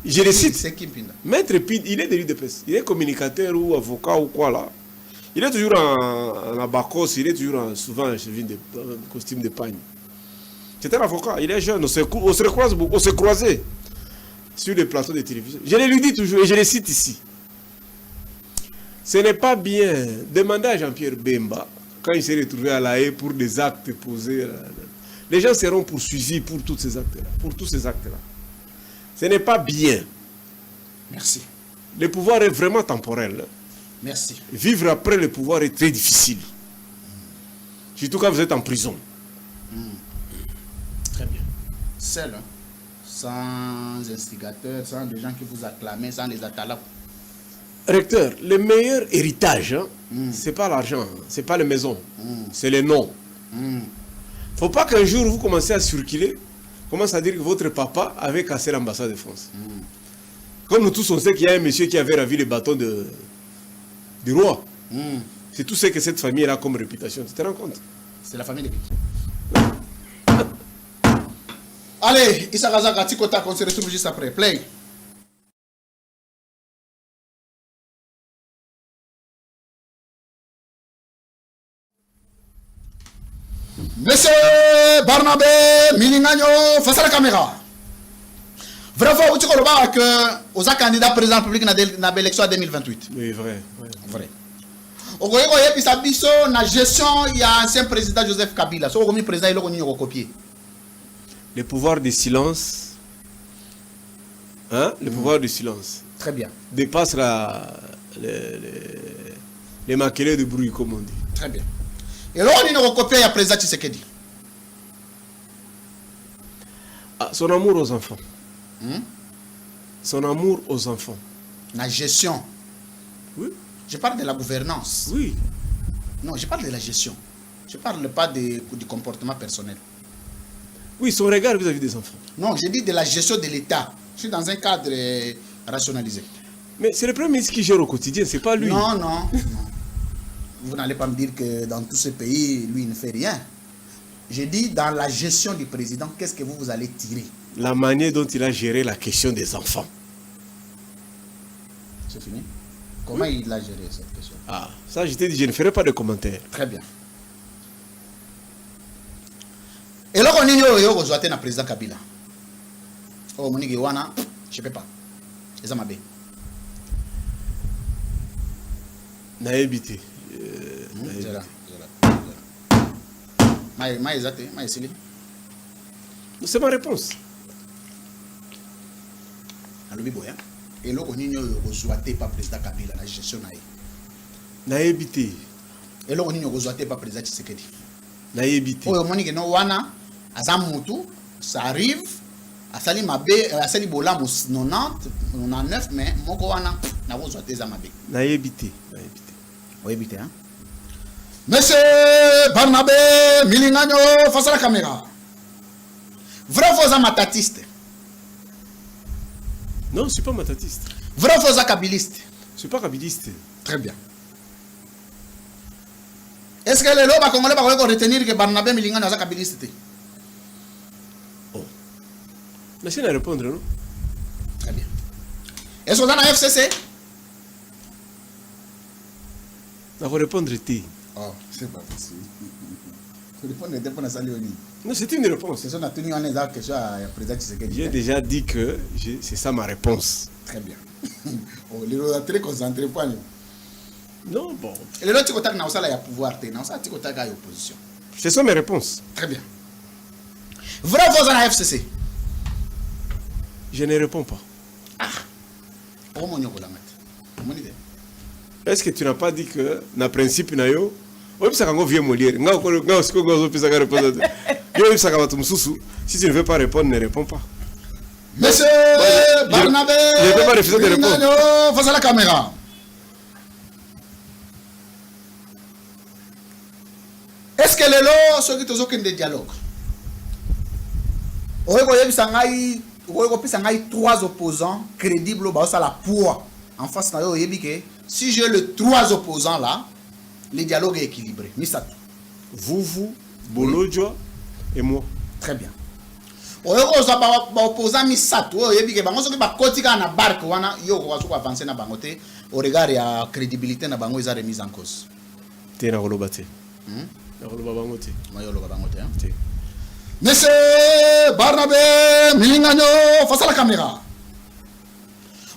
Je le cite. C'est qui Pinda? Maître Pinda, il est de l'UDPS. Il est communicateur ou avocat ou quoi là. Il est toujours en abacos, il est toujours souvent en cheville de costume de pagne. C'est un avocat, il est jeune, on se croise beaucoup, on se croisait sur les plateaux de télévision. Je le lui dis toujours et je le cite ici. Ce n'est pas bien. Demandez à Jean-Pierre Bemba, quand il s'est retrouvé à La Haye pour des actes posés. Les gens seront poursuivis pour tous ces actes-là. Pour tous ces actes-là. Ce n'est pas bien. Merci. Le pouvoir est vraiment temporel. Merci. Vivre après le pouvoir est très difficile. Surtout quand vous êtes en prison. Très bien. Seul, hein? Sans instigateur, sans des gens qui vous acclament, sans les atalabs. Recteur, le meilleur héritage, c'est pas l'argent, c'est pas les maisons, c'est les noms. Faut pas qu'un jour vous commencez à circuler, commencez à dire que votre papa avait cassé l'ambassade de France. Comme nous tous on sait qu'il y a un monsieur qui avait ravi le bâton du roi. C'est tout ce que cette famille a comme réputation, tu te rends compte? C'est la famille de qui? Allez, Issa Razaka, Tikota, on se retrouve juste après. Play. Monsieur Barnabé Milingagno, face à la caméra. Vraiment, vous dites que aux candidats président de la République dans l'élection 2028. Oui, vrai. Vrai. Au Goye, na gestion, il y a ancien président Joseph Kabila. So, le président, il a copié. Le pouvoir du silence, hein? Le pouvoir du silence. Très bien. Dépasse les maquillés de bruit, comme on dit. Très bien. Et là, on a copié le président Tshisekedi. Son amour aux enfants. son amour aux enfants. La gestion. Oui. Je parle de la gouvernance. Oui. Non, je parle de la gestion. Je ne parle pas du comportement personnel. Oui, son regard vis-à-vis des enfants. Non, je dis de la gestion de l'État. Je suis dans un cadre rationalisé. Mais c'est le Premier ministre qui gère au quotidien, c'est pas lui. Non, non, non. Vous n'allez pas me dire que dans tous ces pays, lui, il ne fait rien. Je dis dans la gestion du président, qu'est-ce que vous allez tirer? La manière dont il a géré la question des enfants. C'est fini? Comment il a géré cette question? Ah, ça je t'ai dit, je ne ferai pas de commentaires. Très bien. Et là, on est au président Kabila. Oh, Monique Wana, je ne peux pas. C'est ça ma bé. Naïbité. C'est ma réponse. Et là, on est pas président Kabila, la gestion. Naïbité. Et là, on est pas président Tshisekedi. Naïbité. Oh, Monique Wana, Azamutu, ça arrive. Asali mabe, asali bola 90, 99, mais moko wana na vozo teza mabe. Naïbité. Naïbité, hein? Monsieur Barnabé Milingano face à la caméra. Vrai faux matatiste. Non, je ne suis pas matatiste. Vrai faux kabiliste. Je ne suis pas kabiliste. Très bien. Est-ce que les lobes congolais vont retenir que Barnabé Milingano est kabiliste? Laissez nous répondre, non? Très bien. Est-ce qu'on a un FCC? Ça va répondre, T. Oh, c'est pas possible. Non, c'est une réponse. J'ai déjà dit que c'est ça ma réponse. Très bien. Oh, les gens sont très concentrés. Non, bon. Et les autres, ils ont pouvoir. Opposition. Ce sont mes réponses. Très bien. Vrai ou faux en FCC? Je ne réponds pas. Ah. Est-ce que tu n'as pas dit que, dans principe, si tu ne veux pas répondre, ne réponds pas. Monsieur Barnabé, je ne peux pas refuser de répondre. Face à la caméra. Est-ce que les lots sont qui ont des dialogues? Trois opposants crédibles à la poids en face de si j'ai les trois opposants là, le dialogue est équilibré. Vous, Bolodjo et moi. Très bien. Opposant Misato, au regard de la crédibilité de la remise en cause. Monsieur Barnabé Milingano face à la caméra.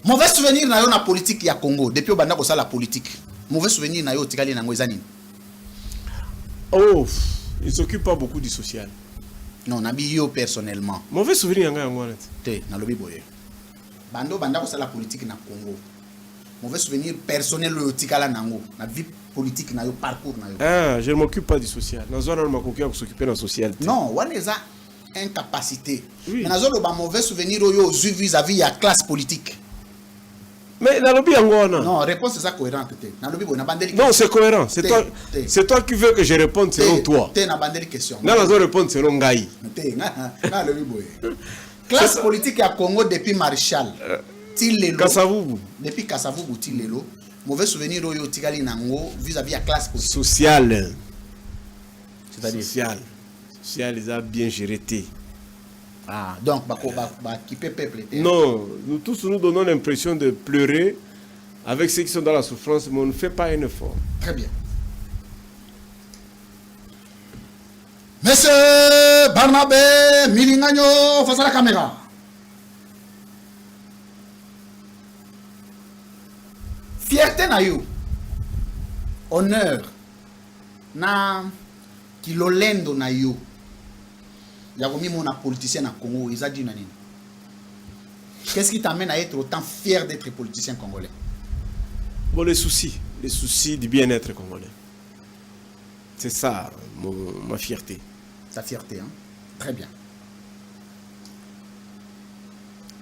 Mauvais souvenir na yo na politique ya Congo depuis au banda ko la politique. Mauvais souvenir na yo tikali na ngwezani. Oh, il s'occupe pas beaucoup du social. Non, na bi yo personnellement. Mauvais souvenir nga ngwana. Te na lobi boye. Banda ko la politique na Congo. Mauvais souvenir personnel yo tikala nango na vie politique na yo parcours na yo. Ah, je ne m'occupe pas du social. Na zona ma kokia ko s'occuper na social. Non, wana eza incapacité. Oui. Mais na zo ba mauvais souvenir yo vis-à-vis ya classe politique. Mais la lobby angona. Non, réponse c'est ça cohérente. Non, c'est cohérent. C'est toi qui veux que je réponde selon toi. Na bandeli question. Non, la répondre selon Ngaï. Classe politique à Congo depuis Maréchal. Tilelo. Kassavubu. Depuis Kassavubu Tilelo. Mauvais souvenir au Tigali Nango vis-à-vis de la classe politique. Sociale. C'est-à-dire Social, ils ont bien géré. Ah, donc, qui peut peuple. Non, nous tous nous donnons l'impression de pleurer avec ceux qui sont dans la souffrance, mais on ne fait pas un effort. Très bien. Monsieur Barnabé Milingano face à la caméra. Fierté na yo. Honneur. Na kilolendo na yo. Il y a un politicien à Congo, ils ont dit nanine. Qu'est-ce qui t'amène à être autant fier d'être politicien congolais? Bon, les soucis du bien-être congolais. C'est ça, ma fierté. Ta fierté, hein? Très bien.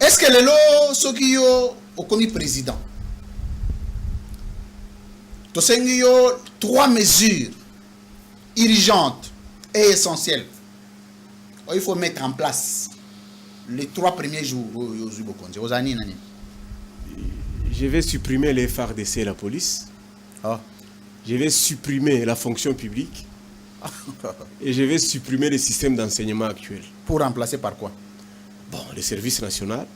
Est-ce que les lots, ceux qui ont commis président, tous ces 3 mesures urgentes et essentielles, il faut mettre en place les 3 premiers jours. Je vais supprimer les FARDC et la police. Je vais supprimer la fonction publique. Et je vais supprimer le système d'enseignement actuel. Pour remplacer par quoi? Bon, le service national.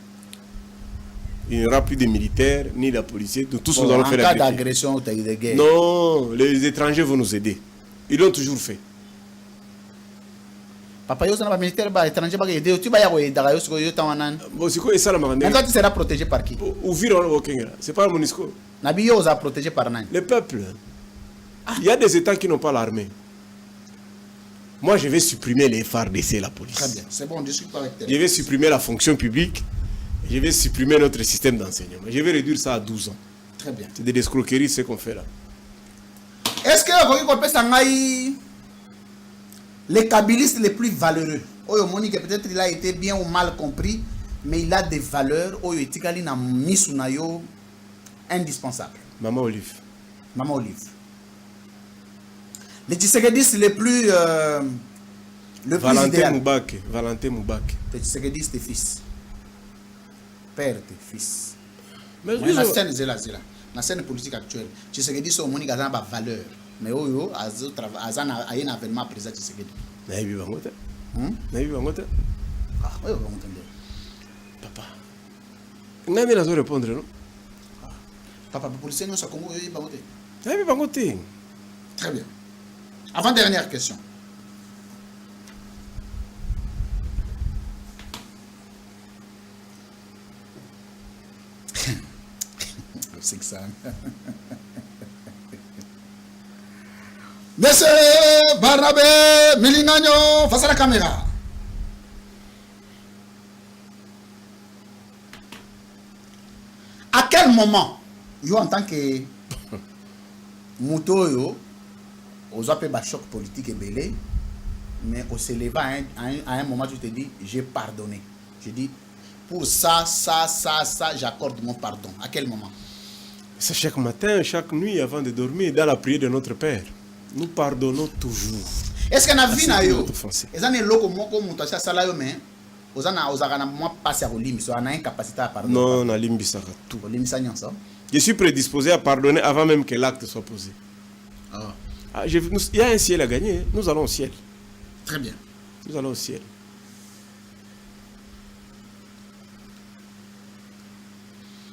Il n'y aura plus de militaires, ni de policiers. Tous nous allons faire la En cas d'agression ou de guerre. Non, les étrangers vont nous aider. Ils l'ont toujours fait. Papa, yo pas militaire, ba étranger ba aider. Tu vas y avoir d'ailleurs ce que yo tawanan. Bon, c'est quoi ça la marande? Toi tu seras protégé par qui? C'est pas le MONUSCO. Nabi yo sera protégé par nani? Le peuple. Il y a des États qui n'ont pas l'armée. Moi, je vais supprimer les FARDC et la police. Très bien, c'est bon, on discute pas avec toi. Je vais supprimer la fonction publique. Je vais supprimer notre système d'enseignement. Je vais réduire ça à 12 ans. Très bien. C'est des escroqueries, ce qu'on fait là. Est-ce que vous les kabylistes les plus valeureux, peut-être il a été bien ou mal compris, mais il a des valeurs indispensables. Maman Olive. Maman Olive. Les Tshisekedi les plus Valentin Moubake. Valentin Moubake. Les Tshisekedi tes fils. Père tes fils. Mais la scène c'est là. La scène politique actuelle. Tshisekedi sont moni gazan ba valeur. Mais oyo azana ayena avènement président Tshisekedi. Naïbi bangote. Naïbi bangote. Ah, oyo bangote. Papa. Nani lazo répondre non? Papa policier non sa Congo oyo bangote. Naïbi bangote. Très bien. Avant-dernière question. C'est que ça. Monsieur Barnabé Milingagno, face à la caméra. À quel moment, yo en tant que Mouto yo, aux appels de choc politique et belé, mais au s'élève à un moment, tu te dis, j'ai pardonné. Je dis, pour ça, j'accorde mon pardon. À quel moment? C'est chaque matin, chaque nuit, avant de dormir, dans la prière de notre Père. Nous pardonnons toujours. Est-ce que na vie na yo? Est-ce que loko moko muto sa sala yo mais ozana ozakana moi passer au limbi, so ana incapacité à pardonner. Non, na limbi ça tout. Limbi ça nyonso. Je suis prédisposé à pardonner avant même que l'acte soit posé. Il y a un ciel à gagner, nous allons au ciel. Très bien. Nous allons au ciel.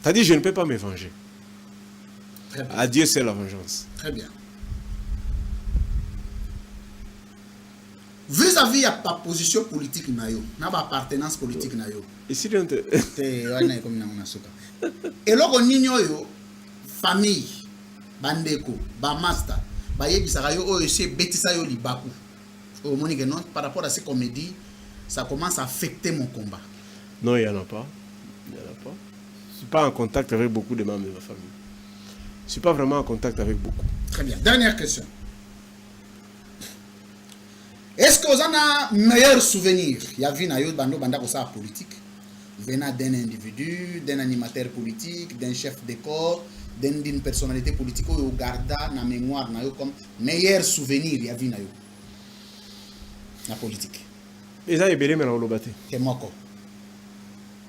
T'as dit je ne peux pas me venger. À Dieu c'est la vengeance. Très bien. Vis-à-vis à ta position politique nayo, na ba appartenance politique nayo. Ici donc te wana comme na unasuka. Et loko ninyo yo famille bandeko ba master ba yebisaka yo oyo c'est betisa yo libaku. Au monique non par rapport à ce qu'on me dit, ça commence à affecter mon combat. Non, il y en a pas. Il y en a pas. Je suis pas en contact avec beaucoup de membres de ma famille. Je suis pas vraiment en contact avec beaucoup. Très bien. Dernière question. Est-ce que vous avez un meilleur souvenir? Il y a vu dans politique, venant d'un individu, d'un animateur politique, d'un chef de corps, d'une personnalité politique, ou garda na mémoire comme meilleur souvenir. Il y a vu la politique. Et ça, il y a bien le bâti. C'est moko.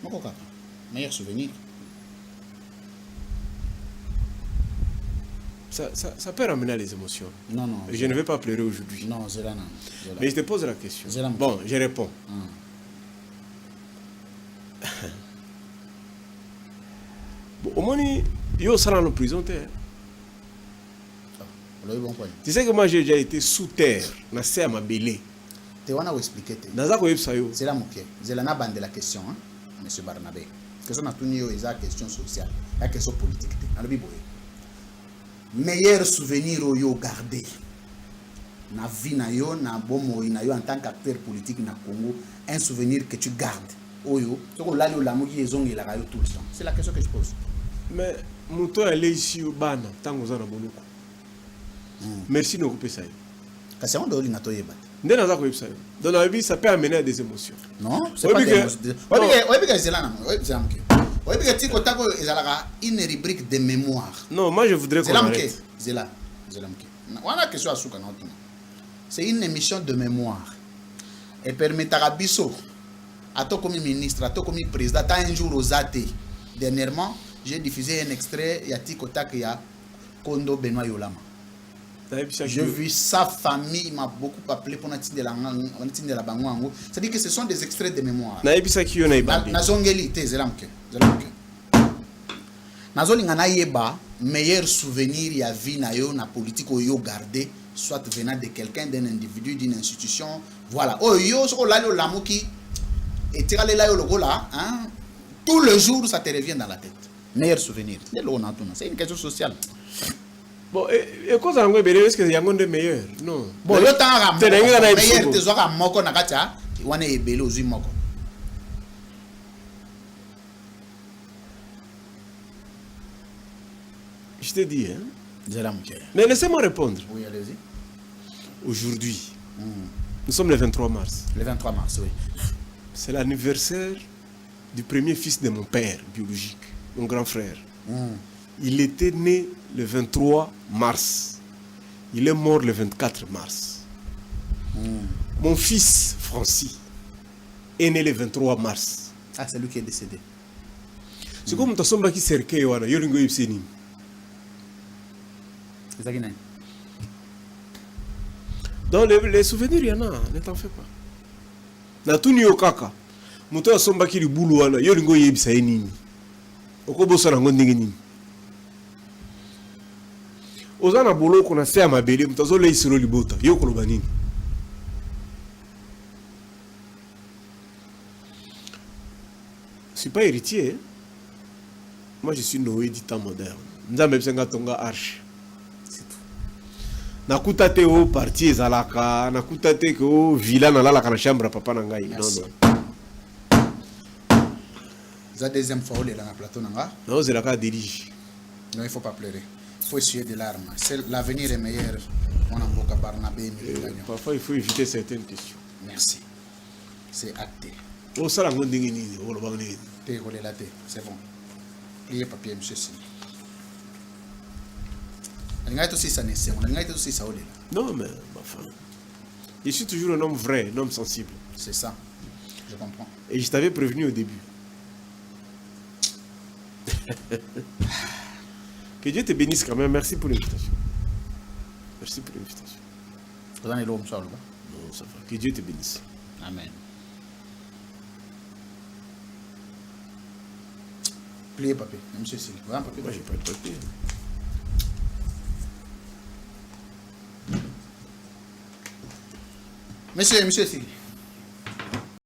Moko kaka. Meilleur souvenir. Ça peut ramener les émotions. Non, non. Je ne vais pas pleurer aujourd'hui. Non, c'est là, non. Mais je te pose la question. Bon, je réponds. Bon, au moins, il y a ça en prison. Tu sais que moi, j'ai déjà été sous terre. Je à ma belée. Tu vas expliquer. C'est là, mon pied. C'est là, de la question, hein, M. Barnabé. La question est une question sociale, la question politique. Meilleur souvenir au yo gardé na vie na yo na bomo na yo en tant qu'acteur politique na Congo, un souvenir que tu gardes oyo soko lali o lamuki ezongi la yo tout le temps. C'est la question que je pose. Mais muto elle ici au bana tango za na boloko. Merci no couper ça. Kasi on doli na toyeba. Dans la vie, ça peut amener à des émotions. Non, c'est Oui, pas mais des que- émotions. Une rubrique de mémoire. Non, moi je voudrais qu'on arrête. C'est une émission de mémoire. Et permettra biso. À toi comme ministre, à toi comme président, un jour aux athées. Dernièrement, j'ai diffusé un extrait. Il y a Tikota qui a Kondo Benoît Yolama. J'ai vu sa famille m'a beaucoup appelé pour la bango. C'est-à-dire que ce sont des extraits de mémoire. Nazongeli te zelamke. Nazolinga na yeba meilleur souvenir ya vie na yo na politique yo gardé soit venant de quelqu'un, d'un individu, d'une institution. Voilà. Oh yo so la yo lamuki et tirale la yo logo là, hein. Tout le jour ça te revient dans la tête. Meilleur souvenir. C'est une question sociale. Bon, et quoi ça est-ce que y a un monde meilleur? Non. Bon, yo tanga meilleur te zoka moko na kacha wana ebele ozui moko. Je te dis, hein. Zelamke. Mais laissez-moi répondre. Oui, allez-y. Aujourd'hui, nous sommes le 23 mars. Le 23 mars, oui. C'est l'anniversaire du premier fils de mon père biologique, mon grand frère. Il était né le 23 mars. Il est mort le 24 mars. Mon fils, Francis, est né le 23 mars. Ah, c'est lui qui est décédé. C'est comme ta somba qui cercle wana yolingo yipseni. C'est ça qui n'est. Dans les souvenirs, il y en a, ne t'en fais pas. Na tout ni okaka. Muto somba ki libulu wana yolingo yebisa nini. Okobosa na ngondingi nini. Ozana bolo kona se amabele mutazo le isiro libota yokoloba nini. Je suis pas héritier. Hein? Moi, je suis Noé du temps moderne. Nzambe bisenga tonga arche. C'est tout. Nakuta te o parti ezalaka, nakuta te ko villa na la kana chambre papa na ngai. Non non. La deuxième fois où il est dans la plateau nanga. Non, c'est la cas dirige. Non, il faut pas pleurer. Il faut essuyer des larmes. L'avenir est meilleur. On a beaucoup Barnabé. Parfois, il faut éviter certaines questions. Merci. C'est acté. Oh, ça la ngondingi nini, oh, le bagné. C'est bon. Pliez papier, monsieur Sini. Non, mais ma femme. Je suis toujours un homme vrai, un homme sensible. C'est ça. Je comprends. Et je t'avais prévenu au début. Que Dieu te bénisse quand même. Merci pour l'invitation. Merci pour l'invitation. Non, ça va. Que Dieu te bénisse. Amen. Pliez papier, monsieur Sili. Moi, j'ai pas de papier. Monsieur Sili.